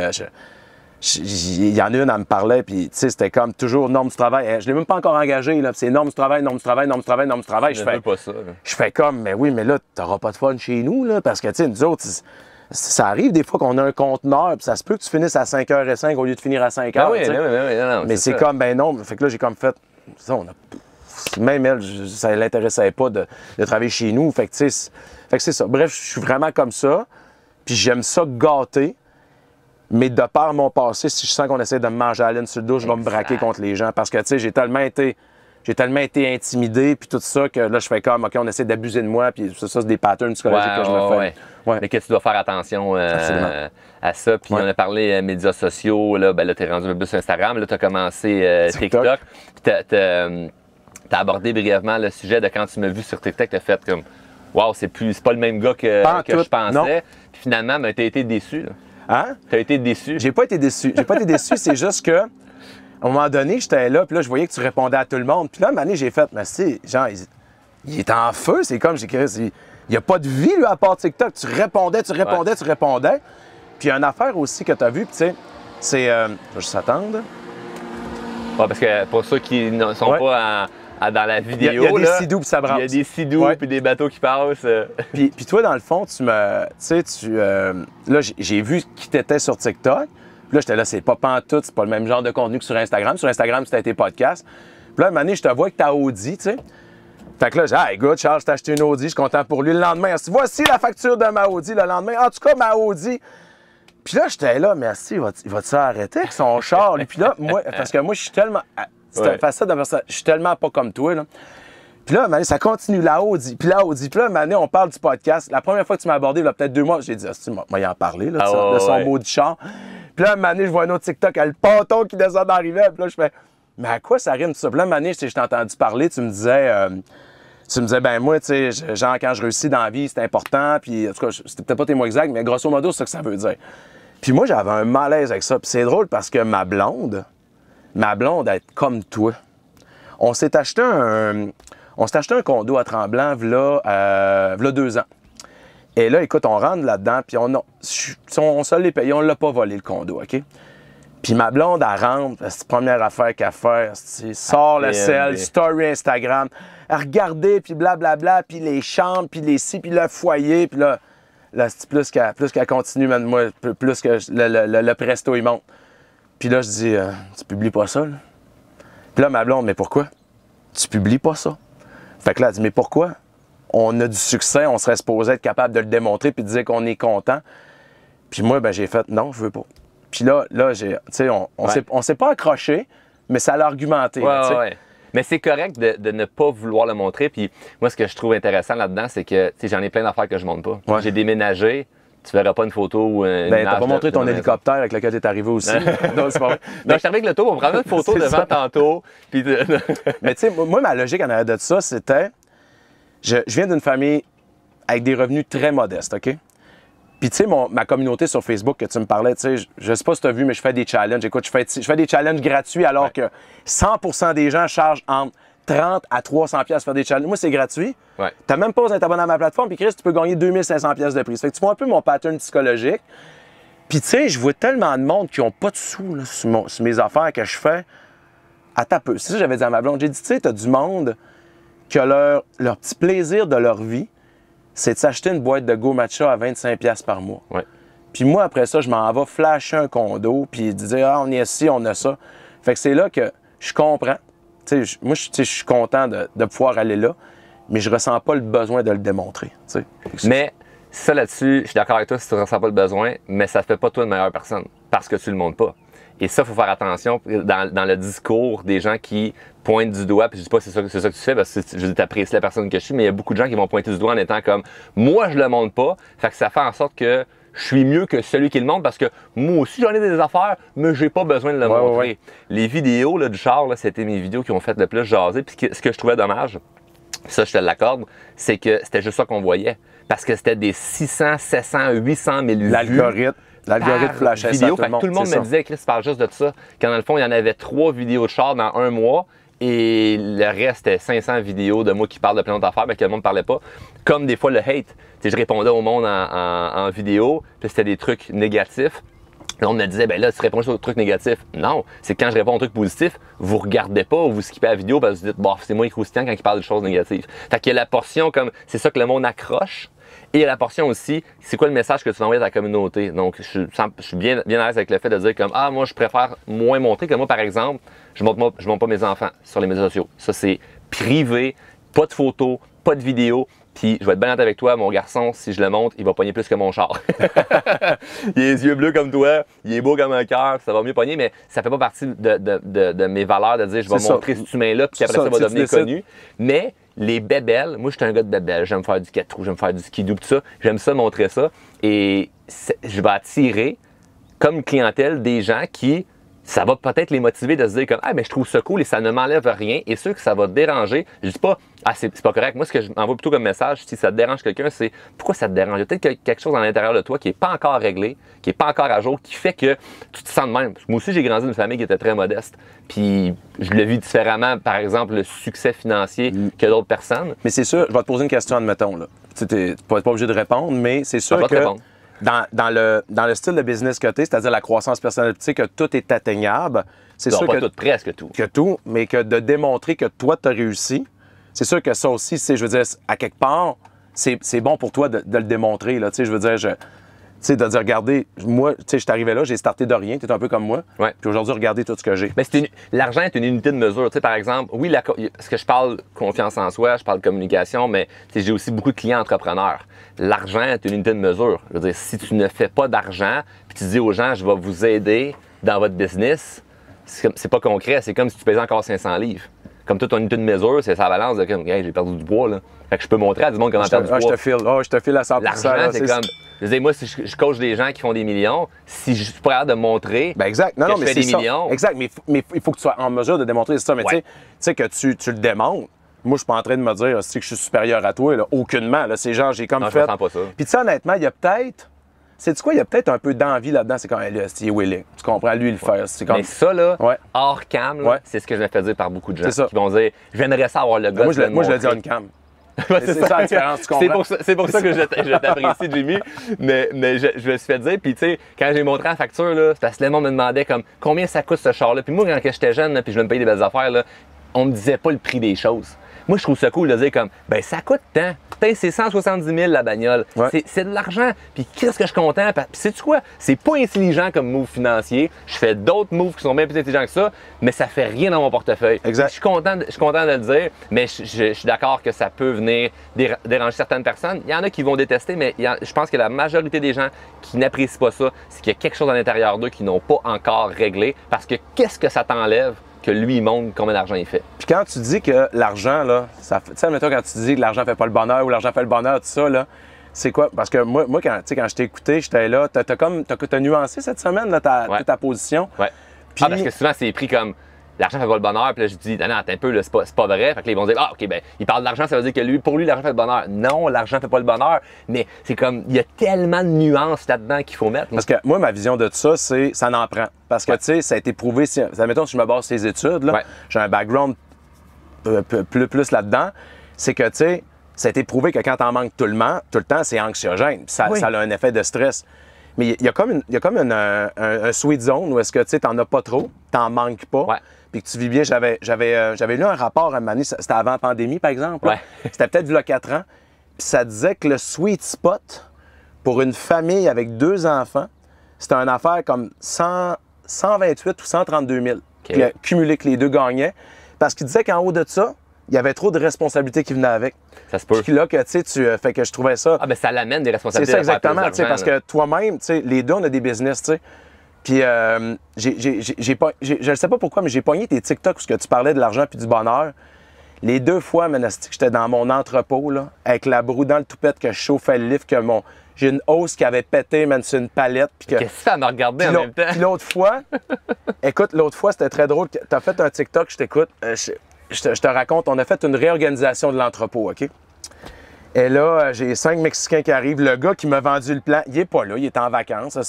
il y en a une, elle me parlait, puis c'était comme toujours norme du travail. Je l'ai même pas encore engagé, là. C'est norme du travail, norme du travail, norme du travail, norme du travail. Je fais pas ça. Je fais comme, mais oui, mais là, t'auras pas de fun chez nous, là, parce que, tu sais, nous autres, ça arrive des fois qu'on a un conteneur, puis ça se peut que tu finisses à 5h05 au lieu de finir à 5h. Ah oui, non, mais c'est comme, ben non. Fait que là, j'ai comme fait, ça, même elle, ça ne l'intéressait pas de travailler chez nous. Fait que c'est ça. Bref, je suis vraiment comme ça. Puis j'aime ça gâter. Mais de par mon passé, si je sens qu'on essaie de me manger à la laine sur le dos, je vais me braquer contre les gens. Parce que, tu sais, j'ai tellement été intimidé, puis tout ça, que là, je fais comme, OK, on essaie d'abuser de moi, puis ça, c'est des patterns psychologiques que je me fais. Ouais. Mais que tu dois faire attention à ça. Puis on a parlé médias sociaux, là, ben là, t'es rendu un peu plus sur Instagram, là, t'as commencé TikTok. Puis t'as abordé brièvement le sujet de quand tu m'as vu sur TikTok, t'as fait comme, wow, c'est pas le même gars que je pensais. Puis finalement, ben, t'as été déçu, là. Hein? T'as été déçu? J'ai pas été déçu. C'est juste que, à un moment donné, j'étais là, puis là, je voyais que tu répondais à tout le monde. Puis là, à un moment donné, j'ai fait, mais c'est, genre, il est en feu. C'est comme, il n'y a pas de vie, lui, à part TikTok. Tu répondais. Puis il y a une affaire aussi que tu as vue, puis tu sais, c'est. Je vais juste attendre. Ouais, parce que pour ceux qui ne sont pas dans la vidéo, il y a des sidous, puis ça brasse. Il y a des sidous, puis des bateaux qui passent. Puis toi, dans le fond, là, j'ai vu qui t'étais sur TikTok. Puis là, j'étais là, c'est pas pantoute, c'est pas le même genre de contenu que sur Instagram. Sur Instagram, c'était tes podcasts. Puis là, à un moment donné, je te vois que t'as Audi, tu sais. Fait que là, j'ai dit, hey, good, Charles, t'as acheté une Audi, je suis content pour lui. Le lendemain, voici la facture de ma Audi. Le lendemain, en tout cas, ma Audi. Puis là, j'étais là, merci, il va-tu arrêter avec son char? Puis là, moi, parce que moi, je suis tellement. C'est facile de faire ça. Je suis tellement pas comme toi, là. Puis là, ça continue, la Audi. Puis là, on parle du podcast. La première fois que tu m'as abordé, il y a peut-être 2 mois, j'ai dit, moi, y en parler, là, de son beau du char. Puis là, je vois un autre TikTok, il y a le ponton qui descend dans la rivière. Puis là, je fais, mais à quoi ça rime tout ça? Puis là, je t'ai entendu parler, tu me disais, ben moi, tu sais, genre, quand je réussis dans la vie, c'est important. Puis, en tout cas, c'était peut-être pas tes mots exacts, mais grosso modo, c'est ça que ça veut dire. Puis moi, j'avais un malaise avec ça. Puis c'est drôle parce que ma blonde, elle est comme toi. On s'est acheté un condo à Tremblant, v'là 2 ans. Et là, écoute, on rentre là-dedans, puis on se l'est payé, on l'a pas volé, le condo, OK? Puis ma blonde, elle rentre, c'est la première affaire qu'elle fait, sort le sel, story Instagram, elle regardait, puis blablabla, puis les chambres, puis les ci, puis le foyer, puis là c'est plus qu'elle continue, même moi, plus que le presto, il monte. Puis là, je dis, tu publies pas ça, là? Puis là, ma blonde, mais pourquoi? Tu publies pas ça. Fait que là, elle dit, mais pourquoi? On a du succès, on serait supposé être capable de le démontrer puis de dire qu'on est content. Puis moi, ben j'ai fait, non, je veux pas. Puis là, on s'est pas accroché, mais ça l'a argumenté. Ouais. Mais c'est correct de ne pas vouloir le montrer. Puis moi, ce que je trouve intéressant là-dedans, c'est que j'en ai plein d'affaires que je montre pas. Ouais. J'ai déménagé. Tu verras pas une photo ou une ben, t'as pas montré ton hélicoptère avec lequel t'es arrivé aussi. Non, c'est pas vrai. Non, je suis arrivé avec l'auto, on prend une photo devant tantôt. Puis mais tu sais, moi, ma logique en arrière de ça, c'était... Je viens d'une famille avec des revenus très modestes, OK? Puis, tu sais, ma communauté sur Facebook que tu me parlais, tu sais, je sais pas si tu as vu, mais je fais des challenges. Écoute, je fais des challenges gratuits alors que 100% des gens chargent entre 30 à 300 pièces faire des challenges. Moi, c'est gratuit. Ouais. Tu n'as même pas besoin d'être abonné à ma plateforme. Puis, Chris, tu peux gagner 2500 pièces de prix. Ça fait que tu vois un peu mon pattern psychologique. Puis, tu sais, je vois tellement de monde qui n'ont pas de sous là, sur mes affaires que je fais. Attends peu. C'est ça que j'avais dit à ma blonde. J'ai dit, tu sais, tu as du monde que leur petit plaisir de leur vie, c'est de s'acheter une boîte de Go Matcha à 25$ par mois. Ouais. Puis moi, après ça, je m'en vais flasher un condo, puis dire, ah, on est ici, on a ça. Fait que c'est là que je comprends. Moi, je suis content de pouvoir aller là, mais je ressens pas le besoin de le démontrer. T'sais. Mais ça là-dessus, je suis d'accord avec toi si tu ne ressens pas le besoin, mais ça ne fait pas toi une meilleure personne parce que tu ne le montres pas. Et ça, il faut faire attention dans le discours des gens qui pointent du doigt. Puis je dis pas que c'est ça que tu fais parce que je t'apprécie la personne que je suis, mais il y a beaucoup de gens qui vont pointer du doigt en étant comme moi, je le montre pas. Fait que ça fait en sorte que je suis mieux que celui qui le montre parce que moi aussi, j'en ai des affaires, mais j'ai pas besoin de le montrer. Ouais. Les vidéos là, du char, c'était mes vidéos qui ont fait le plus jaser. Puis ce que je trouvais dommage, ça, je te l'accorde, c'est que c'était juste ça qu'on voyait. Parce que c'était des 600, 700, 800 000 vues. L'algorithme flashait ça à tout le monde me disait, Chris, tu parles juste de ça. Quand dans le fond, il y en avait 3 vidéos de char dans un mois et le reste, c'était 500 vidéos de moi qui parle de plein d'autres affaires, mais que le monde ne parlait pas. Comme des fois le hate. T'sais, je répondais au monde en vidéo, puis c'était des trucs négatifs. Là, on me disait, ben là, tu réponds juste aux trucs négatifs. Non, c'est quand je réponds aux trucs positifs, vous regardez pas ou vous skippez la vidéo parce que vous dites, bon, c'est moins croustillant quand il parle de choses négatives. Fait qu'il y a la portion comme, c'est ça que le monde accroche. Et la portion aussi, c'est quoi le message que tu vas envoyer à ta communauté? Donc, je suis bien à l'aise avec le fait de dire comme, ah, moi, je préfère moins montrer. Comme moi, par exemple, je montre pas mes enfants sur les médias sociaux. Ça, c'est privé, pas de photos, pas de vidéos. Puis, je vais être bien honnête avec toi, mon garçon, si je le montre, il va pogner plus que mon char. Il a les yeux bleus comme toi, il est beau comme un cœur, ça va mieux pogner, mais ça fait pas partie de mes valeurs de dire je vais montrer cet humain-là, puis après ça va devenir connu. Mais les bébelles, moi, je suis un gars de bébelles. J'aime faire du quatre roues, j'aime faire du skidoo, tout ça. J'aime ça, montrer ça. Et je vais attirer comme clientèle des gens qui, ça va peut-être les motiver de se dire comme, ah, mais je trouve ça cool et ça ne m'enlève rien. Et ceux que ça va déranger, je dis pas, ah, c'est pas correct. Moi, ce que je m'envoie plutôt comme message, si ça te dérange quelqu'un, c'est pourquoi ça te dérange? Il y a peut-être quelque chose à l'intérieur de toi qui n'est pas encore réglé, qui n'est pas encore à jour, qui fait que tu te sens de même. Moi aussi, j'ai grandi dans une famille qui était très modeste. Puis, je le vis différemment, par exemple, le succès financier que d'autres personnes. Mais c'est sûr, je vais te poser une question, admettons. Là. Tu n'es pas obligé de répondre, mais c'est sûr que dans le style de business que tu es, c'est-à-dire la croissance personnelle, tu sais que tout est atteignable. C'est sûr pas que tout, presque tout. Que tout, mais que de démontrer que toi, tu as réussi, c'est sûr que ça aussi, je veux dire, à quelque part, c'est bon pour toi de le démontrer. Là, je veux dire, de dire, regardez, moi, je suis arrivé là, j'ai starté de rien, tu es un peu comme moi. Ouais. Puis aujourd'hui, regardez tout ce que j'ai. L'argent est une unité de mesure. Par exemple, oui, parce que je parle confiance en soi, je parle communication, mais j'ai aussi beaucoup de clients entrepreneurs. L'argent est une unité de mesure. Je veux dire, si tu ne fais pas d'argent, puis tu dis aux gens, je vais vous aider dans votre business, c'est pas concret. C'est comme si tu pesais encore 500 livres. Comme toute ton unité de mesure, c'est sa balance de comme, hey, j'ai perdu du poids, là. Fait que je peux montrer à du monde comment perdre du poids. Je te file à 100%. L'argent, c'est comme, je veux dire, moi, si je coach des gens qui font des millions, si je suis pas capable de montrer exact. Non, que je fais des millions. Exact, mais il faut que tu sois en mesure de démontrer ça. Mais tu sais que tu le démontres. Moi, je suis pas en train de me dire que je suis supérieur à toi, là, aucunement. Là, c'est genre, j'ai comme non, fait. Je sens pas ça. Puis tu sais, honnêtement, il y a peut-être. Sais-tu quoi? Il y a peut-être un peu d'envie là-dedans. C'est quand il est willing. Tu comprends? Lui, il le fait. C'est comme... Mais ça, là, hors cam, c'est ce que je me fais dire par beaucoup de gens. Qui vont dire, j'aimerais ça avoir le gars. Moi, je le dis on cam. C'est ça la différence, tu comprends? C'est pour ça que je t'apprécie, Jimmy. Mais je me suis fait dire, puis tu sais, quand j'ai montré la facture, là, parce que le monde me demandait comme combien ça coûte ce char-là. Puis moi, quand j'étais jeune, puis je veux me payer des belles affaires, là, on me disait pas le prix des choses. Moi, je trouve ça cool de dire comme, ben ça coûte tant. Peut-être c'est 170 000 la bagnole. C'est de l'argent. Puis qu'est-ce que je suis content? Puis sais-tu quoi? C'est pas intelligent comme move financier. Je fais d'autres moves qui sont bien plus intelligents que ça, mais ça fait rien dans mon portefeuille. Exact. Je suis content de le dire, mais je suis d'accord que ça peut venir déranger certaines personnes. Il y en a qui vont détester, mais je pense que la majorité des gens qui n'apprécient pas ça, c'est qu'il y a quelque chose à l'intérieur d'eux qui n'ont pas encore réglé. Parce que qu'est-ce que ça t'enlève? Que lui, il montre combien d'argent il fait. Puis quand tu dis que l'argent, là, ça fait. Tu sais, admettons, quand tu dis que l'argent fait pas le bonheur ou l'argent fait le bonheur, tout ça, là, c'est quoi? Parce que moi quand je t'ai écouté, j'étais là, t'as nuancé cette semaine, là, ta position. Ouais. Puis... parce que souvent, c'est pris comme l'argent fait pas le bonheur, puis là, je dis, non, attends un peu, là, c'est pas vrai. Fait que là, ils vont dire, ah, OK, ben, il parle d'argent, ça veut dire que pour lui, l'argent fait le bonheur. Non, l'argent fait pas le bonheur, mais c'est comme, il y a tellement de nuances là-dedans qu'il faut mettre. Parce que moi, ma vision de ça, c'est, ça n'en prend. Parce que, tu sais, ça a été prouvé, admettons, si je me base sur les études, là, j'ai un background plus là-dedans, c'est que, tu sais, ça a été prouvé que quand t'en manques tout le temps, c'est anxiogène. Ça a un effet de stress. Mais il y a comme un sweet zone où est-ce que, tu sais, t'en as pas trop, t'en manques pas. Puis que tu vis bien. J'avais lu un rapport à un moment donné, c'était avant la pandémie, par exemple. C'était peut-être il y a 4 ans. Puis ça disait que le sweet spot pour une famille avec 2 enfants, c'était une affaire comme 128 ou 132 000. Puis cumulé que les deux gagnaient. Parce qu'il disait qu'en haut de ça, il y avait trop de responsabilités qui venaient avec. Ça se peut. Puis là, que tu sais, fait que je trouvais ça. Ah, ben ça l'amène des responsabilités. C'est ça, exactement. Parce que toi-même, tu sais, les deux, on a des business, tu sais. Puis, je ne sais pas pourquoi, mais j'ai pogné tes TikTok où tu parlais de l'argent puis du bonheur. Les 2 fois, Monastique, j'étais dans mon entrepôt, là, avec la broue dans le toupette que je chauffais le lift, que j'ai une hausse qui avait pété, man, sur une palette. Qu'est-ce que ça m'a regardé en même temps? Puis l'autre fois, écoute, c'était très drôle. Tu as fait un TikTok, je t'écoute. Je te raconte, on a fait une réorganisation de l'entrepôt, OK? Et là, j'ai 5 Mexicains qui arrivent. Le gars qui m'a vendu le plan, il est pas là, il est en vacances.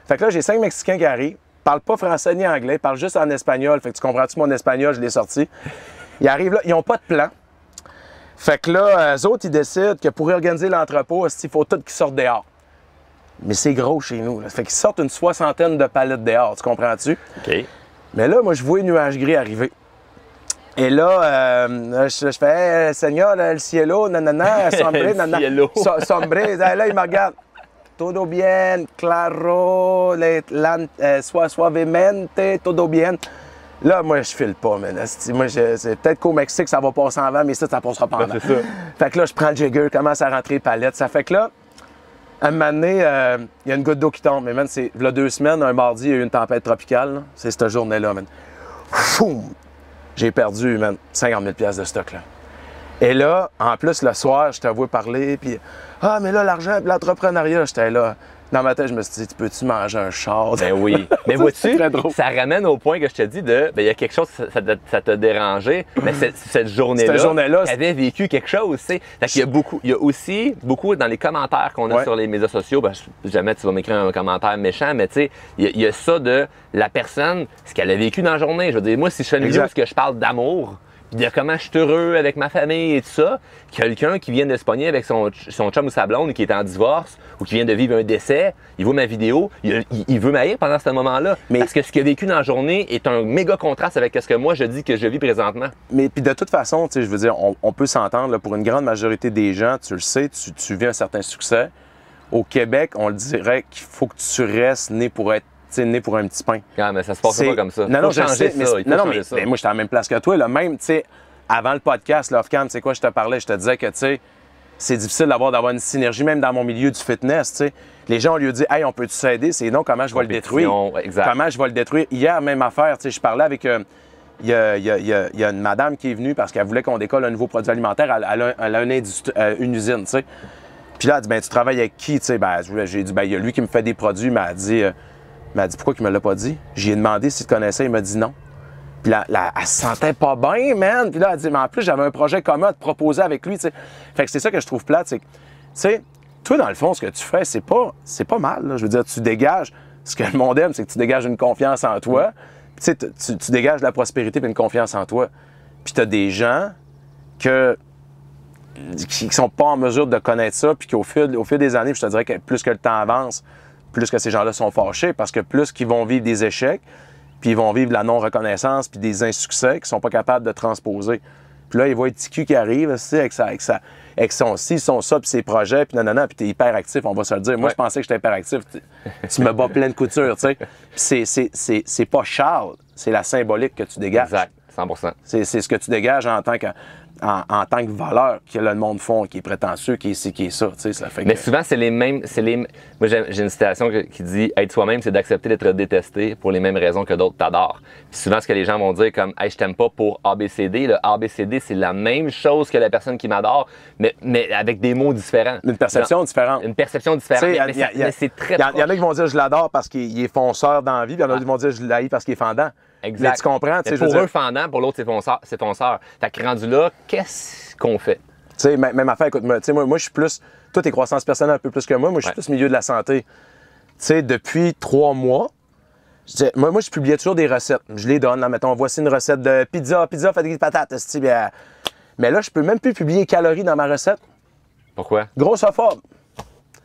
Fait que là, j'ai 5 Mexicains qui arrivent, parlent pas français ni anglais, parlent juste en espagnol. Fait que tu comprends-tu mon espagnol, je l'ai sorti. Ils arrivent là, ils n'ont pas de plan. Fait que là, eux autres, ils décident que pour réorganiser l'entrepôt, il faut tout qu'ils sortent dehors. Mais c'est gros chez nous. Là. Fait qu'ils sortent une 60aine de palettes dehors, tu comprends-tu? OK. Mais là, moi, je vois les nuages gris arriver. Et là, je fais hey, Seigneur, el cielo, nanana, sombre, nanana. Cielo. Sombre. Là, il me regarde. Todo bien, claro, suavemente, todo bien. Là, moi, je file pas, man. Moi, c'est peut-être qu'au Mexique, ça va passer en vent, mais ça passera pas en vent. C'est ça. Fait que là, je prends le jigger, commence à rentrer les palettes. Ça fait que là, à un moment donné, il y a une goutte d'eau qui tombe. Mais man, c'est là 2 semaines, un mardi, il y a eu une tempête tropicale. C'est cette journée-là, man. Foum! J'ai perdu, man, 50 000 $ de stock, là. Et là, en plus, le soir, je t'avoue parler, puis ah, mais là, l'argent, l'entrepreneuriat, j'étais là. Dans ma tête, je me suis dit, peux-tu manger un char? Ben oui. Mais vois-tu, très drôle. ça ramène au point que je te dis de, ben il y a quelque chose, ça t'a dérangé, mais cette journée-là, t'avais vécu quelque chose, tu sais. Fait qu'il y a beaucoup, il y a aussi beaucoup dans les commentaires qu'on a sur les médias sociaux, ben jamais tu vas m'écrire un commentaire méchant, mais tu sais, il y a ça de la personne, ce qu'elle a vécu dans la journée. Je veux dire, moi, si je fais une vidéo où je parle d'amour, puis de comment je suis heureux avec ma famille et tout ça, quelqu'un qui vient de se pogner avec son chum ou sa blonde qui est en divorce ou qui vient de vivre un décès, il voit ma vidéo, il veut m'haïr pendant ce moment-là. Parce que ce qu'il a vécu dans la journée est un méga contraste avec ce que moi je dis que je vis présentement. Mais puis de toute façon, tu sais, je veux dire, on peut s'entendre, là, pour une grande majorité des gens, tu le sais, tu vis un certain succès. Au Québec, on le dirait qu'il faut que tu restes né pour être né pour un petit pain. Ah, mais ça se passe pas comme ça. Non, non, je sais, mais moi, j'étais à la même place que toi. Là, même, tu sais, avant le podcast, l'off-cam, tu sais quoi, je te parlais, je te disais que, tu sais, c'est difficile d'avoir une synergie, même dans mon milieu du fitness, tu sais. Les gens, on lui dit, hey, on peut-tu s'aider? C'est non, comment je vais le détruire? Exact. Comment je vais le détruire? Hier, même affaire, tu sais, je parlais avec... Il y a une madame qui est venue parce qu'elle voulait qu'on décolle un nouveau produit alimentaire. Elle a une usine, tu sais. Puis là, elle dit, ben, tu travailles avec qui? Tu sais, ben, j'ai dit, ben, il y a lui qui me fait des produits. Mais elle m'a dit, pourquoi il me l'a pas dit? J'ai demandé s'il te connaissait, il m'a dit non. Puis là, elle se sentait pas bien, man. Puis là, elle dit, mais en plus, j'avais un projet commun à te proposer avec lui, tu sais. Fait que c'est ça que je trouve plate, c'est que, tu sais, toi, dans le fond, ce que tu fais, c'est pas mal, là. Je veux dire, tu dégages, ce que le monde aime, c'est que tu dégages une confiance en toi. Puis, tu sais, tu dégages de la prospérité et une confiance en toi. Puis, tu as des gens qui sont pas en mesure de connaître ça, puis qu'au fil des années, puis je te dirais que plus que le temps avance, plus que ces gens-là sont fâchés, parce que plus qu'ils vont vivre des échecs, puis ils vont vivre la non-reconnaissance, puis des insuccès qu'ils sont pas capables de transposer. Puis là, ils voient TQ qui arrive, aussi, avec son ci, son ça, puis ses projets, puis nanana, puis t'es hyper actif, on va se le dire. Moi, je pensais que j'étais hyper actif. Tu me bats plein de couture, tu sais. C'est pas Charles, c'est la symbolique que tu dégages. Exact, 100%. C'est ce que tu dégages en tant que valeur que le monde font, qui est prétentieux, qui est ci, qui est ça. Ça fait mais souvent, c'est les mêmes. Moi, j'ai une citation qui dit être soi-même, c'est d'accepter d'être détesté pour les mêmes raisons que d'autres t'adorent. Puis souvent, ce que les gens vont dire comme hey, je t'aime pas pour ABCD. Le ABCD, c'est la même chose que la personne qui m'adore, mais avec des mots différents. Une perception différente. Une perception différente. Mais c'est très Il y en a qui vont dire je l'adore parce qu'il est fonceur dans la vie, puis il y en a qui vont dire je l'haïs parce qu'il est fendant. Exact. Mais tu comprends? Mais pour eux, fendant, pour l'autre, c'est fonceur. Fait que rendu là, qu'est-ce qu'on fait? Tu sais, même affaire, écoute, moi, je suis plus... Toi, t'es croissance personnelle un peu plus que moi. Moi, je suis plus milieu de la santé. Tu sais, depuis 3 mois, moi, je publiais toujours des recettes. Je les donne. Là, mettons, voici une recette de pizza faites des patates. Mais là, je peux même plus publier calories dans ma recette. Pourquoi? Grossophobe.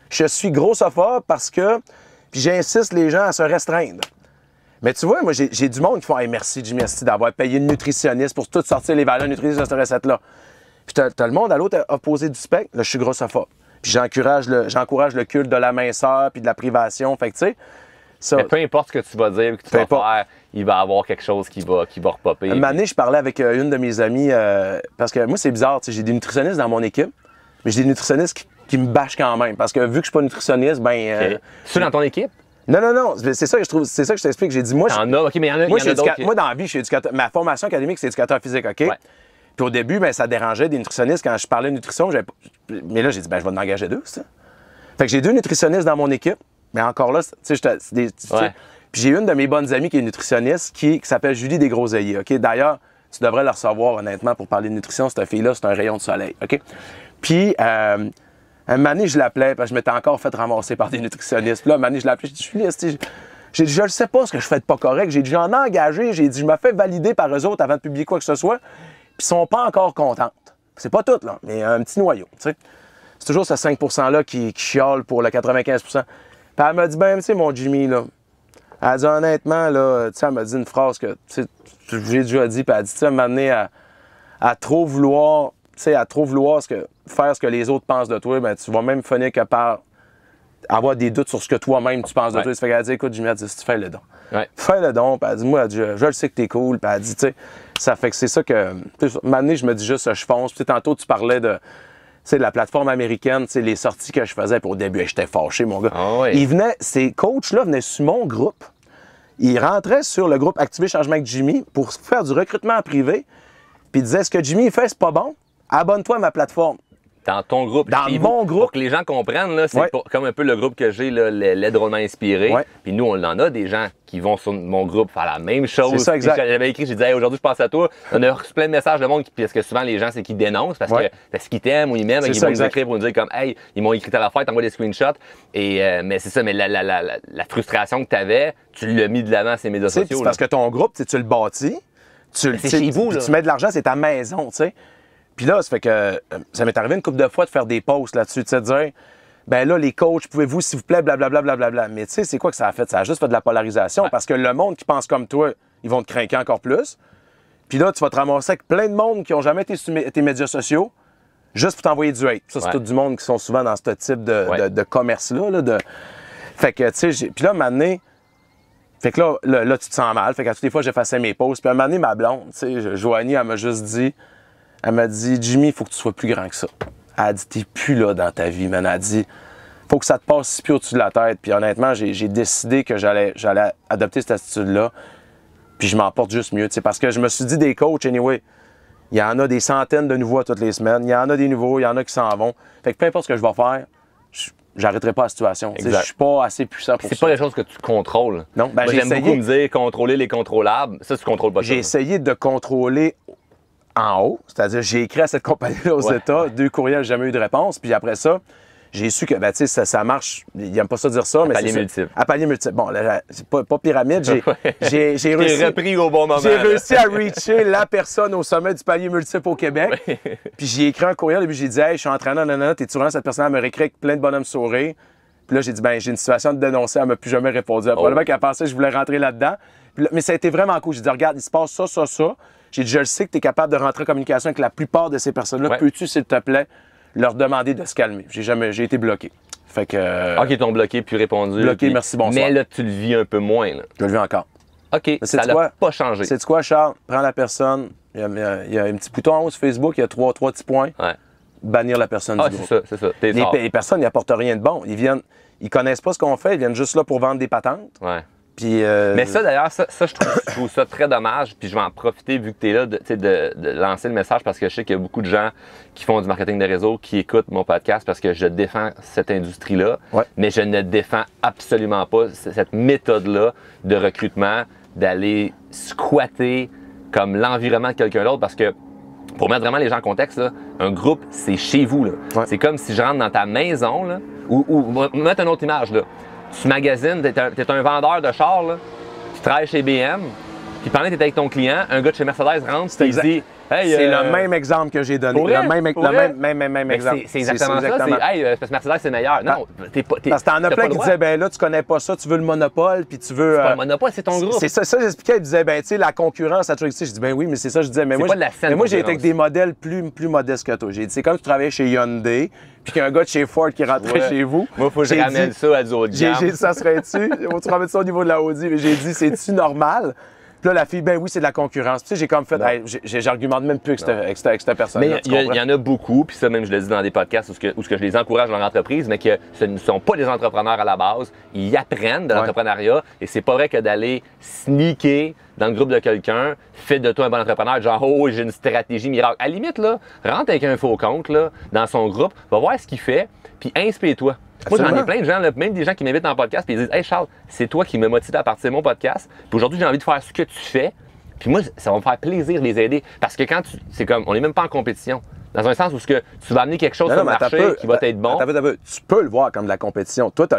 Je suis grossophobe parce que... Puis j'insiste les gens à se restreindre. Mais tu vois, moi, j'ai du monde qui font hey, merci, Jimmy, merci d'avoir payé une nutritionniste pour tout sortir les valeurs nutritionnelles de cette recette-là. Puis t'as le monde à l'autre opposé du spectre. Là, je suis grossophobe. Puis j'encourage le culte de la minceur puis de la privation. Fait que, tu sais, ça... Mais peu importe ce que tu vas dire, que tu vas faire, il va y avoir quelque chose qui va repopper. Une année, je parlais avec une de mes amies, parce que moi, c'est bizarre, tu sais, j'ai des nutritionnistes dans mon équipe, mais j'ai des nutritionnistes qui me bâchent quand même. Parce que vu que je suis pas nutritionniste, ben... C'est dans ton équipe? Non, c'est ça que je trouve, c'est ça que je t'explique. J'ai dit, moi, OK, mais il y en a d'autres. Moi, dans la vie, je suis éducateur. Ma formation académique, c'est éducateur physique, OK? Ouais. Puis au début, ben, ça dérangeait des nutritionnistes quand je parlais de nutrition. Mais là, j'ai dit, ben, je vais en engager 2, ça. Fait que j'ai 2 nutritionnistes dans mon équipe. Mais encore là, tu sais, puis j'ai une de mes bonnes amies qui est nutritionniste qui s'appelle Julie Desgroseilliers, OK? D'ailleurs, tu devrais la recevoir, honnêtement, pour parler de nutrition. Cette fille-là, c'est un rayon de soleil, OK? Puis, un moment donné, je l'appelais parce que je m'étais encore fait ramasser par des nutritionnistes. Puis là, un moment donné, je l'appelais, je dis, Julie, j'ai dit, je ne sais pas ce que je fais de pas correct. J'ai dit, j'en ai engagé, j'ai dit, je me fais valider par eux autres avant de publier quoi que ce soit. Puis ils sont pas encore contentes. C'est pas tout, là, mais un petit noyau, tu sais. C'est toujours ce 5 %-là qui chiale pour le 95 %. Puis elle m'a dit, ben, tu sais, mon Jimmy, là, Elle dit honnêtement, là, tu sais, elle m'a dit une phrase que, tu sais, j'ai déjà dit, puis elle a dit, tu sais, m'amener à trop vouloir, tu sais, à trop vouloir faire ce que les autres pensent de toi, ben tu vas même finir que par avoir des doutes sur ce que toi-même tu penses de toi. Ça fait qu'elle a dit, écoute, Jimmy, elle dit, si tu fais le don. Fais le don, puis elle dit, moi, elle dit, je le sais que t'es cool, puis elle dit, tu sais, ça fait que c'est ça que, maintenant, je me dis juste, je fonce. Puis tantôt, tu parlais de la plateforme américaine, les sorties que je faisais, puis au début, j'étais fâché, mon gars. Oh oui. Ils venaient, ces coachs-là venaient sur mon groupe. Ils rentraient sur le groupe Activer Changement avec Jimmy pour faire du recrutement en privé. Puis ils disaient, ce que Jimmy fait, c'est pas bon. Abonne-toi à ma plateforme. Dans ton groupe. Dans mon groupe. Pour que les gens comprennent, là, c'est comme un peu le groupe que j'ai, l'aide drôlement inspiré. Puis nous, on en a des gens qui vont sur mon groupe faire la même chose. C'est ça, exact. J'avais écrit, j'ai dit, hey, aujourd'hui, je pense à toi. On a reçu plein de messages de monde, parce que souvent, les gens, c'est qu'ils dénoncent parce qu'ils t'aiment ou ils m'aiment. Ils vont nous écrire pour nous dire comme, hey, ils m'ont écrit à la fête, t'envoies des screenshots. Mais c'est ça, mais la frustration que t'avais, tu l'as mis de l'avant à ces médias sociaux. C'est parce que ton groupe, tu le bâtis. C'est chez vous, là. Tu mets de l'argent, c'est ta maison, tu sais. Puis là, ça fait que ça m'est arrivé une couple de fois de faire des posts là-dessus, tu sais, de dire, ben là, les coachs, pouvez-vous, s'il vous plaît, blablabla, blablabla. Mais tu sais, c'est quoi que ça a fait? Ça a juste fait de la polarisation parce que le monde qui pense comme toi, ils vont te craquer encore plus. Puis là, tu vas te ramasser avec plein de monde qui n'ont jamais été sur tes médias sociaux juste pour t'envoyer du hate. Ça, c'est tout du monde qui sont souvent dans ce type de commerce-là. Là, Fait que, tu sais, puis là, maintenant, fait que là, tu te sens mal. Fait qu'à toutes les fois, j'effaçais mes posts. Puis à un moment donné, ma blonde, tu sais, Joanie, elle m'a juste dit, Jimmy, il faut que tu sois plus grand que ça. Elle a dit, t'es plus là dans ta vie, man. Elle a dit, faut que ça te passe 6 pieds au-dessus de la tête. Puis honnêtement, j'ai décidé que j'allais adopter cette attitude-là. Puis je m'en porte juste mieux, tu sais, parce que je me suis dit des coachs, anyway, il y en a des centaines de nouveaux toutes les semaines. Il y en a des nouveaux, il y en a qui s'en vont. Fait que peu importe ce que je vais faire, j'arrêterai pas la situation. Je suis pas assez puissant pour ça. C'est pas des choses que tu contrôles. Non, ben, j'aime beaucoup me dire contrôler les contrôlables. Ça, tu contrôles pas ça. J'ai essayé de contrôler en haut, c'est-à-dire j'ai écrit à cette compagnie-là aux États, 2 courriels, jamais eu de réponse. Puis après ça, j'ai su que ben, ça marche. Ils n'aiment pas ça dire ça, mais c'est multiple. À palier multiple. Bon, là, c'est pas pyramide. J'ai réussi. Repris au bon moment. J'ai réussi à reacher la personne au sommet du palier multiple au Québec. Puis j'ai écrit un courriel et puis j'ai dit, hey, je suis entraîneur, nanana, t'es-tu vraiment cette personne à me réécrire avec plein de bonhommes sourires. Puis là, j'ai dit, ben j'ai une situation de dénoncer, elle m'a plus jamais répondu. Probablement qu'elle pensait que je voulais rentrer là-dedans. Mais ça a été vraiment cool. J'ai dit, regarde, il se passe ça. J'ai dit, je le sais que tu es capable de rentrer en communication avec la plupart de ces personnes-là. Peux-tu, s'il te plaît, leur demander de se calmer? J'ai été bloqué. Fait que. OK, ils t'ont bloqué puis répondu. Bloqué, puis... merci, bonsoir. Mais là, tu le vis un peu moins. Là. Je le vis encore. OK, ça n'a pas changé. C'est quoi, Charles? Prends la personne. Il y a un petit bouton en haut sur Facebook, il y a trois petits points. Bannir la personne du groupe. C'est ça. Les personnes n'apportent rien de bon. Ils connaissent pas ce qu'on fait, ils viennent juste là pour vendre des patentes. Puis, mais ça, d'ailleurs, je trouve ça très dommage. Puis je vais en profiter, vu que tu es là, de lancer le message parce que je sais qu'il y a beaucoup de gens qui font du marketing de réseau, qui écoutent mon podcast parce que je défends cette industrie-là. Mais je ne défends absolument pas cette méthode-là de recrutement, d'aller squatter comme l'environnement de quelqu'un d'autre parce que pour mettre vraiment les gens en contexte, là, un groupe, c'est chez vous. C'est comme si je rentre dans ta maison, là, ou mettre une autre image. Là. Tu magasines, t'es un vendeur de chars, là, tu travailles chez BM, puis pendant que t'es avec ton client, un gars de chez Mercedes rentre, et il dit hey, c'est le même exemple que j'ai donné. Le même exemple. C'est exactement ça. C'est parce que Mercedes, c'est meilleur. Non, t'es pas. Parce que t'en as plein qui disaient, ben là, tu connais pas ça, tu veux le monopole, puis tu veux. C'est pas le monopole, c'est ton groupe. C'est ça, j'expliquais. Ils disaient, ben, tu sais, la concurrence, ça a toujours existé. Je dis, ben oui, mais c'est ça, je disais, mais moi, j'ai été avec des modèles plus modestes que toi. J'ai dit, c'est comme si tu travaillais chez Hyundai, puis qu'il y a un gars de chez Ford qui rentrait chez vous. Moi, faut que je ramène ça à du haut de gamme. J'ai dit, ça serait-tu? Faut que tu ramènes ça au niveau de la Audi. Mais j'ai dit, c'est-tu normal? Puis là, la fille, ben oui, c'est de la concurrence. Tu sais, j'ai comme fait, hey, j'argumente même plus avec cette personne-là. Mais il y en a beaucoup, puis ça, même, je le dis dans des podcasts où je les encourage dans leur entreprise, mais que ce ne sont pas des entrepreneurs à la base. Ils apprennent de l'entrepreneuriat et c'est pas vrai que d'aller sneaker dans le groupe de quelqu'un fait de toi un bon entrepreneur, genre, oh, j'ai une stratégie miracle. À la limite, là, rentre avec un faux compte là, dans son groupe, va voir ce qu'il fait, puis inspire-toi. Moi, j'en ai plein de gens, là, même des gens qui m'invitent en podcast, puis ils disent, hey Charles, c'est toi qui me motive à partir de mon podcast. Puis aujourd'hui, j'ai envie de faire ce que tu fais. Puis moi, ça va me faire plaisir de les aider. Parce que quand c'est comme, on n'est même pas en compétition. Dans un sens où tu vas amener quelque chose sur le marché qui va être bon. Tu peux le voir comme de la compétition. Toi, tu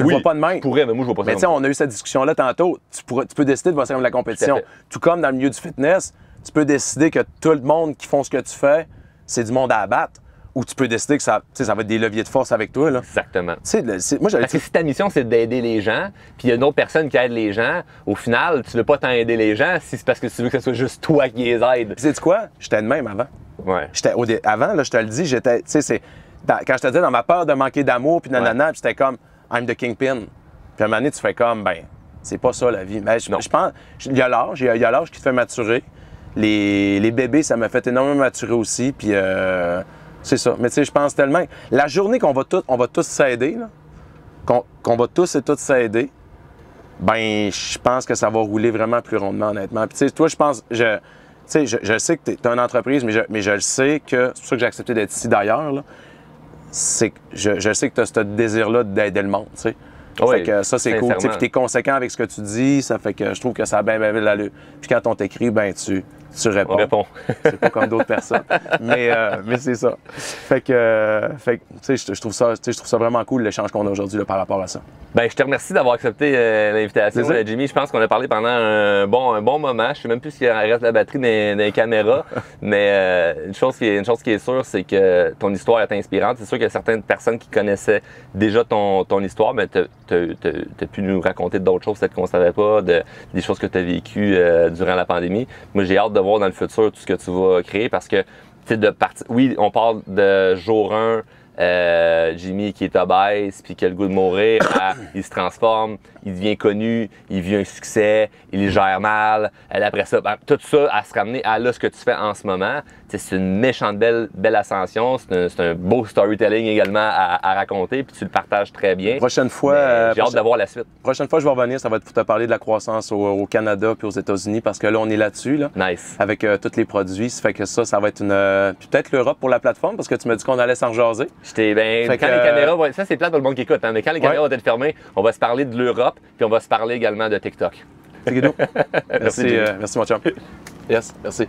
le vois pas de même. Je pourrais, mais moi, je vois pas ça. Mais tu sais, on a eu cette discussion-là tantôt. Tu peux décider de voir ça comme de la compétition. Tout comme dans le milieu du fitness, tu peux décider que tout le monde qui font ce que tu fais, c'est du monde à abattre. ou tu peux décider que ça va être des leviers de force avec toi. Là. Exactement. Moi, Parce que si ta mission, c'est d'aider les gens, puis il y a une autre personne qui aide les gens, au final, tu ne veux pas tant aider les gens si c'est parce que tu veux que ce soit juste toi qui les aide. Sais-tu quoi? J'étais de même avant. Ouais. Avant, là, je te le dis, j'étais, quand je te disais dans ma peur de manquer d'amour, puis nanana, puis c'était comme, I'm the kingpin. Puis à un moment donné, tu fais comme, ben, c'est pas ça la vie. Mais je pense, il y a l'âge qui te fait maturer. Les bébés, ça m'a fait énormément maturer aussi, puis c'est ça. Mais tu sais, je pense tellement, la journée qu'on va tous s'aider, qu'on va tous et toutes s'aider, ben, je pense que ça va rouler vraiment plus rondement, honnêtement. Puis tu sais, toi, je pense, je sais que tu as une entreprise, mais je le sais que, c'est pour ça que j'ai accepté d'être ici d'ailleurs, là, c'est que je sais que tu as ce désir-là d'aider le monde, tu sais. Oui, fait que ça, c'est cool. Puis tu es conséquent avec ce que tu dis, ça fait que je trouve que ça a bien l'allure. Puis quand on t'écrit, ben tu réponds. On répond. C'est pas comme d'autres personnes. Mais c'est ça. Fait que tu sais, je trouve ça vraiment cool l'échange qu'on a aujourd'hui par rapport à ça. Ben, je te remercie d'avoir accepté l'invitation, Jimmy. Je pense qu'on a parlé pendant un bon moment. Je sais même plus s'il reste de la batterie dans les caméras. Mais une chose qui est sûre, c'est que ton histoire est inspirante. C'est sûr qu'il y a certaines personnes qui connaissaient déjà ton histoire, mais tu as pu nous raconter d'autres choses peut-être qu'on ne savait pas, des choses que tu as vécues durant la pandémie. Moi, j'ai hâte de voir dans le futur tout ce que tu vas créer parce que, oui, on parle de jour 1, Jimmy qui est obèse puis qui a le goût de mourir, il se transforme, il devient connu, il vit un succès, il gère mal. Après ça, tout ça à se ramener à là ce que tu fais en ce moment. C'est une méchante belle ascension. C'est un beau storytelling également à raconter puis tu le partages très bien. Prochaine fois, j'ai hâte de voir la suite. Prochaine fois, je vais revenir, ça va être pour te parler de la croissance au Canada puis aux États-Unis parce que là, on est là-dessus. Là, nice. Avec tous les produits. Ça fait que ça va être peut-être l'Europe pour la plateforme parce que tu m'as dit qu'on allait s'en jaser. Quand les caméras, ça c'est plate pour le monde qui écoute, hein, mais quand les caméras vont être fermées, on va se parler de l'Europe, puis on va se parler également de TikTok. Merci, mon chum. Yes, merci.